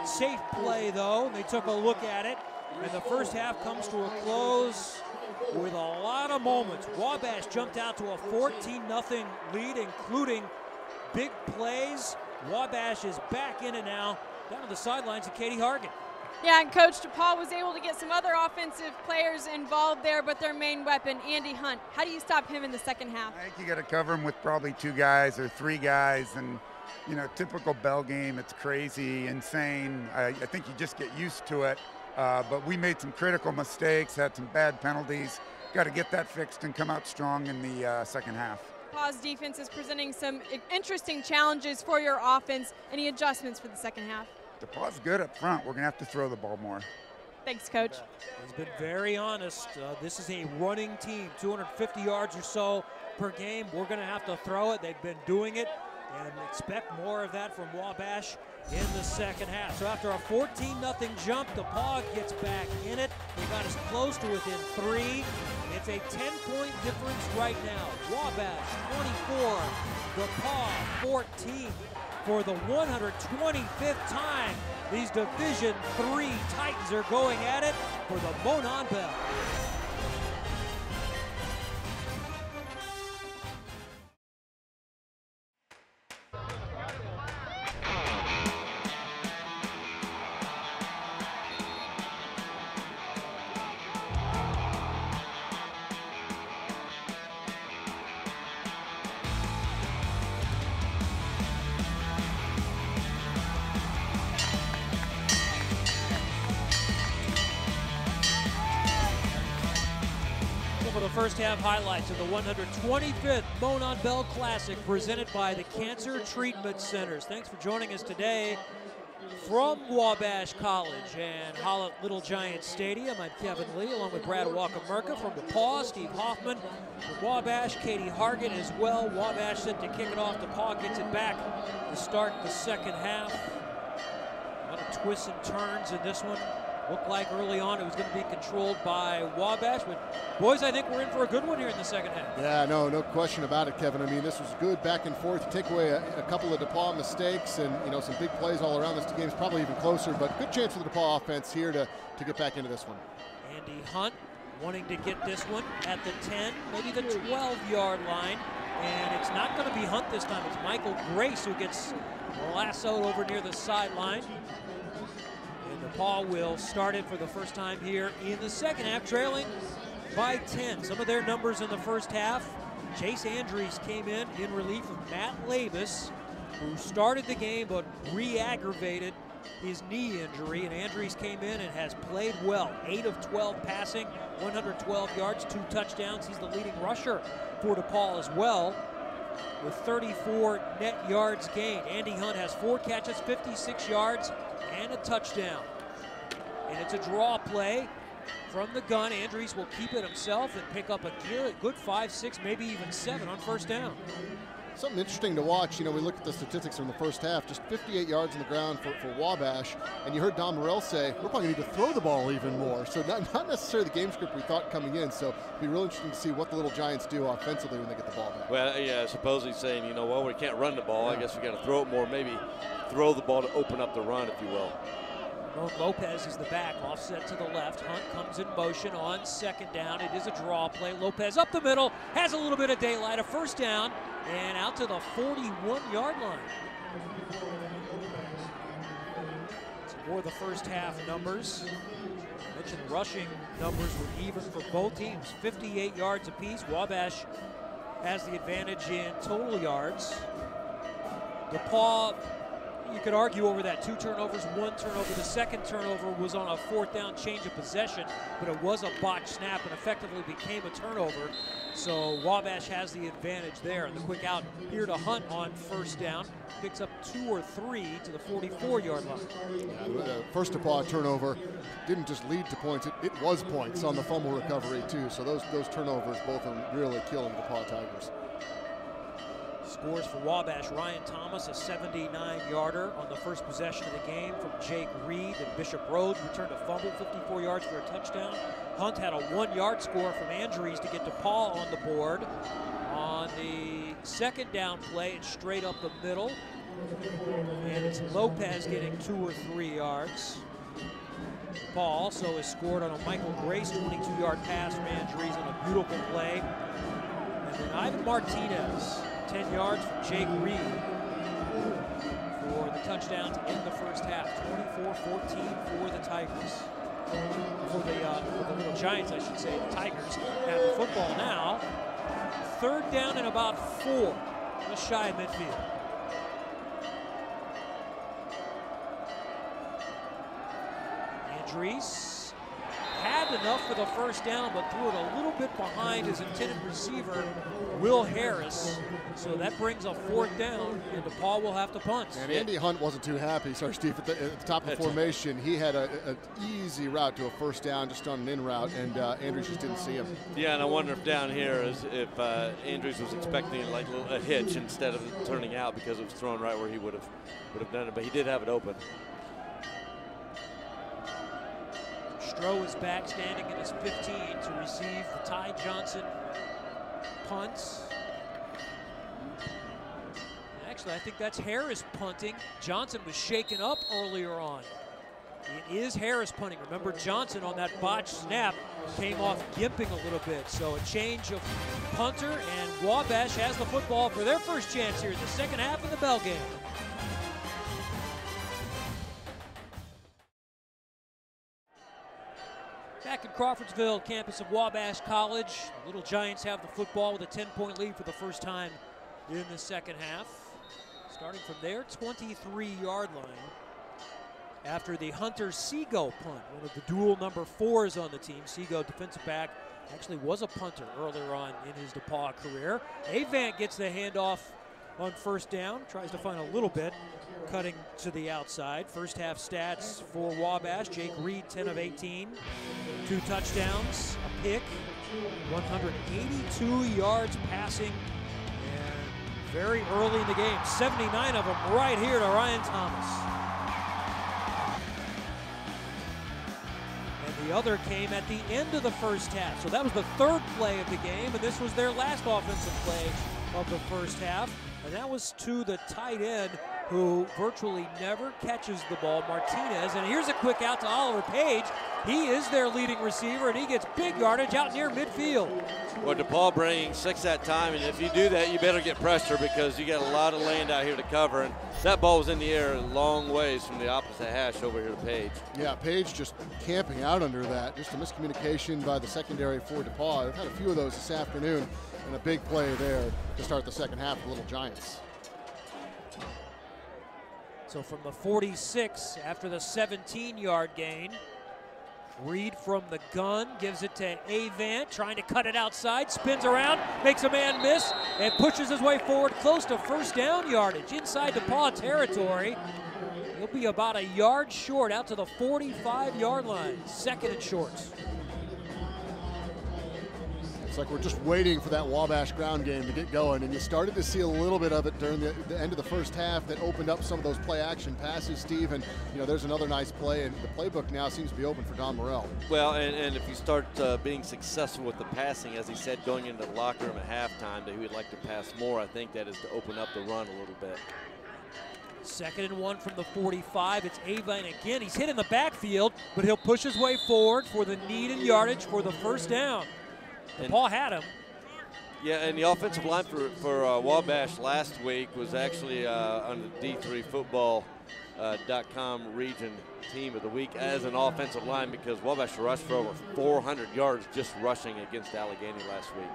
Safe play, though. They took a look at it, and the first half comes to a close with a lot of moments. Wabash jumped out to a 14-0 lead, including big plays. Wabash is back in it now, down to the sidelines of Katie Hargan. Yeah, and Coach DePaul was able to get some other offensive players involved there, but their main weapon, Andy Hunt. How do you stop him in the second half? I think you got to cover him with probably 2 guys or 3 guys, and typical Bell game. It's crazy, insane. I think you just get used to it. But we made some critical mistakes, had some bad penalties. Got to get that fixed and come out strong in the second half. DePaul's defense is presenting some interesting challenges for your offense. Any adjustments for the second half? DePaul's good up front. We're going to have to throw the ball more. Thanks, Coach. He's been very honest. This is a running team, 250 yards or so per game. We're going to have to throw it. They've been doing it, and expect more of that from Wabash in the second half. So after a 14-0 jump, DePaul gets back in it. They got as close to within 3. It's a 10-point difference right now. Wabash 24, DePaul 14. For the 125th time, these Division III Titans are going at it for the Monon Bell. First half highlights of the 125th Monon Bell Classic presented by the Cancer Treatment Centers. Thanks for joining us today. From Wabash College and Holland Little Giant Stadium, I'm Kevin Lee, along with Brad Walker-Merca. From DePaul, Steve Hoffman. From Wabash, Katie Hargett as well. Wabash set to kick it off. DePaul gets it back to start the second half. A lot of twists and turns in this one. Looked like early on it was going to be controlled by Wabash, but boys, I think we're in for a good one here in the second half. Yeah, no question about it, Kevin. I mean, this was good back and forth. You take away a couple of DePaul mistakes and, you know, some big plays all around. This game's probably even closer, but good chance for the DePaul offense here to get back into this one. Andy Hunt wanting to get this one at the 10, maybe the 12-yard line, and it's not going to be Hunt this time. It's Michael Grace who gets lassoed over near the sideline. DePaul will start it for the first time here in the second half, trailing by 10. Some of their numbers in the first half. Chase Andrews came in relief of Matt Labus, who started the game but re-aggravated his knee injury, and Andrews came in and has played well. 8 of 12 passing, 112 yards, 2 touchdowns. He's the leading rusher for DePaul as well, with 34 net yards gained. Andy Hunt has 4 catches, 56 yards, and a touchdown. And it's a draw play from the gun. Andrews will keep it himself and pick up a good 5, 6, maybe even 7 on first down. Something interesting to watch, you know, we look at the statistics from the first half, just 58 yards on the ground for Wabash, and you heard Don Morrell say, we're probably going to need to throw the ball even more. So not necessarily the game script we thought coming in, so it'll be real interesting to see what the Little Giants do offensively when they get the ball back. Well, yeah, supposedly saying, you know, well, we can't run the ball. I guess we got to throw it more, maybe throw the ball to open up the run, if you will. Lopez is the back, offset to the left. Hunt comes in motion on second down. It is a draw play. Lopez up the middle, has a little bit of daylight, a first down, and out to the 41-yard line. Some more of the first half numbers. I mentioned rushing numbers were even for both teams, 58 yards apiece. Wabash has the advantage in total yards. DePaul, you could argue over that. 2 turnovers, 1 turnover. The second turnover was on a 4th down change of possession, but it was a botched snap and effectively became a turnover. So Wabash has the advantage there. And the quick out here to Hunt on first down. Picks up 2 or 3 to the 44-yard line. Yeah, the first DePaul turnover didn't just lead to points, it was points on the fumble recovery too. So those turnovers both are really killing DePaul Tigers. Scores for Wabash, Ryan Thomas, a 79-yarder on the first possession of the game from Jake Reed, and Bishop Rhodes returned a fumble, 54 yards for a touchdown. Hunt had a 1-yard score from Andrews to get DePaul on the board. On the second down play, it's straight up the middle, and it's Lopez getting 2 or 3 yards. DePaul also has scored on a Michael Grace 22-yard pass from Andrews on a beautiful play. And then Ivan Martinez, 10 yards from Jake Reed for the touchdown to end the first half. 24-14 for the Tigers. For the Little Giants, I should say. The Tigers have the football now. 3rd down and about 4, just shy of midfield. Andrews had enough for the first down, but threw it a little bit behind his intended receiver, Will Harris. So that brings a 4th down, and DePaul will have to punt. And Andy Hunt wasn't too happy. Sorry, Steve, at the top of the formation, he had an easy route to a first down just on an in route, and Andrews just didn't see him. Yeah, and I wonder if down here is if Andrews was expecting like a hitch instead of turning out because it was thrown right where he would have done it, but he did have it open. Stroh is back, standing in his 15 to receive the Ty Johnson punts. Actually, I think that's Harris punting. Johnson was shaken up earlier on. It is Harris punting. Remember, Johnson on that botched snap came off gimping a little bit. So a change of punter, and Wabash has the football for their first chance here in the second half of the bell game. Back in Crawfordsville, campus of Wabash College, the Little Giants have the football with a 10-point lead for the first time in the second half. Starting from their 23-yard line after the Hunter Seago punt, one of the dual number 4s on the team. Seago, defensive back, actually was a punter earlier on in his DePaul career. Avant gets the handoff on first down. Tries to find a little bit, cutting to the outside. First half stats for Wabash. Jake Reed, 10 of 18. 2 touchdowns, a pick, 182 yards passing, and very early in the game, 79 of them right here to Ryan Thomas. And the other came at the end of the first half. So that was the 3rd play of the game, and this was their last offensive play of the first half. And that was to the tight end who virtually never catches the ball, Martinez. And here's a quick out to Oliver Page. He is their leading receiver, and he gets big yardage out near midfield. Well, DePaul bringing 6 that time, and if you do that, you better get pressure because you got a lot of land out here to cover. And that ball was in the air a long ways from the opposite hash over here to Page. Yeah, Page just camping out under that. Just a miscommunication by the secondary for DePaul. I've had a few of those this afternoon, and a big play there to start the second half for the Little Giants. So from the 46, after the 17-yard gain, Reed from the gun gives it to Avant, trying to cut it outside, spins around, makes a man miss, and pushes his way forward close to first down yardage inside DePaul territory. He'll be about a yard short out to the 45-yard line, 2nd and shorts. It's like we're just waiting for that Wabash ground game to get going, and you started to see a little bit of it during the end of the first half that opened up some of those play action passes, Steve, and there's another nice play, and the playbook now seems to be open for Don Morrell. Well, and if you start being successful with the passing, as he said going into the locker room at halftime that he would like to pass more, I think that is to open up the run a little bit. 2nd and 1 from the 45. It's Avant again. He's hit in the backfield, but he'll push his way forward for the needed yardage for the first down. Paul had him. Yeah, and the offensive line for Wabash last week was actually on the D3Football.com region team of the week as an offensive line because Wabash rushed for over 400 yards just rushing against Allegheny last week.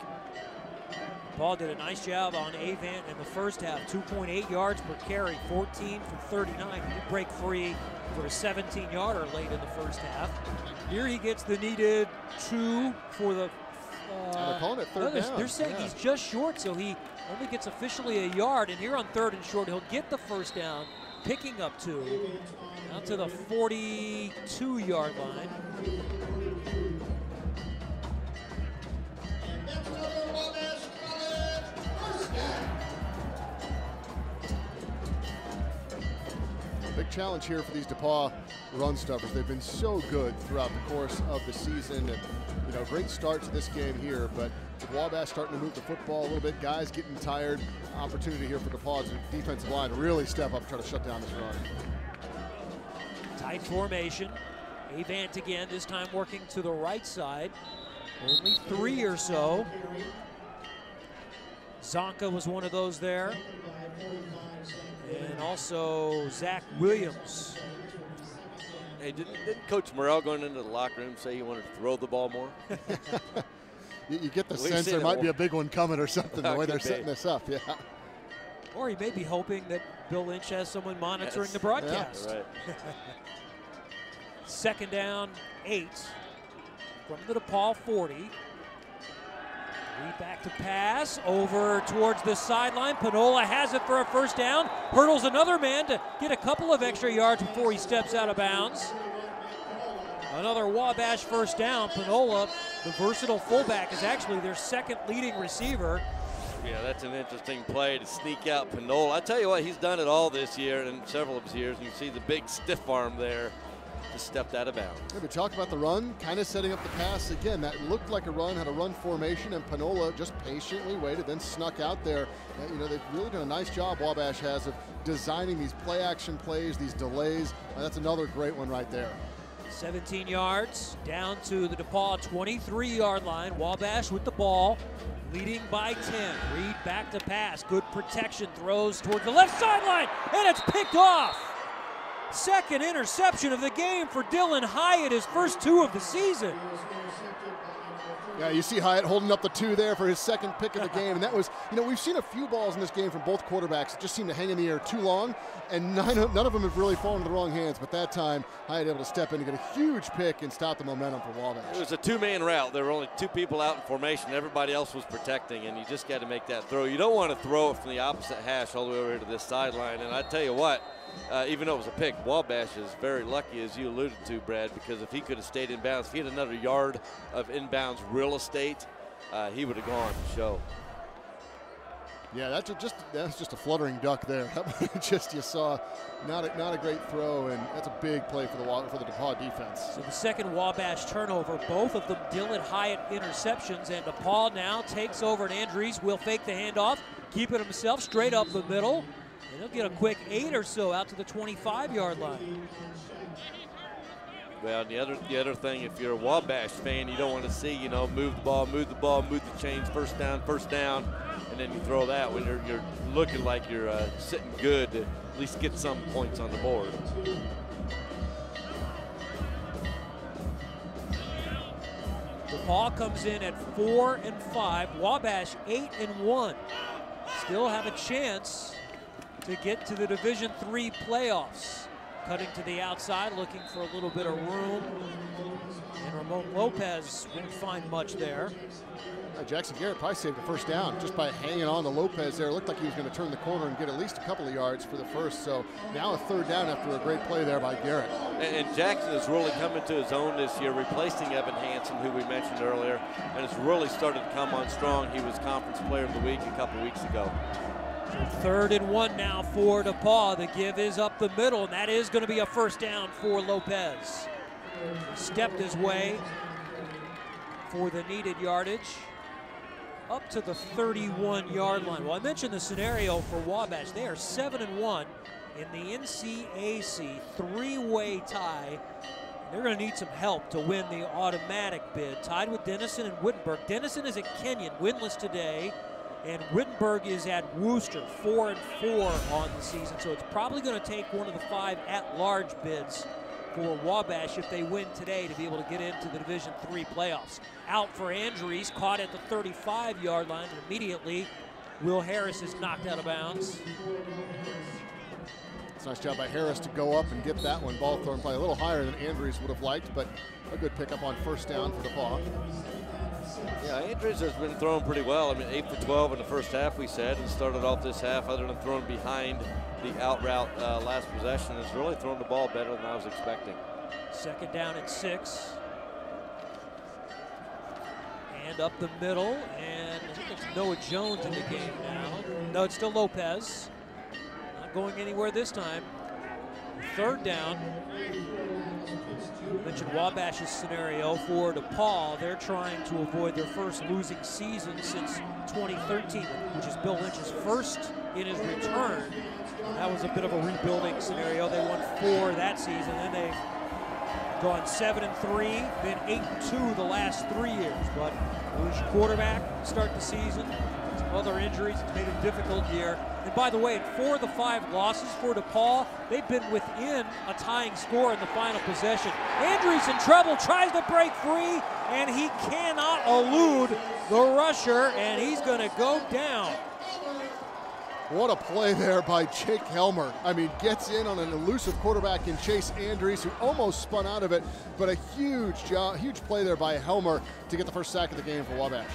Paul did a nice job on Avant in the first half, 2.8 yards per carry, 14 for 39. He did break free for a 17-yarder late in the first half. Here he gets the needed 2 for the they're calling it third down. They're saying he's just short, so he only gets officially a yard. And here on 3rd and short, he'll get the first down, picking up 2, out to the 42-yard line. Big challenge here for these DePaul run stuffers. They've been so good throughout the course of the season, and great start to this game here, but Wabash starting to move the football a little bit, guys getting tired. Opportunity here for DePaul's defensive line to really step up and try to shut down this run. Tight formation. Avant again, this time working to the right side. Only 3 or so. Zonka was one of those there. And also Zach Williams. Hey, didn't Coach Morrell going into the locker room say he wanted to throw the ball more? You get the sense there might be a big one coming or something, the way they're setting this up, yeah. Or he may be hoping that Bill Lynch has someone monitoring the broadcast. Yeah, right. 2nd down, 8 from the DePaul 40. Reed back to pass, over towards the sideline. Panola has it for a first down. Hurdles another man to get a couple of extra yards before he steps out of bounds. Another Wabash first down. Panola, the versatile fullback, is actually their 2nd leading receiver. Yeah, that's an interesting play to sneak out Panola. I tell you what, he's done it all this year and several of his years. You see the big stiff arm there. Just stepped out of bounds. Yeah, we talked about the run, kind of setting up the pass. Again, that looked like a run, had a run formation, and Panola just patiently waited, then snuck out there. They've really done a nice job, Wabash has, of designing these play-action plays, these delays. That's another great one right there. 17 yards, down to the DePaul 23-yard line. Wabash with the ball, leading by 10. Reed back to pass, good protection, throws towards the left sideline, and it's picked off. 2nd interception of the game for Dylan Hyatt, his first 2 of the season. Yeah, you see Hyatt holding up the 2 there for his second pick of the game. And that was, we've seen a few balls in this game from both quarterbacks that just seem to hang in the air too long, and none of them have really fallen into the wrong hands. But that time, Hyatt able to step in and get a huge pick and stop the momentum for Wabash. It was a 2-man route. There were only 2 people out in formation. Everybody else was protecting, and you just got to make that throw. You don't want to throw it from the opposite hash all the way over to this sideline. And I tell you what, even though it was a pick, Wabash is very lucky, as you alluded to, Brad, because if he could have stayed in bounds, if he had another yard of inbounds real estate, he would have gone to show. Yeah, that's just a fluttering duck there. You saw not a great throw, and that's a big play for the DePaul defense. So the second Wabash turnover, both of them Dylan Hyatt interceptions, and DePaul now takes over, and Andrews will fake the handoff, keep it himself straight up the middle, and he'll get a quick 8 or so out to the 25-yard line. Well, the other thing, if you're a Wabash fan, you don't want to see, move the ball, move the chains, first down, and then you throw that when you're looking like you're sitting good to at least get some points on the board. DePaul comes in at 4-5. Wabash 8-1. Still have a chance to get to the Division III playoffs. Cutting to the outside, looking for a little bit of room. And Ramon Lopez won't find much there. Jackson Garrett probably saved a first down just by hanging on to Lopez there. It looked like he was going to turn the corner and get at least a couple of yards for the first. So now a third down after a great play there by Garrett. And Jackson is really coming to his own this year, replacing Evan Hansen, who we mentioned earlier, and it's really started to come on strong. He was Conference Player of the Week a couple weeks ago. 3rd and 1 now for DePaul. The give is up the middle, and that is going to be a first down for Lopez. He stepped his way for the needed yardage up to the 31-yard line. Well, I mentioned the scenario for Wabash. They are 7-1 in the NCAC 3-way tie. They're going to need some help to win the automatic bid. Tied with Denison and Wittenberg. Denison is at Kenyon, winless today. And Wittenberg is at Worcester, 4-4 on the season. So it's probably going to take one of the 5 at-large bids for Wabash if they win today to be able to get into the Division III playoffs. Out for Andrews, caught at the 35-yard line, and immediately Will Harris is knocked out of bounds. It's a nice job by Harris to go up and get that one. Ball thrown probably a little higher than Andrews would have liked, but a good pickup on first down for DePaul. Yeah, Andrews has been throwing pretty well. I mean, 8 for 12 in the first half, we said, and started off this half, other than throwing behind the out route last possession, has really thrown the ball better than I was expecting. 2nd down and 6. And up the middle, and I think it's Noah Jones in the game now. No, it's still Lopez. Not going anywhere this time. 3rd down. I mentioned Wabash's scenario for DePaul. They're trying to avoid their first losing season since 2013, which is Bill Lynch's first in his return. That was a bit of a rebuilding scenario. They won 4 that season, then they've gone 7-3, then 8-2 the last 3 years. But lose your quarterback, start the season, some other injuries, it's made a difficult year. And by the way, in 4 of the 5 losses for DePaul, they've been within a tying score in the final possession. Andrews in trouble, tries to break free, and he cannot elude the rusher, and he's going to go down. What a play there by Jake Helmer. I mean, gets in on an elusive quarterback in Chase Andrews, who almost spun out of it, but a huge play there by Helmer to get the first sack of the game for Wabash.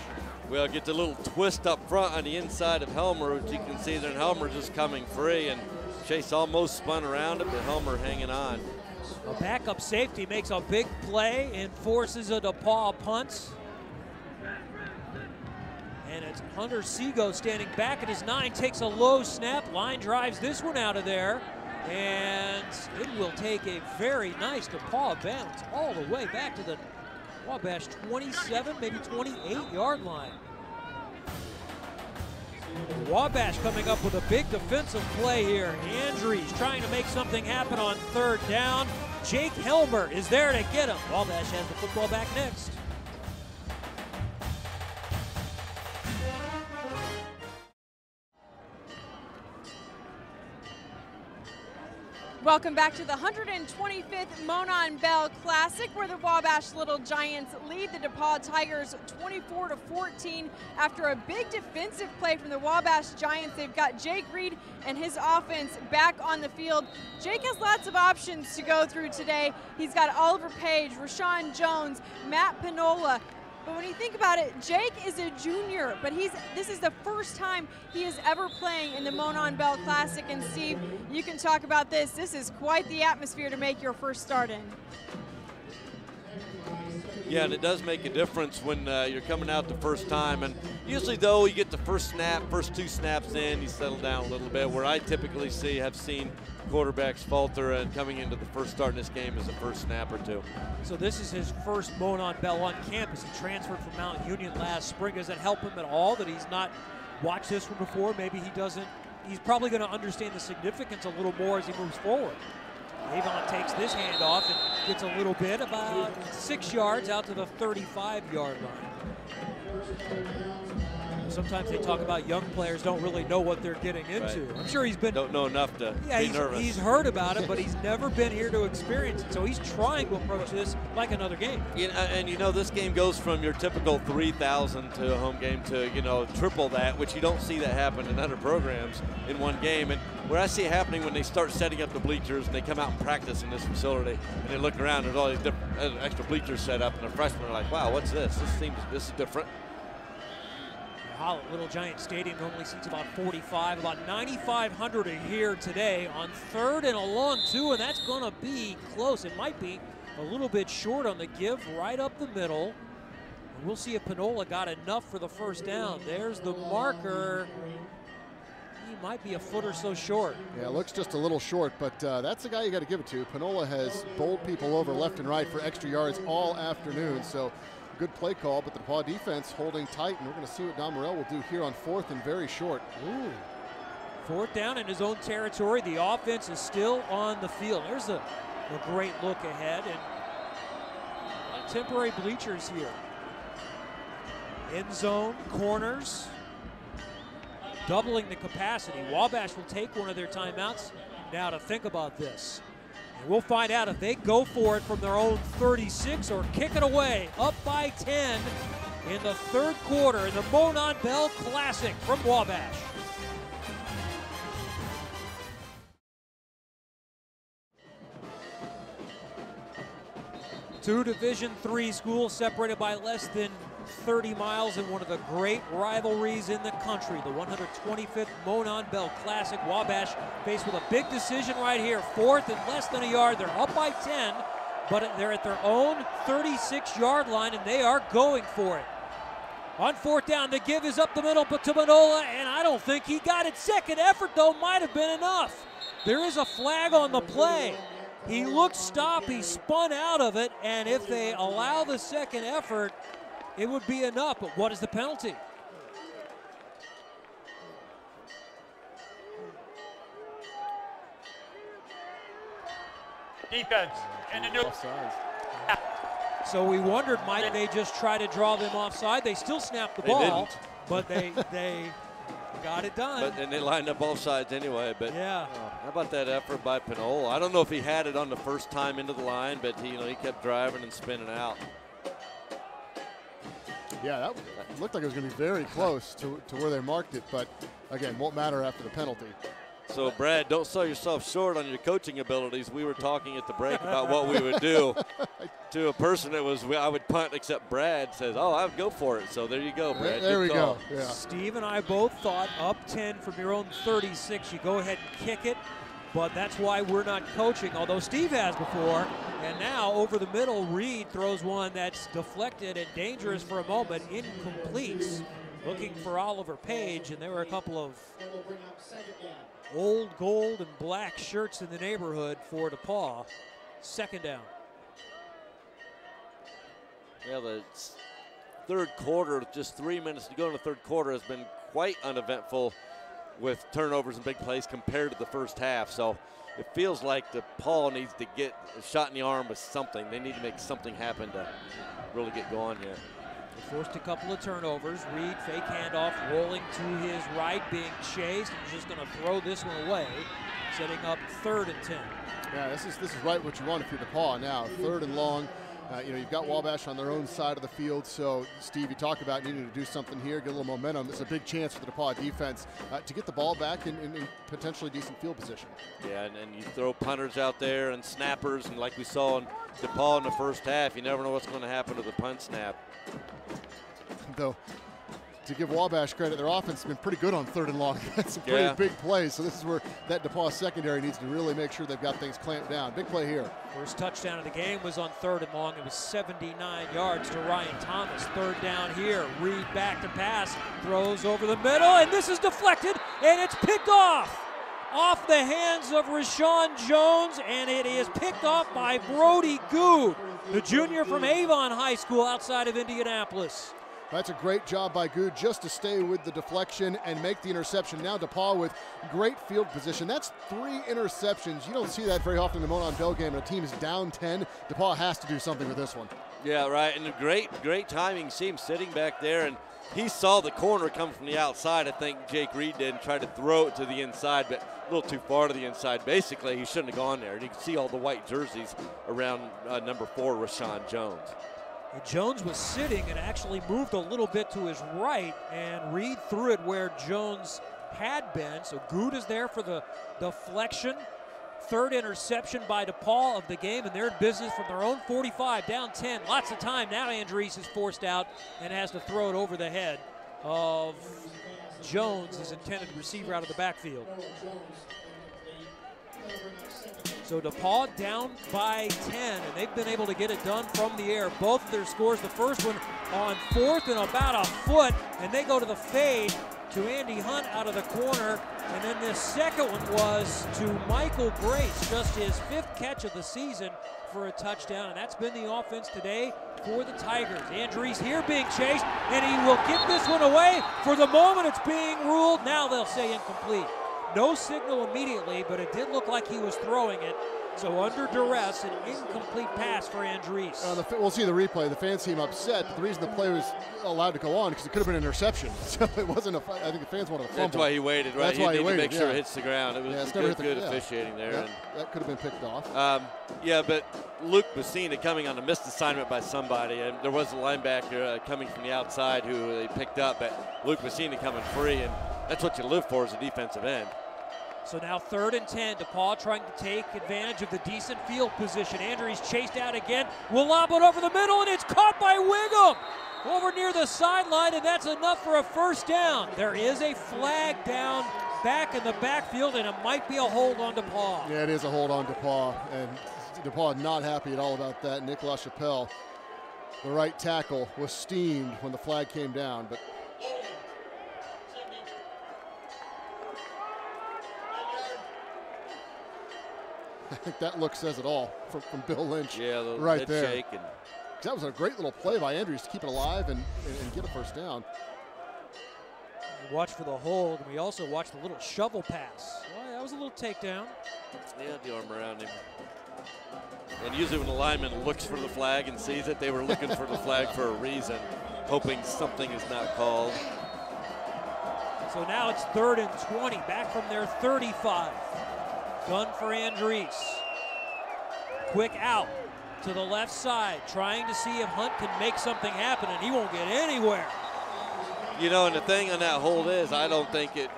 Well, get the little twist up front on the inside of Helmer, which you can see there, and Helmer just coming free, and Chase almost spun around it, but Helmer hanging on. A backup safety makes a big play and forces a DePaul punt. And it's Hunter Seago standing back at his 9, takes a low snap, line drives this one out of there, and it will take a very nice DePaul bounce all the way back to the Wabash 27, maybe 28-yard line. Wabash coming up with a big defensive play here. Andrews trying to make something happen on 3rd down. Jake Helmer is there to get him. Wabash has the football back next. Welcome back to the 125th Monon Bell Classic, where the Wabash Little Giants lead the DePaul Tigers 24-14 after a big defensive play from the Wabash Giants. They've got Jake Reed and his offense back on the field. Jake has lots of options to go through today. He's got Oliver Page, Rashawn Jones, Matt Pinola. But when you think about it, Jake is a junior, but this is the first time he is ever playing in the Monon Bell Classic. And Steve, you can talk about this. This is quite the atmosphere to make your first start in. Yeah, and it does make a difference when you're coming out the first time. And usually, though, you get the first two snaps in, you settle down a little bit. Where I typically have seen quarterbacks falter, and coming into the first start in this game is the first snap or two. So this is his first Monon Bell on campus. He transferred from Mount Union last spring. Does it help him at all that he's not watched this one before? Maybe he doesn't. He's probably going to understand the significance a little more as he moves forward. Avon takes this handoff and gets a little bit, about 6 yards out to the 35-yard line. Sometimes they talk about young players don't really know what they're getting into. Right. I'm sure he's been... Don't know enough to be nervous. He's heard about it, but he's never been here to experience it. So he's trying to approach this like another game. And this game goes from your typical 3,000 to a home game to, triple that, which you don't see that happen in other programs in one game. And where I see it happening when they start setting up the bleachers and they come out and practice in this facility and they look around, there's all these different extra bleachers set up, and the freshmen are like, wow, what's this? This is different. Little Giant Stadium normally seats about 45, about 9,500 are here today on 3rd and a long 2, and that's going to be close. It might be a little bit short on the give right up the middle. And we'll see if Pinola got enough for the first down. There's the marker. He might be a foot or so short. Yeah, it looks just a little short, but that's the guy you got to give it to. Pinola has bowled people over left and right for extra yards all afternoon, so good play call, but the DePaul defense holding tight, and we're going to see what Don Morell will do here on 4th and very short. Ooh. 4th down in his own territory. The offense is still on the field. There's a great look ahead, and temporary bleachers here. End zone, corners, doubling the capacity. Wabash will take one of their timeouts now to think about this. And we'll find out if they go for it from their own 36 or kick it away. Up by 10 in the 3rd quarter in the Monon Bell Classic from Wabash. Two Division III schools separated by less than 30 miles in one of the great rivalries in the country, the 125th Monon Bell Classic. Wabash faced with a big decision right here. 4th and less than a yard. They're up by 10, but they're at their own 36-yard line, and they are going for it. On 4th down, the give is up the middle to Manola, and I don't think he got it. Second effort, though, might have been enough. There is a flag on the play. He looked stop, he spun out of it, and if they allow the second effort, it would be enough. But what is the penalty? Defense. And the new Offsides. So we wondered, might they just try to draw them offside? They still snapped the ball, but they got it done. And they lined up both sides anyway. But yeah. How about that effort by Pinola? I don't know if he had it on the first time into the line, but he kept driving and spinning out. Yeah, that looked like it was going to be very close to where they marked it, but again, won't matter after the penalty. So, Brad, don't sell yourself short on your coaching abilities. We were talking at the break about what we would do. To a person that was, I would punt, except Brad says, oh, I would go for it. So there you go, Brad. There we go. Yeah. Steve and I both thought up 10 from your own 36, you go ahead and kick it. But that's why we're not coaching, although Steve has before. And now over the middle, Reed throws one that's deflected and dangerous for a moment, incomplete. Looking for Oliver Page, and there were a couple of old gold and black shirts in the neighborhood for DePaul. 2nd down. Yeah, the 3rd quarter, just 3 minutes to go in the 3rd quarter, has been quite uneventful with turnovers and big plays compared to the first half. So it feels like DePaul needs to get a shot in the arm with something. They need to make something happen to really get going here. They forced a couple of turnovers. Reed, fake handoff, rolling to his right, being chased, and just going to throw this one away, setting up 3rd and 10. Yeah, this is right what you want if you're DePaul now. 3rd and long. You've got Wabash on their own side of the field, so Steve, you talk about needing to do something here, get a little momentum. It's a big chance for the DePaul defense to get the ball back in potentially decent field position. Yeah, and you throw punters out there and snappers, and like we saw in DePaul in the first half, you never know what's going to happen to the punt snap. Though, to give Wabash credit, their offense has been pretty good on 3rd and long. That's some pretty big plays, so this is where that DePaul secondary needs to really make sure they've got things clamped down. Big play here. First touchdown of the game was on 3rd and long. It was 79 yards to Ryan Thomas. 3rd down here. Reed back to pass. Throws over the middle, and this is deflected, and it's picked off the hands of Rashawn Jones, and it is picked off by Brody Good, the junior from Avon High School outside of Indianapolis. That's a great job by Good just to stay with the deflection and make the interception. Now DePaul with great field position. That's 3 interceptions. You don't see that very often in the Monon Bell game. And a team is down 10. DePaul has to do something with this one. Yeah, right. And great timing. You see him sitting back there, and he saw the corner come from the outside. I think Jake Reed did, and tried to throw it to the inside, but a little too far to the inside. Basically, he shouldn't have gone there. And you can see all the white jerseys around number 4, Rashawn Jones. And Jones was sitting and actually moved a little bit to his right, and Reed threw it where Jones had been. So Good is there for the deflection. 3rd interception by DePaul of the game, and they're in business from their own 45, down 10. Lots of time. Now Andrees is forced out and has to throw it over the head of Jones, his intended receiver out of the backfield. So DePaul down by 10, and they've been able to get it done from the air. Both of their scores, the first one on 4th and about a foot, and they go to the fade to Andy Hunt out of the corner. And then this second one was to Michael Brace, just his 5th catch of the season for a touchdown, and that's been the offense today for the Tigers. Andrees here being chased, and he will get this one away. For the moment, it's being ruled. Now they'll say incomplete. No signal immediately, but it did look like he was throwing it. So under duress, an incomplete pass for Andrees. We'll see the replay. The fans seem upset, but the reason the play was allowed to go on because it could have been an interception. So it wasn't I think the fans wanted a fumble. That's why he waited, right? That's why he waited, to make sure it hits the ground. It was good officiating there. Yeah, that could have been picked off. But Luke Messina coming on a missed assignment by somebody, and there was a linebacker coming from the outside who they picked up, but Luke Messina coming free, and that's what you live for as a defensive end. So now 3rd and 10. DePaul trying to take advantage of the decent field position. Andrees chased out again. Will lob it over the middle, and it's caught by Wiggum over near the sideline, and that's enough for a 1st down. There is a flag down back in the backfield, and it might be a hold on DePaul. Yeah, it is a hold on DePaul, and DePaul not happy at all about that. Nick LaChapelle, the right tackle, was steamed when the flag came down, but I think that look says it all from Bill Lynch. Yeah, the right head there. shake. And that was a great little play by Andrees to keep it alive and get a 1st down. We watch for the hold, and we also watch the little shovel pass. Well, that was a little takedown. They had the arm around him. And usually when the lineman looks for the flag and sees it, they were looking for the flag for a reason, hoping something is not called. So now it's 3rd and 20, back from their 35. Gun for Andrees. Quick out to the left side, trying to see if Hunt can make something happen, and he won't get anywhere. You know, and the thing on that hold is, I don't think it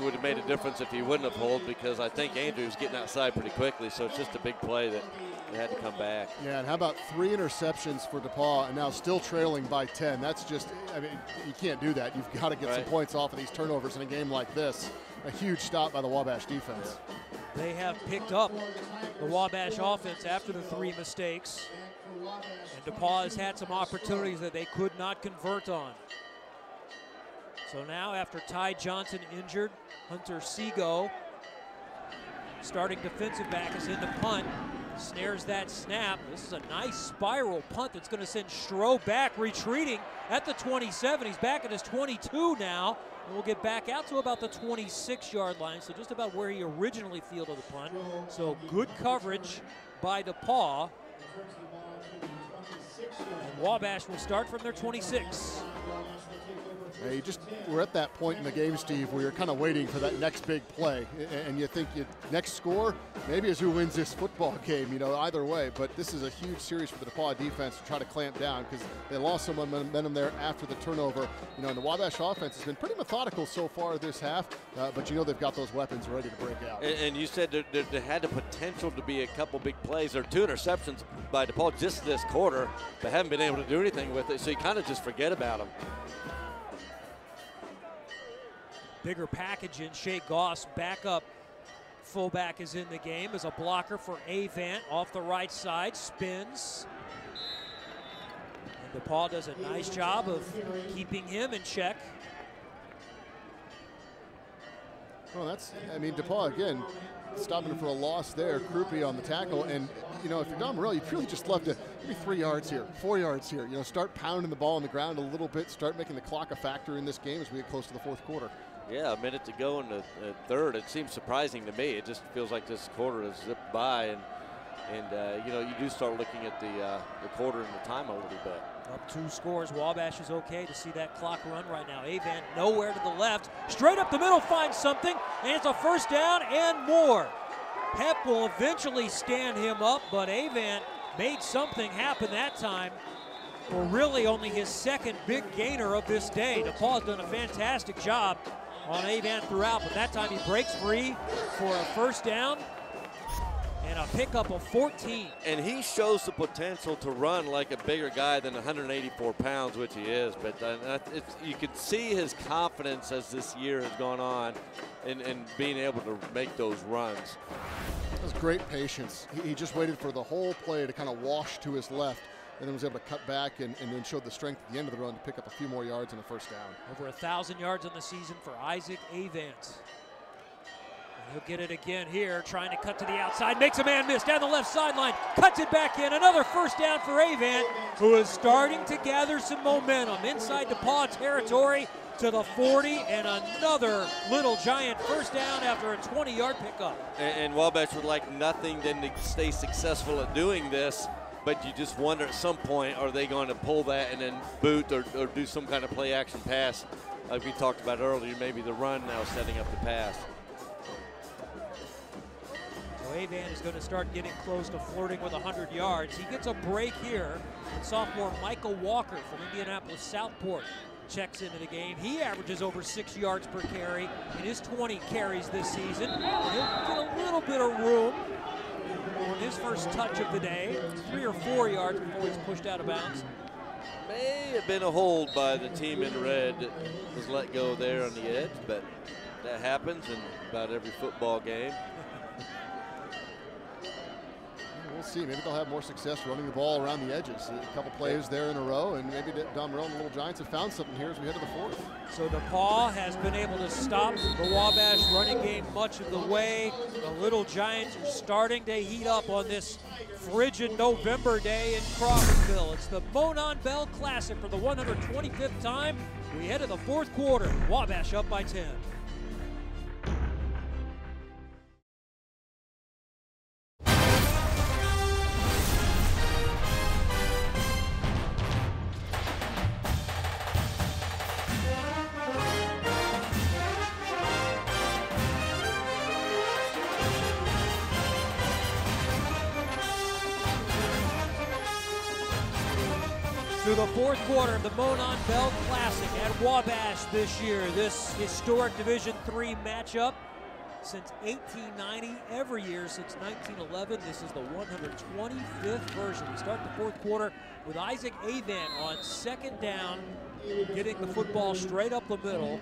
would have made a difference if he wouldn't have pulled, because I think Andrews was getting outside pretty quickly, so it's just a big play that they had to come back. Yeah, and how about 3 interceptions for DePaul, and now still trailing by 10. That's just, I mean, you can't do that. You've got to get some points off of these turnovers in a game like this. A huge stop by the Wabash defense. They have picked up the Wabash offense after the 3 mistakes. And DePaul has had some opportunities that they could not convert on. So now after Ty Johnson injured, Hunter Seago, starting defensive back, is in the punt. Snares that snap. This is a nice spiral punt that's going to send Stroh back, retreating at the 27. He's back at his 22 now. And we'll get back out to about the 26-yard line, so just about where he originally fielded the punt. So good coverage by DePaul. And Wabash will start from their 26. Hey, we're at that point in the game, Steve, where you're kind of waiting for that next big play, and you think next score maybe is who wins this football game. Either way. But this is a huge series for the DePaul defense to try to clamp down because they lost some momentum there after the turnover. And the Wabash offense has been pretty methodical so far this half, but they've got those weapons ready to break out. And you said there had the potential to be a couple big plays. There are 2 interceptions by DePaul just this quarter, but haven't been able to do anything with it. So you kind of just forget about them. Bigger package in. Shea Goss, backup fullback, is in the game as a blocker for Avant off the right side, spins. And DePaul does a nice job of keeping him in check. Well, DePaul, again, stopping him for a loss there. Krupe on the tackle. And, if you're Don Morrell, you'd really just love to maybe 3 yards here, 4 yards here. Start pounding the ball on the ground a little bit, start making the clock a factor in this game as we get close to the fourth quarter. Yeah, a minute to go in the third. It seems surprising to me. It just feels like this quarter has zipped by, and you do start looking at the quarter and the time a little bit. Up 2 scores. Wabash is okay to see that clock run right now. Avant nowhere to the left. Straight up the middle, finds something, and it's a first down and more. Pep will eventually stand him up, but Avant made something happen that time. For really only his second big gainer of this day. DePaul has done a fantastic job on Avant throughout, but that time he breaks free for a first down and a pickup of 14. And he shows the potential to run like a bigger guy than 184 pounds, which he is. But you can see his confidence as this year has gone on in being able to make those runs. That was great patience. He just waited for the whole play to kind of wash to his left, and then was able to cut back and then showed the strength at the end of the run to pick up a few more yards and a first down. Over 1,000 yards on the season for Isaac Avant. He'll get it again here, trying to cut to the outside, makes a man miss down the left sideline, cuts it back in, another first down for Avant, who is starting to gather some momentum inside DePaul territory to the 40, and another Little Giant first down after a 20-yard pickup. And Wabash would like nothing than to stay successful at doing this, but you just wonder at some point, are they going to pull that and then boot or do some kind of play-action pass? Like we talked about earlier, maybe the run now setting up the pass. So Avant is going to start getting close to flirting with 100 yards. He gets a break here, and sophomore Michael Walker from Indianapolis Southport checks into the game. He averages over 6 yards per carry in his 20 carries this season. He'll get a little bit of room on his first touch of the day. It's 3 or 4 yards before he's pushed out of bounds. May have been a hold by the team in red that was let go there on the edge, but that happens in about every football game. We'll see. Maybe they'll have more success running the ball around the edges. A couple plays there in a row, and maybe Don Morrell and the Little Giants have found something here as we head to the fourth. So DePaul has been able to stop the Wabash running game much of the way. The Little Giants are starting to heat up on this frigid November day in Crawfordville. It's the Monon Bell Classic for the 125th time. We head to the fourth quarter. Wabash up by 10. To the fourth quarter of the Monon Bell Classic at Wabash this year. This historic Division III matchup since 1890, every year since 1911. This is the 125th version. We start the fourth quarter with Isaac Avant on second down, getting the football straight up the middle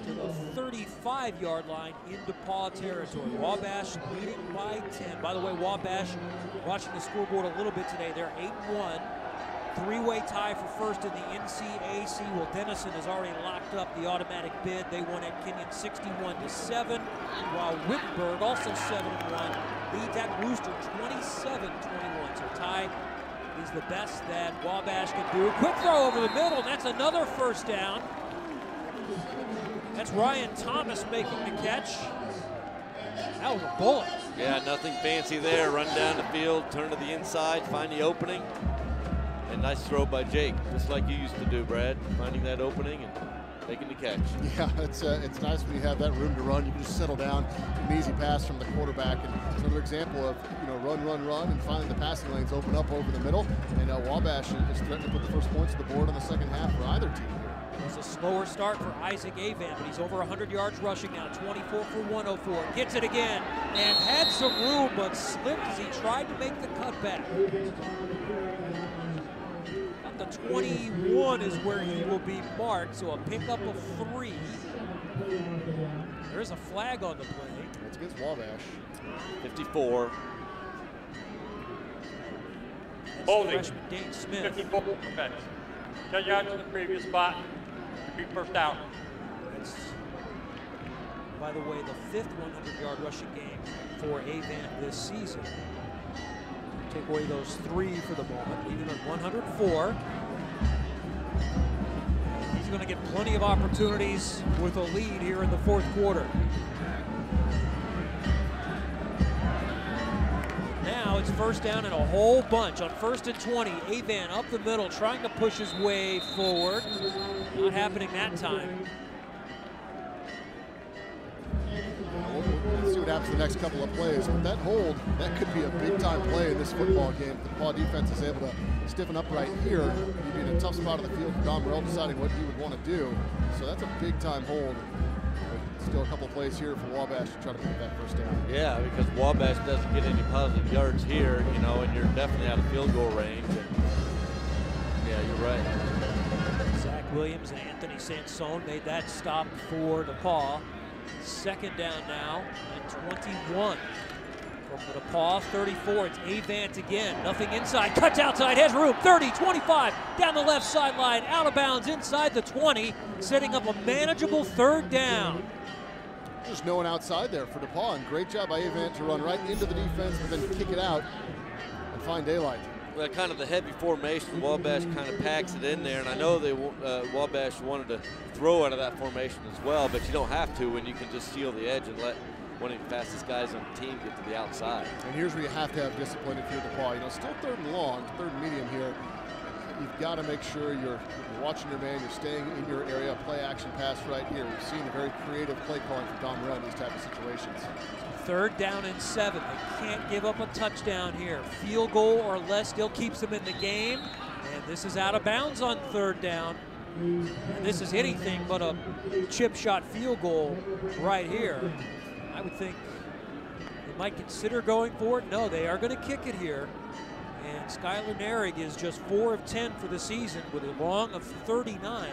to the 35-yard line in DePaul territory. Wabash leading by 10. By the way, Wabash, watching the scoreboard a little bit today, they're 8-1. Three-way tie for first in the NCAC. Well, Denison has already locked up the automatic bid. They won at Kenyon 61-7, while Wittenberg, also 7-1, leads at Wooster 27-21. So tie is the best that Wabash can do. Quick throw over the middle, and that's another first down. That's Ryan Thomas making the catch. That was a bullet. Yeah, nothing fancy there. Run down the field, turn to the inside, find the opening. And nice throw by Jake, just like you used to do, Brad, finding that opening and making the catch. Yeah, it's nice when you have that room to run. You can just settle down, an easy pass from the quarterback. And it's another example of, run, and finally the passing lanes open up over the middle. And Wabash is threatening to put the first points of the board on the second half for either team. It's a slower start for Isaac Avant, but he's over 100 yards rushing now, 24 for 104. Gets it again and had some room, but slipped as he tried to make the cutback. At the 21 is where he will be marked, so a pickup of 3. There's a flag on the play. It's against Wabash. 54. Holding. Freshman Dane Smith. 54. Okay. 10 yards to the previous spot. Be first down. That's, by the way, the 5th 100-yard rushing game for Avant this season. Take away those 3 for the moment, leaving at 104. He's going to get plenty of opportunities with a lead here in the 4th quarter. Now it's first down and a whole bunch on 1st and 20. Avant up the middle, trying to push his way forward. Not happening that time. Let's see what happens the next couple of plays. With that hold, that could be a big-time play in this football game. If the Paw defense is able to stiffen up right here, you'd be in a tough spot of the field for Don Morrell deciding what he would want to do. So that's a big-time hold. But still a couple of plays here for Wabash to try to pick that first down. Yeah, because Wabash doesn't get any positive yards here, and you're definitely out of field goal range. And yeah, you're right. Zach Williams and Anthony Sansone made that stop for DePaul. Second down now and 21 from the DePaul 34. It's Avant again. Nothing inside. Cuts outside. Has room. 30, 25. Down the left sideline. Out of bounds inside the 20. Setting up a manageable 3rd down. Just no one outside there for DePaul. And great job by Avant to run right into the defense and then kick it out and find daylight. Well, kind of the heavy formation, Wabash kind of packs it in there, and I know they Wabash wanted to throw out of that formation as well, but you don't have to when you can just seal the edge and let one of the fastest guys on the team get to the outside. And here's where you have to have discipline if you're DePaul. Still 3rd and long, 3rd and medium here. You've got to make sure you're watching your man, you're staying in your area. Play action pass right here. We've seen a very creative play calling from Don Morrell in these type of situations. 3rd down and 7. They can't give up a touchdown here. Field goal or less still keeps them in the game. And this is out of bounds on 3rd down. And this is anything but a chip shot field goal right here. I would think they might consider going for it. No, they are going to kick it here. And Skylar Narig is just 4 of 10 for the season with a long of 39.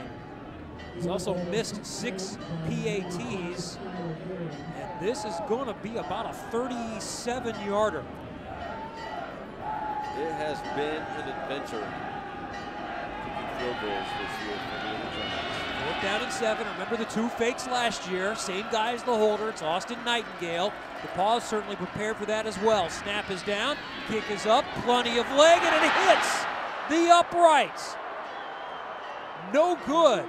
He's also missed 6 PATs. And this is going to be about a 37-yarder. It has been an adventure kicking field goals this year for the Giants. 4th down and 7. Remember the 2 fakes last year. Same guy as the holder. It's Austin Nightingale. DePaul is certainly prepared for that as well. Snap is down. Kick is up. Plenty of leg, and it hits the uprights. No good.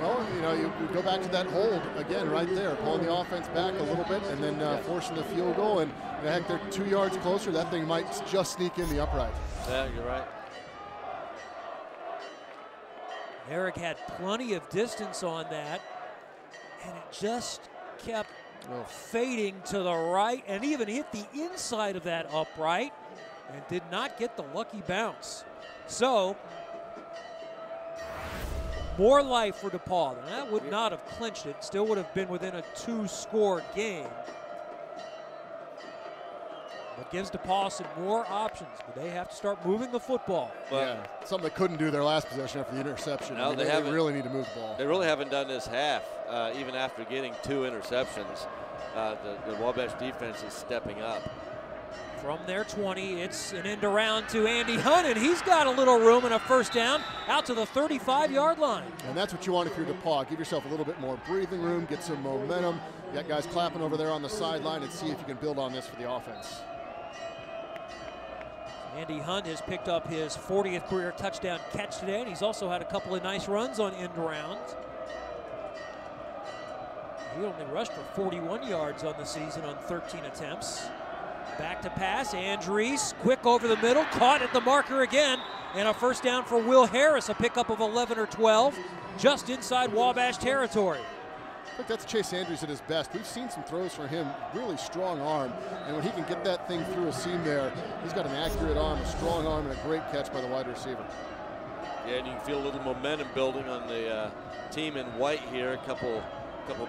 Well, you go back to that hold again right there, pulling the offense back a little bit and then forcing the field goal. And heck, they're 2 yards closer. That thing might just sneak in the upright. Yeah, you're right. Eric had plenty of distance on that, and it just kept fading to the right and even hit the inside of that upright and did not get the lucky bounce. So, more life for DePaul. And that would not have clinched it. Still would have been within a 2-score game. But gives DePaul some more options, but they have to start moving the football. Yeah, something they couldn't do their last possession after the interception. No, they really need to move the ball. They really haven't done this half, even after getting 2 interceptions. The Wabash defense is stepping up. From their 20, it's an end around to Andy Hunt, and he's got a little room and a first down out to the 35-yard line. And that's what you want if you're DePaul. Give yourself a little bit more breathing room, get some momentum. You got guys clapping over there on the sideline, and see if you can build on this for the offense. Andy Hunt has picked up his 40th career touchdown catch today, and he's also had a couple of nice runs on end arounds. He only rushed for 41 yards on the season on 13 attempts. Back to pass, Andrees, quick over the middle, caught at the marker again, and a first down for Will Harris, a pickup of 11 or 12, just inside Wabash territory. I think that's Chase Andrews at his best. We've seen some throws from him, really strong arm, and when he can get that thing through a seam there, he's got an accurate arm, a strong arm, and a great catch by the wide receiver. Yeah, and you can feel a little momentum building on the team in white here, a couple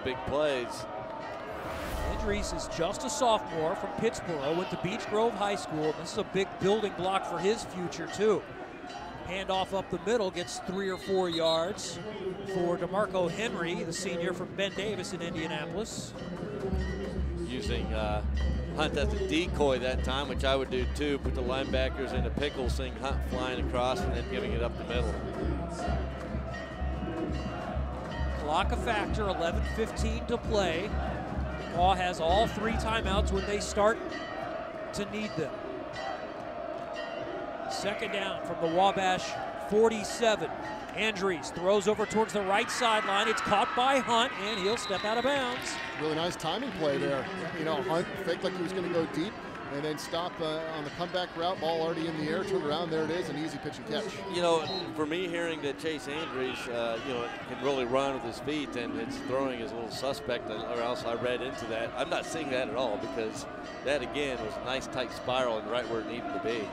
big plays. Andrees is just a sophomore from Pittsburgh, went to Beech Grove High School. This is a big building block for his future too. Handoff up the middle, gets 3 or 4 yards for DeMarco Henry, the senior from Ben Davis in Indianapolis. Using Hunt as a decoy that time, which I would do too, put the linebackers in a pickle, seeing Hunt flying across and then giving it up the middle. Clock a factor, 11:15 to play. Paul has all 3 timeouts when they start to need them. Second down from the Wabash 47. Andrees throws over towards the right sideline. It's caught by Hunt, and he'll step out of bounds. Really nice timing play there. You know, Hunt faked like he was going to go deep and then stop on the comeback route. Ball already in the air, turned around, there it is, an easy pitch and catch. You know, for me, hearing that Chase Andrees, you know, can really run with his feet and his throwing is a little suspect, or else I read into that. I'm not seeing that at all, because that, again, was a nice tight spiral and right where it needed to be.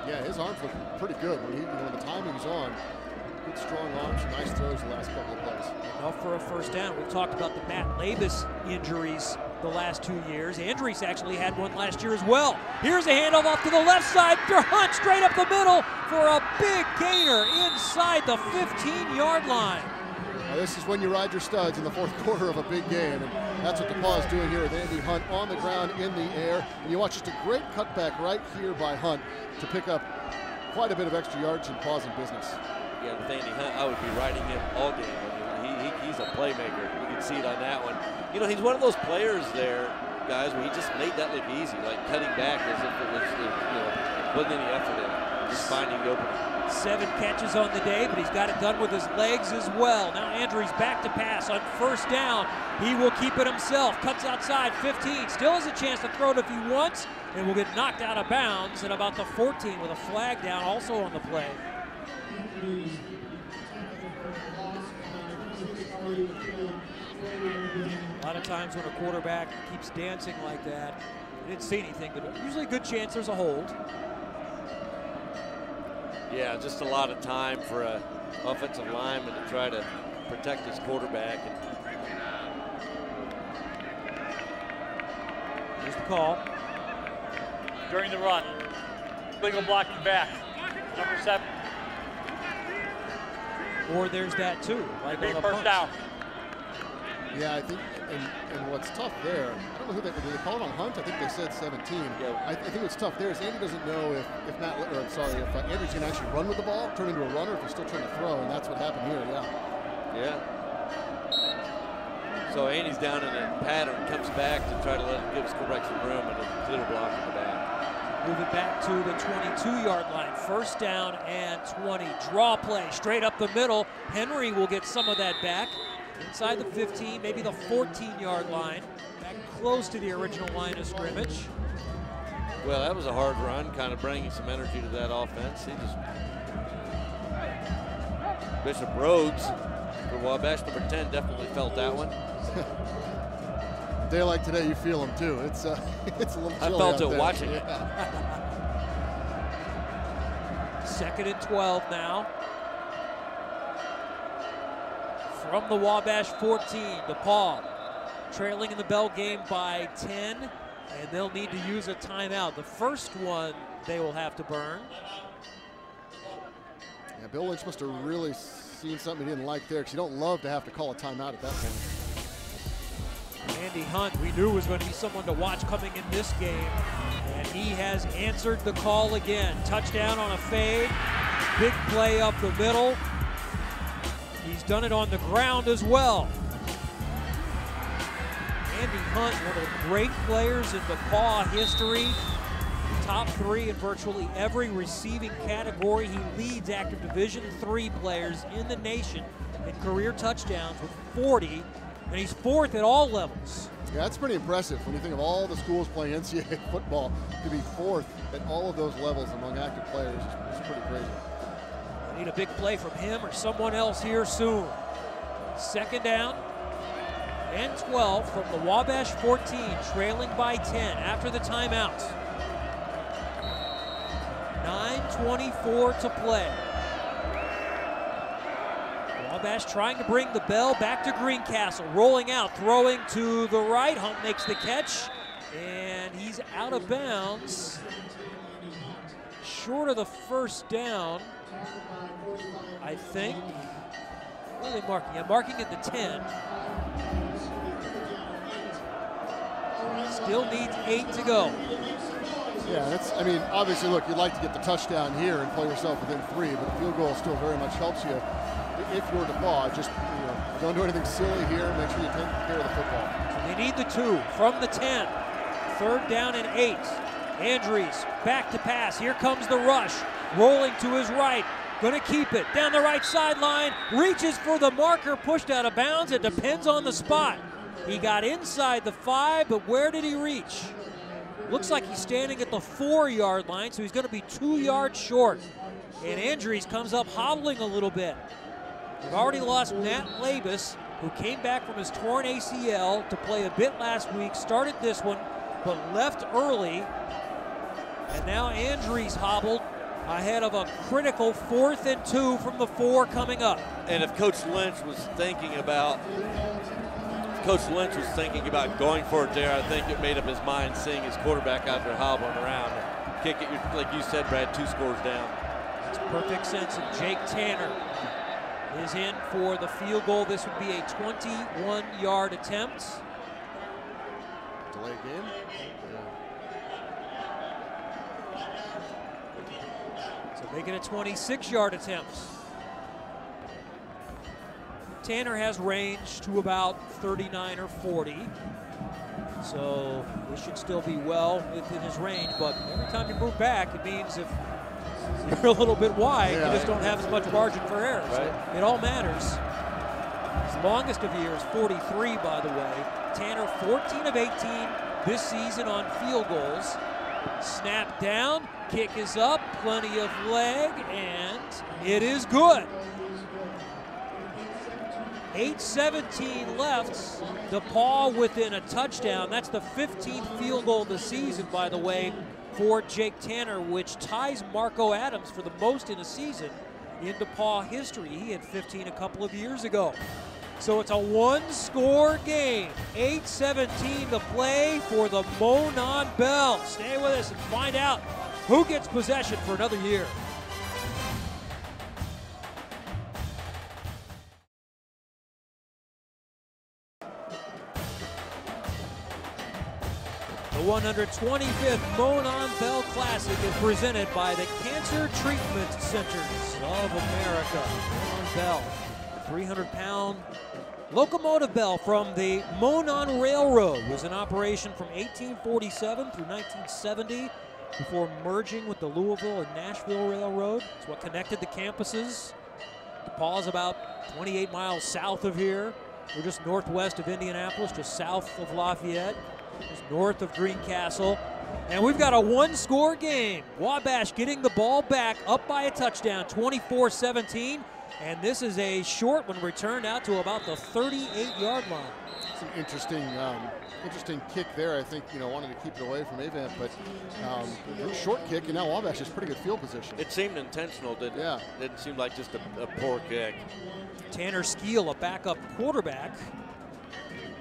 Yeah, his arms look pretty good when the timing's on. Good strong arms, nice throws the last couple of plays. Enough for a first down. We've talked about the Matt Labus injuries the last 2 years. Andrees actually had one last year as well. Here's a handoff off to the left side for Hunt, straight up the middle for a big gainer inside the 15-yard line. Now this is when you ride your studs in the fourth quarter of a big game, and that's what DePaul is doing here with Andy Hunt on the ground in the air. And you watch just a great cutback right here by Hunt to pick up quite a bit of extra yards and pause in business. Yeah, with Andy Hunt, I would be riding him all game. I mean, he's a playmaker. You can see it on that one. You know, he's one of those players there, guys, where he just made that look easy, like cutting back as if it was, you know, wasn't any effort in it, just finding the opening. 7 catches on the day, but he's got it done with his legs as well. Now Andrees back to pass on first down. He will keep it himself. Cuts outside 15. Still has a chance to throw it if he wants, and will get knocked out of bounds at about the 14 with a flag down also on the play. A lot of times when a quarterback keeps dancing like that, I didn't see anything, but usually a good chance there's a hold. Yeah, just a lot of time for an offensive lineman to try to protect his quarterback. Here's the call. During the run, legal blocking back, number 7. Or there's that too, like Big on a first punch. down. Yeah, I think, and what's tough there, I don't know who did they call it on Hunt? I think they said 17. Yeah. I think what's tough there is Andy doesn't know if Andrew's going to actually run with the ball, turn into a runner, if he's still trying to throw, and that's what happened here, Yeah. So Andy's down in a pattern, comes back to try to give his quarterback some room, and a clear block in the back. Moving back to the 22-yard line. First down and 20. Draw play straight up the middle. Henry will get some of that back. Inside the 15, maybe the 14-yard line. Back close to the original line of scrimmage. Well, that was a hard run, kind of bringing some energy to that offense. Bishop Rhodes for Wabash, number 10, definitely felt that one. A day like today, you feel them too. It's a little chilly I felt out it there. watching it. Second and 12 now. From the Wabash 14, DePaul trailing in the bell game by 10, and they'll need to use a timeout. The first one they will have to burn. Yeah, Bill Lynch must have really seen something he didn't like there, because you don't love to have to call a timeout at that point. Andy Hunt, we knew was going to be someone to watch coming in this game, and he has answered the call again. Touchdown on a fade, big play up the middle. He's done it on the ground as well. Andy Hunt, one of the great players in DePaul history. Top 3 in virtually every receiving category. He leads active Division III players in the nation in career touchdowns with 40, and he's 4th at all levels. Yeah, that's pretty impressive when you think of all the schools playing NCAA football. To be 4th at all of those levels among active players is pretty crazy. Need a big play from him or someone else here soon. 2nd down and 12 from the Wabash 14, trailing by 10 after the timeout. 9:24 to play. Wabash trying to bring the bell back to Greencastle, rolling out, throwing to the right. Hunt makes the catch, and he's out of bounds. Short of the 1st down, I think. What are they marking? Yeah, marking at the 10. Still needs 8 to go. Yeah, I mean, obviously, look, you'd like to get the touchdown here and play yourself within 3, but a field goal still very much helps you. If you're DePaul, just don't do anything silly here. Make sure you take care of the football. So they need the 2 from the 10. 3rd down and 8. Andrews back to pass. Here comes the rush. Rolling to his right. Going to keep it down the right sideline. Reaches for the marker, pushed out of bounds. It depends on the spot. He got inside the 5, but where did he reach? Looks like he's standing at the 4-yard line, so he's going to be 2 yards short. And Andrews comes up hobbling a little bit. We've already lost Matt Labus, who came back from his torn ACL to play a bit last week, started this one, but left early. And now Andrews hobbled ahead of a critical 4th and 2 from the 4 coming up. And if Coach Lynch was thinking about going for it there, I think it made up his mind seeing his quarterback out there hobbling around. Kick it, like you said, Brad, 2 scores down. Makes perfect sense. And Jake Tanner is in for the field goal. This would be a 21-yard attempt. Delay game? So make it a 26-yard attempt. Tanner has range to about 39 or 40. So this should still be well within his range, but every time you move back, it means if you're a little bit wide, you just don't have as much margin for error. Right. So it all matters. His longest of years, 43, by the way. Tanner, 14 of 18 this season on field goals. Snap down, kick is up, plenty of leg, and it is good. 8:17 left. DePaul within a touchdown. That's the 15th field goal of the season, by the way, for Jake Tanner, which ties Marco Adams for the most in a season in DePaul history. He had 15 a couple of years ago. So it's a 1-score game. 8:17 to play for the Monon Bell. Stay with us and find out who gets possession for another year. The 125th Monon Bell Classic is presented by the Cancer Treatment Centers of America. Monon Bell, 300-pound locomotive bell from the Monon Railroad, was in operation from 1847 through 1970 before merging with the Louisville and Nashville Railroad. It's what connected the campuses. DePaul is about 28 miles south of here. We're just northwest of Indianapolis, just south of Lafayette. Just north of Greencastle. And we've got a 1-score game. Wabash getting the ball back, up by a touchdown, 24-17. And this is a short one, returned out to about the 38-yard line. It's an interesting kick there. I think, wanted to keep it away from Avant, but short kick, and now Wabash has pretty good field position. It seemed intentional, didn't it? Yeah. It didn't seem like just a poor kick. Tanner Skeel, a backup quarterback,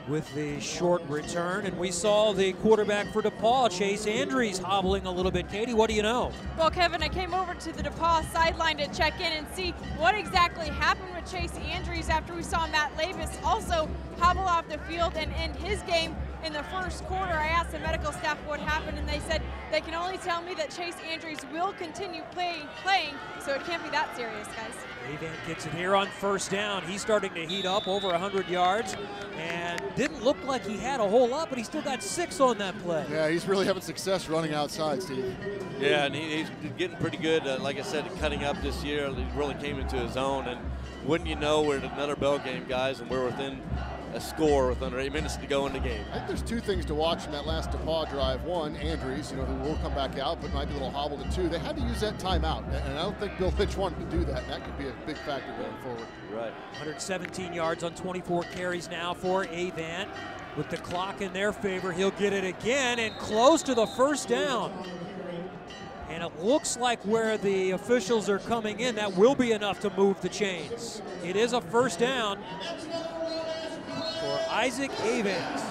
with the short return, and we saw the quarterback for DePaul, Chase Andrews, hobbling a little bit. Katie, what do you know? Well, Kevin, I came over to the DePaul sideline to check in and see what exactly happened with Chase Andrews after we saw Matt Labus also hobble off the field and end his game in the first quarter. I asked the medical staff what happened, and they said they can only tell me that Chase Andrews will continue playing, so it can't be that serious, guys. Avant gets it here on 1st down. He's starting to heat up, over 100 yards, and didn't look like he had a whole lot, but he still got 6 on that play. Yeah, he's really having success running outside, Steve. Yeah, and he's getting pretty good, like I said, cutting up this year. He really came into his own, and wouldn't you know, we're in another bell game, guys, and we're within a score with under 8 minutes to go in the game. I think there's two things to watch from that last DePaul drive. One, Andrews, who will come back out, but might be a little hobbled. And two, they had to use that timeout, and I don't think Bill Lynch wanted to do that, and that could be a big factor going forward. Right. 117 yards on 24 carries now for Avant. With the clock in their favor, he'll get it again and close to the first down. And it looks like where the officials are coming in, that will be enough to move the chains. It is a first down for Isaac Avant.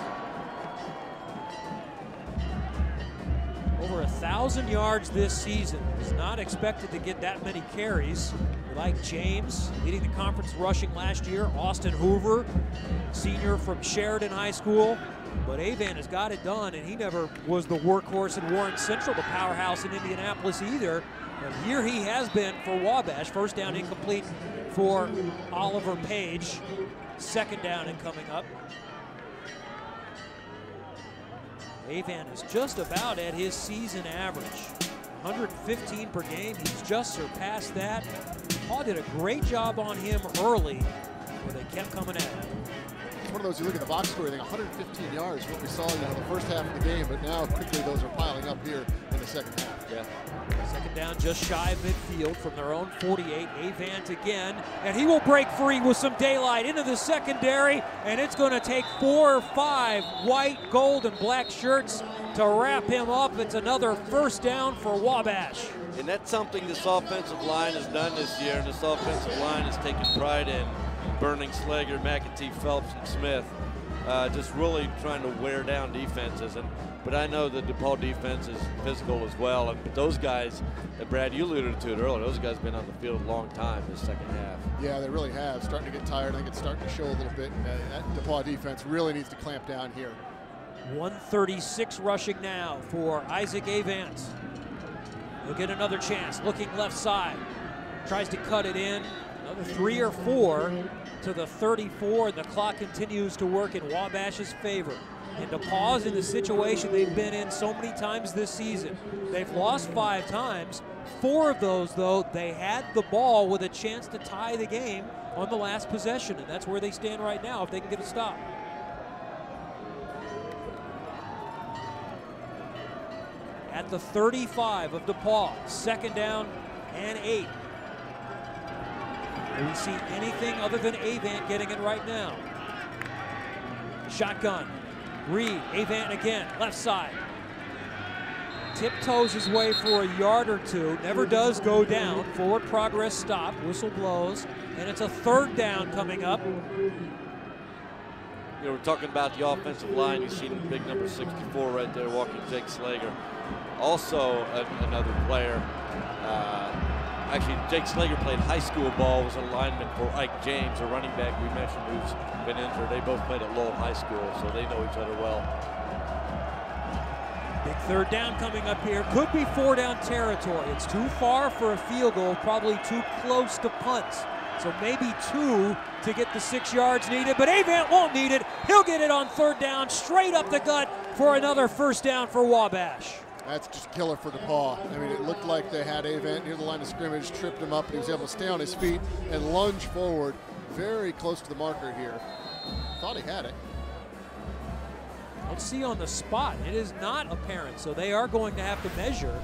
Over 1,000 yards this season. He's not expected to get that many carries. Like James, leading the conference rushing last year. Austin Hoover, senior from Sheridan High School. But Avant has got it done, and he never was the workhorse in Warren Central, the powerhouse in Indianapolis either. But here he has been for Wabash. First down incomplete for Oliver Page. Second down and coming up. Avant is just about at his season average. 115 per game, he's just surpassed that. Paul did a great job on him early, where they kept coming at him. It's one of those, you look at the box score, I think 115 yards, what we saw in the first half of the game, but now quickly those are piling up here in the second half. Yeah. Second down just shy of midfield from their own 48. Avant again, and he will break free with some daylight into the secondary, and it's going to take 4 or 5 white, gold, and black shirts to wrap him up. It's another first down for Wabash. And that's something this offensive line has done this year, and this offensive line has taken pride in. Burning Slager, McAtee, Phelps, and Smith, just really trying to wear down defenses. But I know the DePaul defense is physical as well. But those guys, Brad, you alluded to it earlier, those guys have been on the field a long time this second half. Yeah, they really have. Starting to get tired. I think it's starting to show a little bit. That DePaul defense really needs to clamp down here. 136 rushing now for Isaac Avant. He'll get another chance, looking left side. Tries to cut it in. Another 3 or 4 to the 34. The clock continues to work in Wabash's favor. And DePaul's in the situation they've been in so many times this season. They've lost 5 times. 4 of those, though, they had the ball with a chance to tie the game on the last possession. And that's where they stand right now if they can get a stop. At the 35 of DePaul, second down and 8. Do we see anything other than Avant getting it right now? Shotgun. Reed, Avant again, left side. Tiptoes his way for a yard or two, never does go down. Forward progress stop, whistle blows, and it's a third down coming up. You know, we're talking about the offensive line. You see the big number 64 right there walking Jake Slager. Also another player. Actually, Jake Slager played high school ball, was a lineman for Ike James, a running back we mentioned who's been injured. They both played at Lowell High School, so they know each other well. Big third down coming up here. Could be 4-down territory. It's too far for a field goal, probably too close to punt. So maybe 2 to get the 6 yards needed, but Avant won't need it. He'll get it on third down, straight up the gut for another first down for Wabash. That's just killer for DePaul. I mean, it looked like they had Avant near the line of scrimmage, tripped him up, and he was able to stay on his feet and lunge forward very close to the marker here. Thought he had it. Let's see on the spot. It is not apparent, so they are going to have to measure.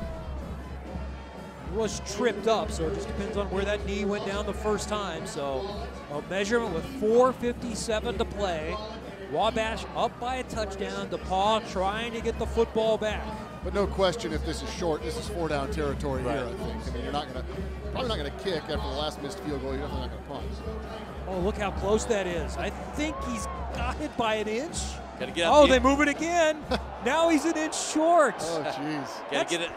He was tripped up, so it just depends on where that knee went down the first time. So a measurement with 4:57 to play. Wabash up by a touchdown. DePaul trying to get the football back. But no question, if this is short, this is 4-down territory here, I think. I mean, you're probably not going to kick after the last missed field goal. You're definitely not going to punt. Oh, look how close that is. I think he's got it by an inch. Gotta get out they move it again. Now he's an inch short. Oh, jeez. Gotta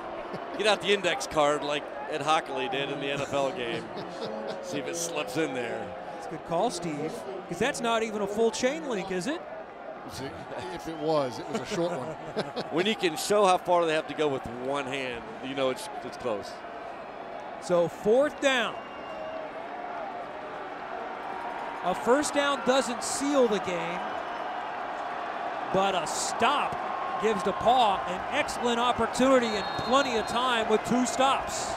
get out the index card like Ed Hockley did in the NFL game. See if it slips in there. That's a good call, Steve, because that's not even a full chain link, is it? If it was a short one. When you can show how far they have to go with one hand, you know it's close. So 4th down. A first down doesn't seal the game, but a stop gives DePaul an excellent opportunity and plenty of time with 2 stops.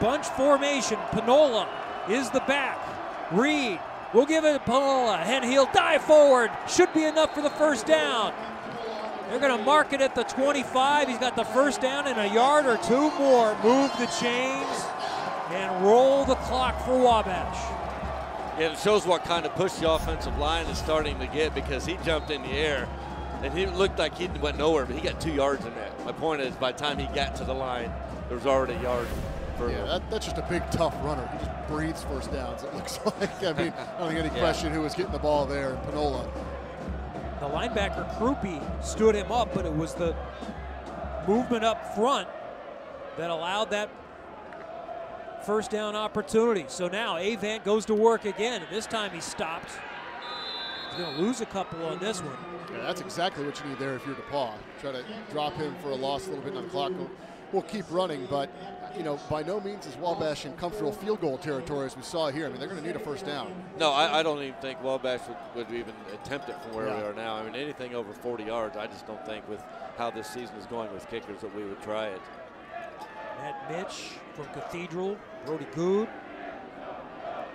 Bunch formation. Panola is the back. Reed We'll give it to Panola, and he'll dive forward. Should be enough for the first down. They're going to mark it at the 25. He's got the first down and a yard or two more. Move the chains and roll the clock for Wabash. Yeah, it shows what kind of push the offensive line is starting to get, because he jumped in the air and he looked like he went nowhere, but he got 2 yards in that. My point is, by the time he got to the line, there was already a yard further. Yeah, that's just a big, tough runner. He just breathes first downs, it looks like. I mean, I don't think any question who was getting the ball there, Panola. The linebacker, Krupe, stood him up, but it was the movement up front that allowed that first down opportunity. So now Avant goes to work again, and this time he stopped. He's going to lose a couple on this one. Yeah, that's exactly what you need there if you're DePaul. Try to drop him for a loss a little bit on the clock. We'll keep running, but you know, by no means is Wabash in comfortable field goal territory as we saw here. I mean, they're going to need a first down. No, I don't even think Wabash would even attempt it from where we are now. I mean, anything over 40 yards, I just don't think with how this season is going with kickers that we would try it. Matt Mitch from Cathedral, Brody Good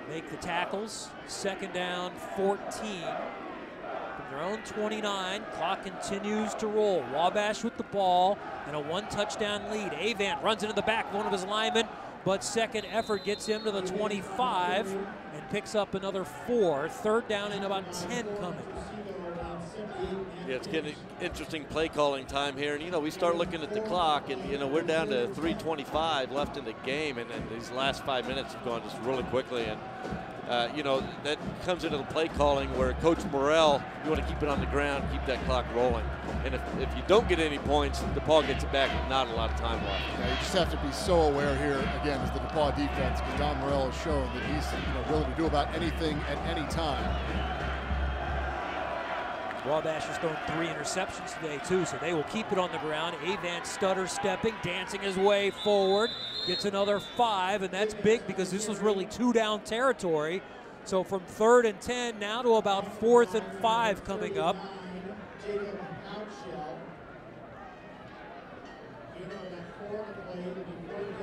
make the tackles. Second down, 14. From their own 29, clock continues to roll. Wabash with the ball and a 1-touchdown lead. Avant runs into the back of one of his linemen, but second effort gets him to the 25 and picks up another 4. Third down and about 10 coming. Yeah, it's getting interesting play calling time here. And, you know, we start looking at the clock, and, you know, we're down to 3:25 left in the game, and then these last 5 minutes have gone just really quickly. And, you know, that comes into the play calling where Coach Morrell, you want to keep it on the ground, keep that clock rolling. And if you don't get any points, DePaul gets it back with not a lot of time left. Yeah, you just have to be so aware here, again, as the DePaul defense, because Don Morrell has shown that he's willing to do about anything at any time. Wabash has thrown 3 interceptions today, too, so they will keep it on the ground. Avant stutter stepping, dancing his way forward, gets another 5, and that's big because this was really 2-down territory. So from 3rd and 10 now to about 4th and 5 coming up.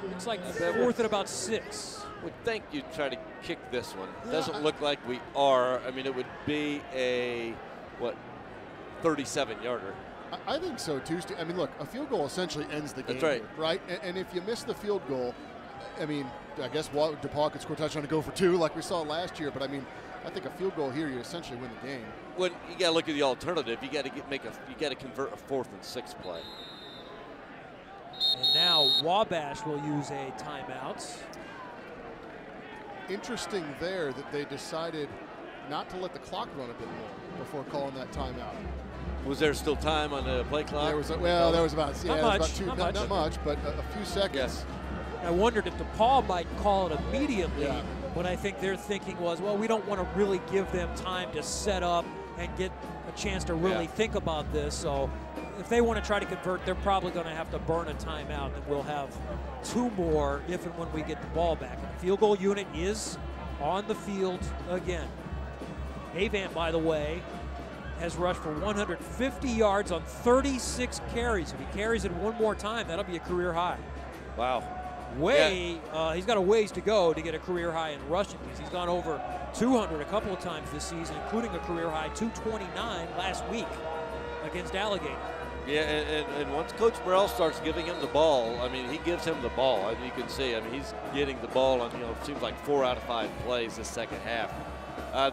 Looks like 4th and about 6. Would think you'd try to kick this one. Doesn't look like we are. I mean, it would be a, 37-yarder. I think so, too. I mean, look, a field goal essentially ends the game. That's right. Right? And if you miss the field goal, I mean, I guess DePaul could score a touchdown to go for 2 like we saw last year. But, I mean, I think a field goal here, you essentially win the game. When you got to look at the alternative, you got to convert a 4th and 6 play. And now Wabash will use a timeout. Interesting there that they decided not to let the clock run a bit more before calling that timeout. Was there still time on the play clock? There was about not much, but a few seconds. Yes. I wondered if DePaul might call it immediately, but I think their thinking was, well, we don't want to really give them time to set up and get a chance to really think about this. So if they want to try to convert, they're probably going to have to burn a timeout, and we'll have 2 more if and when we get the ball back. And the field goal unit is on the field again. Avant, by the way, has rushed for 150 yards on 36 carries. If he carries it one more time, that'll be a career high. Wow. He's got a ways to go to get a career high in rushing, because he's gone over 200 a couple of times this season, including a career high 229 last week against Allegheny. Yeah, and once Coach Morrell starts giving him the ball, I mean, he gives him the ball. I mean, you can see, I mean, he's getting the ball on, it seems like 4 out of 5 plays this second half.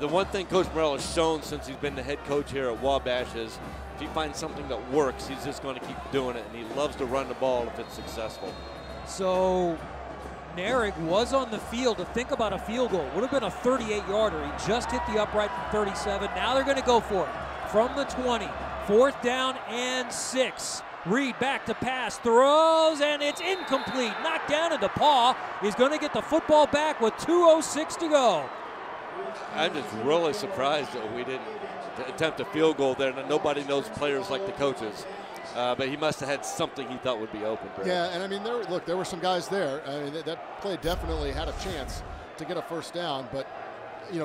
The one thing Coach Morrell has shown since he's been the head coach here at Wabash is if he finds something that works, he's just going to keep doing it, and he loves to run the ball if it's successful. So Narig was on the field to think about a field goal. Would have been a 38-yarder. He just hit the upright from 37. Now they're going to go for it from the 20. 4th down and 6. Reed back to pass, throws, and it's incomplete. Knocked down, and DePaul is going to get the football back with 2:06 to go. I'm just really surprised that we didn't attempt a field goal there. Nobody knows players like the coaches. But he must have had something he thought would be open. Yeah, and I mean, there were some guys there. I mean, that play definitely had a chance to get a first down. But,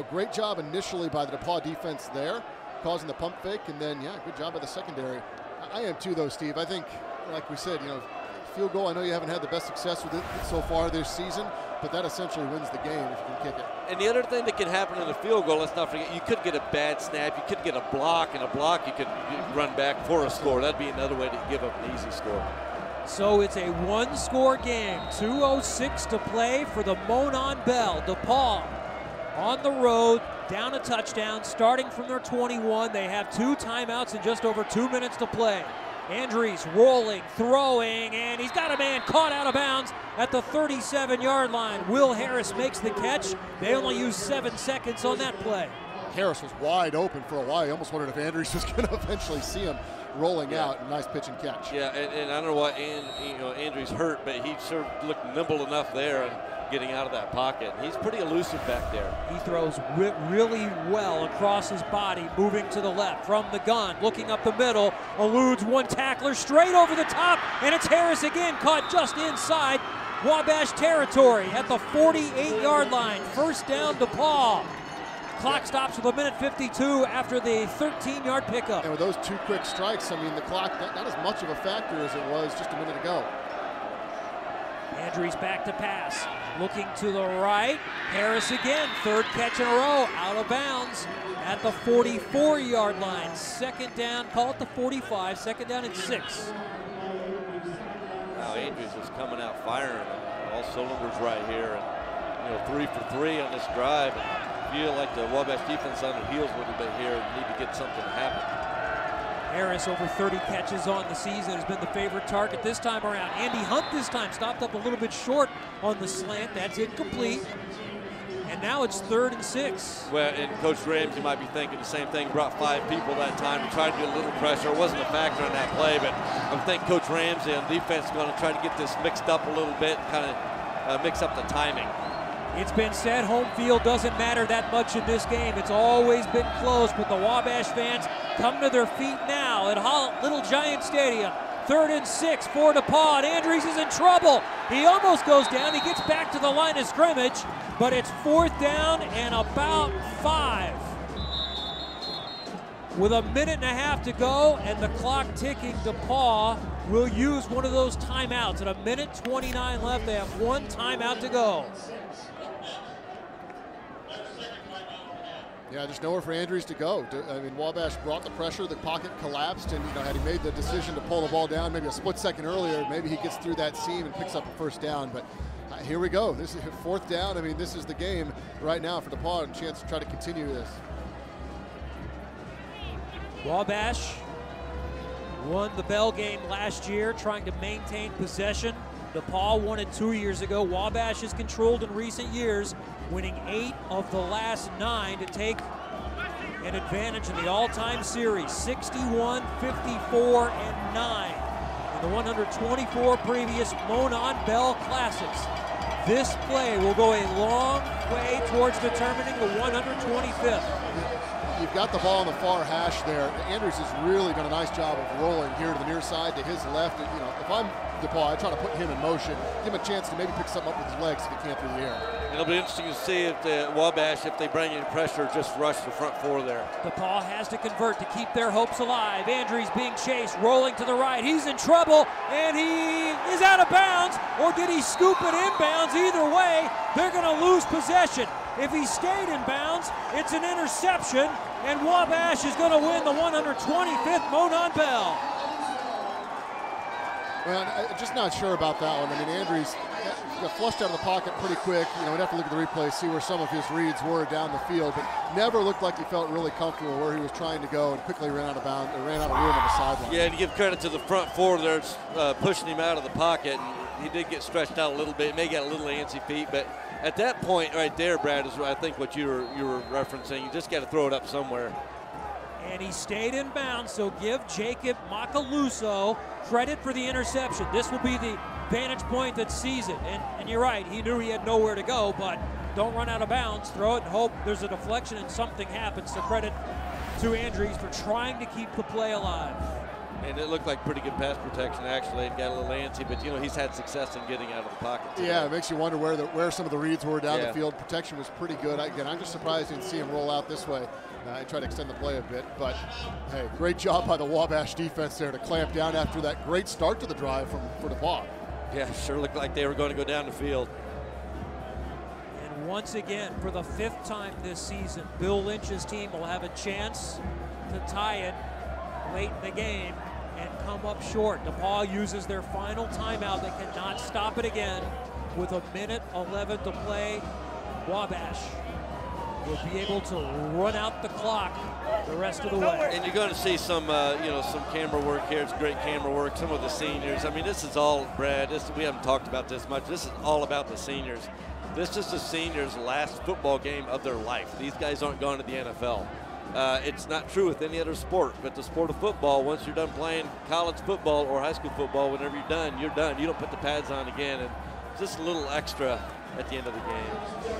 great job initially by the DePaul defense there, causing the pump fake. And then, good job by the secondary. I am too, though, Steve. I think, like we said, field goal, I know you haven't had the best success with it so far this season. but that essentially wins the game if you can kick it. And the other thing that can happen in a field goal, let's not forget, you could get a bad snap, you could get a block, and a block you could run back for a score. That'd be another way to give up an easy score. So it's a one-score game. 2:06 to play for the Monon Bell. DePaul on the road, down a touchdown, starting from their 21. They have 2 timeouts and just over 2 minutes to play. Andrews rolling, throwing, and he's got a man caught out of bounds at the 37-yard line. Will Harris makes the catch. They only used 7 seconds on that play. Harris was wide open for a while. You almost wondered if Andrews was going to eventually see him rolling out. Nice pitch and catch. Yeah, and I don't know what Andrews hurt, but he sort of looked nimble enough there and getting out of that pocket. He's pretty elusive back there. He throws really well across his body, moving to the left from the gun, looking up the middle, eludes one tackler straight over the top, and it's Harris again, caught just inside Wabash territory at the 48-yard line. First down, DePaul. Clock stops with 1:52 after the 13-yard pickup. And with those 2 quick strikes, I mean, the clock, not as much of a factor as it was just a minute ago. Andrews back to pass, looking to the right. Harris again, 3rd catch in a row, out of bounds at the 44-yard line. Second down, call it the 45, second down and 6. Now Andrews is coming out firing all cylinders right here, and 3 for 3 on this drive. And feel like the Wabash defense on their heels a little bit here and need to get something to happen. Harris over 30 catches on the season, has been the favorite target this time around. Andy Hunt this time stopped up a little bit short on the slant. That's incomplete. And now it's 3rd and 6. Well, and Coach Ramsey might be thinking the same thing. Brought 5 people that time to try to get a little pressure. It wasn't a factor in that play, but I think Coach Ramsey on defense is going to try to get this mixed up a little bit, kind of mix up the timing. It's been said home field doesn't matter that much in this game. It's always been close, but the Wabash fans come to their feet now at Little Giant Stadium. 3rd and 6 for DePaul. Andrews is in trouble. He almost goes down. He gets back to the line of scrimmage, but it's 4th down and about 5. With 1.5 minutes to go and the clock ticking, DePaul will use one of those timeouts. At 1:29 left, they have 1 timeout to go. Yeah, there's nowhere for Andrews to go. I mean, Wabash brought the pressure, the pocket collapsed, and had he made the decision to pull the ball down maybe a split second earlier, maybe he gets through that seam and picks up a 1st down. But here we go. This is 4th down. I mean, this is the game right now for DePaul, and a chance to try to continue this. Wabash won the Bell game last year, trying to maintain possession. DePaul won it 2 years ago. Wabash has controlled in recent years, winning 8 of the last 9 to take an advantage in the all-time series, 61, 54, and 9 in the 124 previous Monon Bell Classics. This play will go a long way towards determining the 125th. You've got the ball on the far hash there. Andrews has really done a nice job of rolling here to the near side, to his left. And, if I'm DePaul, I try to put him in motion, give him a chance to maybe pick something up with his legs if he can't through the air. It'll be interesting to see if the Wabash, if they bring in pressure, just rush the front 4 there. DePaul has to convert to keep their hopes alive. Andrews being chased, rolling to the right. He's in trouble, and he is out of bounds, or did he scoop it inbounds? Either way, they're going to lose possession. If he stayed in bounds, it's an interception, and Wabash is going to win the 125th Monon Bell. Well, I'm just not sure about that one. I mean, Andrews got flushed out of the pocket pretty quick. We'd have to look at the replay, see where some of his reads were down the field, but never looked like he felt really comfortable where he was trying to go, and quickly ran out of bounds, ran out of room on the sideline. Yeah, to give credit to the front 4 there, pushing him out of the pocket. And he did get stretched out a little bit. May get a little antsy feet, but at that point right there, Brad, is I think what you were referencing. You just got to throw it up somewhere. And he stayed in bounds, so give Jacob Macaluso credit for the interception. This will be the vantage point that sees it. And you're right, he knew he had nowhere to go, but don't run out of bounds. Throw it and hope there's a deflection and something happens. So credit to Andrews for trying to keep the play alive. And it looked like pretty good pass protection, actually, and got a little antsy, but he's had success in getting out of the pocket today. Yeah, it makes you wonder where some of the reads were down the field. Protection was pretty good. Again, I'm just surprised you didn't see him roll out this way and try to extend the play a bit. But, hey, great job by the Wabash defense there to clamp down after that great start to the drive for DePaul. Yeah, sure looked like they were going to go down the field. once again, for the 5th time this season, Bill Lynch's team will have a chance to tie it late in the game and come up short. DePaul uses their final timeout. They cannot stop it again. With 1:11 to play, Wabash will be able to run out the clock the rest of the way. And you're going to see some, some camera work here. It's great camera work. Some of the seniors. I mean, this is all, Brad. We haven't talked about this much. This is all about the seniors. This is the seniors' last football game of their life. These guys aren't going to the NFL. It's not true with any other sport, but the sport of football, once you're done playing college football or high school football, whenever you're done, you're done. You don't put the pads on again, and just a little extra at the end of the game.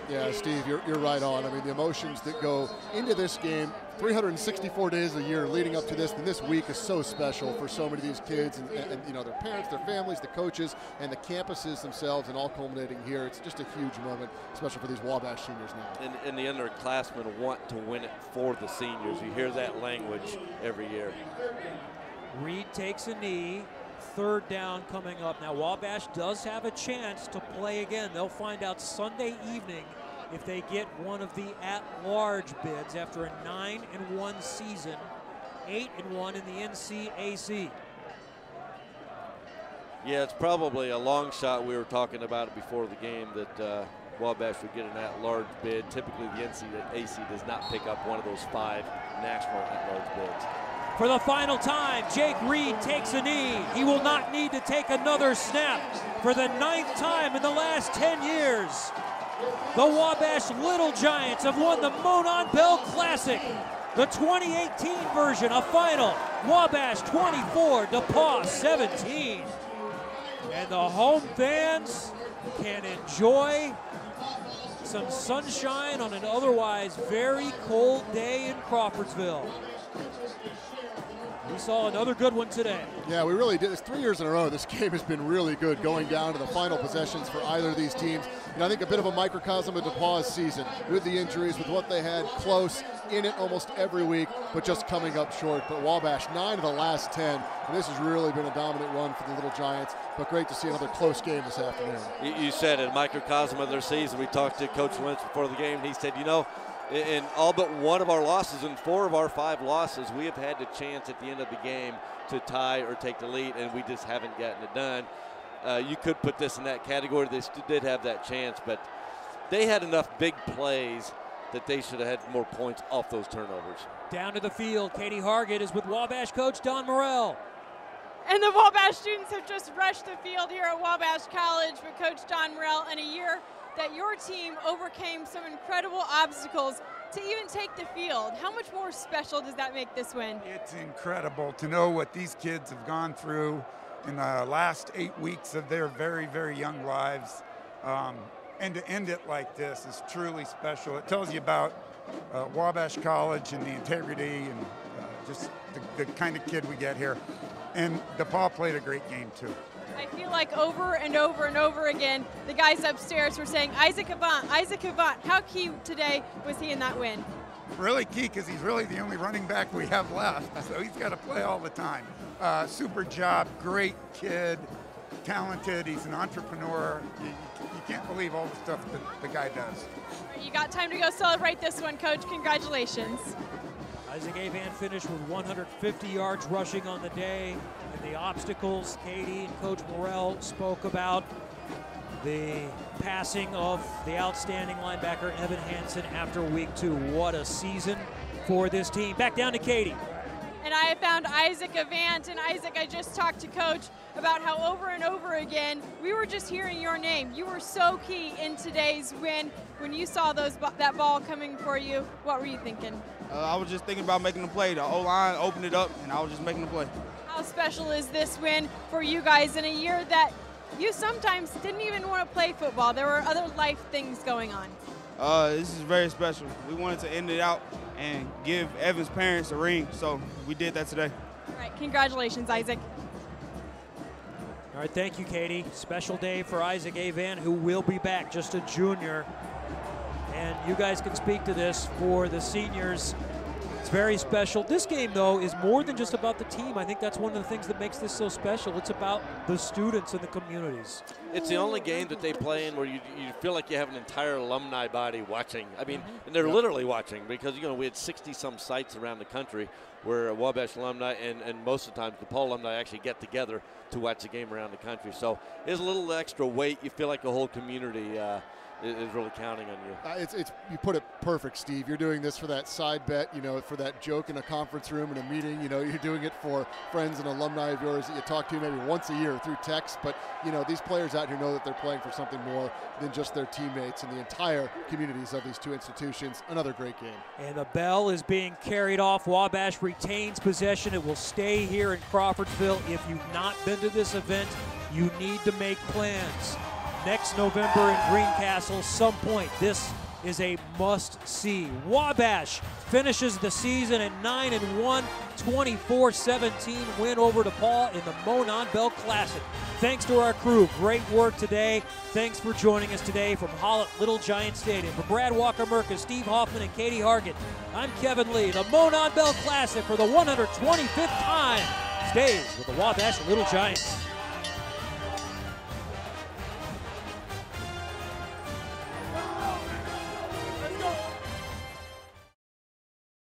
Yeah, Steve, you're right on. I mean, the emotions that go into this game, 364 days a year leading up to this, and this week is so special for so many of these kids and their parents, their families, the coaches, and the campuses themselves, and all culminating here. It's just a huge moment, especially for these Wabash seniors now. And the underclassmen want to win it for the seniors. You hear that language every year. Reed takes a knee. 3rd down coming up. Now Wabash does have a chance to play again. They'll find out Sunday evening if they get one of the at-large bids after a 9-1 season, 8-1 in the NCAC. Yeah, it's probably a long shot. We were talking about it before the game that Wabash would get an at-large bid. Typically the NCAC does not pick up one of those 5 national at-large bids. For the final time, Jake Reed takes a knee. He will not need to take another snap. For the 9th time in the last 10 years, the Wabash Little Giants have won the Monon Bell Classic. The 2018 version, a final. Wabash 24, DePaul 17. And the home fans can enjoy some sunshine on an otherwise very cold day in Crawfordsville. We saw another good one today. Yeah, we really did. It's 3 years in a row. This game has been really good going down to the final possessions for either of these teams. And I think a bit of a microcosm of DePaul's season with the injuries, with what they had close in it almost every week, but just coming up short. But Wabash, 9 of the last 10. And this has really been a dominant run for the Little Giants. But great to see another close game this afternoon. You said it, microcosm of their season. We talked to Coach Lynch before the game, and he said, in all but one of our losses and 4 of our 5 losses, we have had the chance at the end of the game to tie or take the lead, and we just haven't gotten it done. You could put this in that category. They did have that chance, but they had enough big plays that they should have had more points off those turnovers. Down to the field, Katie Hargett is with Wabash coach Don Morrell. And the Wabash students have just rushed the field here at Wabash College with Coach Don Morrell in a year that your team overcame some incredible obstacles to even take the field. How much more special does that make this win? It's incredible to know what these kids have gone through in the last 8 weeks of their very, very young lives. And to end it like this is truly special. It tells you about Wabash College and the integrity and just the kind of kid we get here. And DePaul played a great game too. I feel like over and over and over again, the guys upstairs were saying, Isaac Avant, Isaac Avant. How key today was he in that win? Really key because he's really the only running back we have left, so he's got to play all the time. Super job, great kid, talented, he's an entrepreneur. You can't believe all the stuff that the guy does. You got time to go celebrate this one, Coach. Congratulations. Isaac Avant finished with 150 yards rushing on the day. And the obstacles Katie and Coach Morrell spoke about. The passing of the outstanding linebacker Evan Hansen after week 2. What a season for this team. Back down to Katie. And I found Isaac Avant. And Isaac, I just talked to Coach about how over and over again, we were just hearing your name. You were so key in today's win. When you saw that ball coming for you, what were you thinking? I was just thinking about making the play. The O-line opened it up, and I was just making the play. How special is this win for you guys in a year that you sometimes didn't even want to play football? There were other life things going on. This is very special. We wanted to end it out and give Evan's parents a ring, so we did that today. All right, congratulations, Isaac. All right, thank you, Katie. Special day for Isaac Avant, who will be back, just a junior. And you guys can speak to this for the seniors. It's very special. This game, though, is more than just about the team. I think that's one of the things that makes this so special. It's about the students and the communities. It's the only game that they play in where you feel like you have an entire alumni body watching. I mean, and they're literally watching because, you know, we had 60-some sites around the country where Wabash alumni and most of the time DePaul alumni actually get together to watch the game around the country. So there's a little extra weight. You feel like the whole community is really counting on you. You put it perfect, Steve. You're doing this for that side bet, you know, for that joke in a conference room in a meeting. You know, you're doing it for friends and alumni of yours that you talk to maybe once a year through text. But, you know, these players out here know that they're playing for something more than just their teammates and the entire communities of these two institutions. Another great game. And the bell is being carried off. Wabash retains possession. It will stay here in Crawfordsville. If you've not been to this event, you need to make plans. Next November in Greencastle, some point. This is a must-see. Wabash finishes the season at 9-1, 24-17 win over DePaul in the Monon Bell Classic. Thanks to our crew. Great work today. Thanks for joining us today from Hallett Little Giant Stadium. For Brad Walker-Merka, Steve Hoffman, and Katie Hargett, I'm Kevin Lee. The Monon Bell Classic for the 125th time stays with the Wabash Little Giants.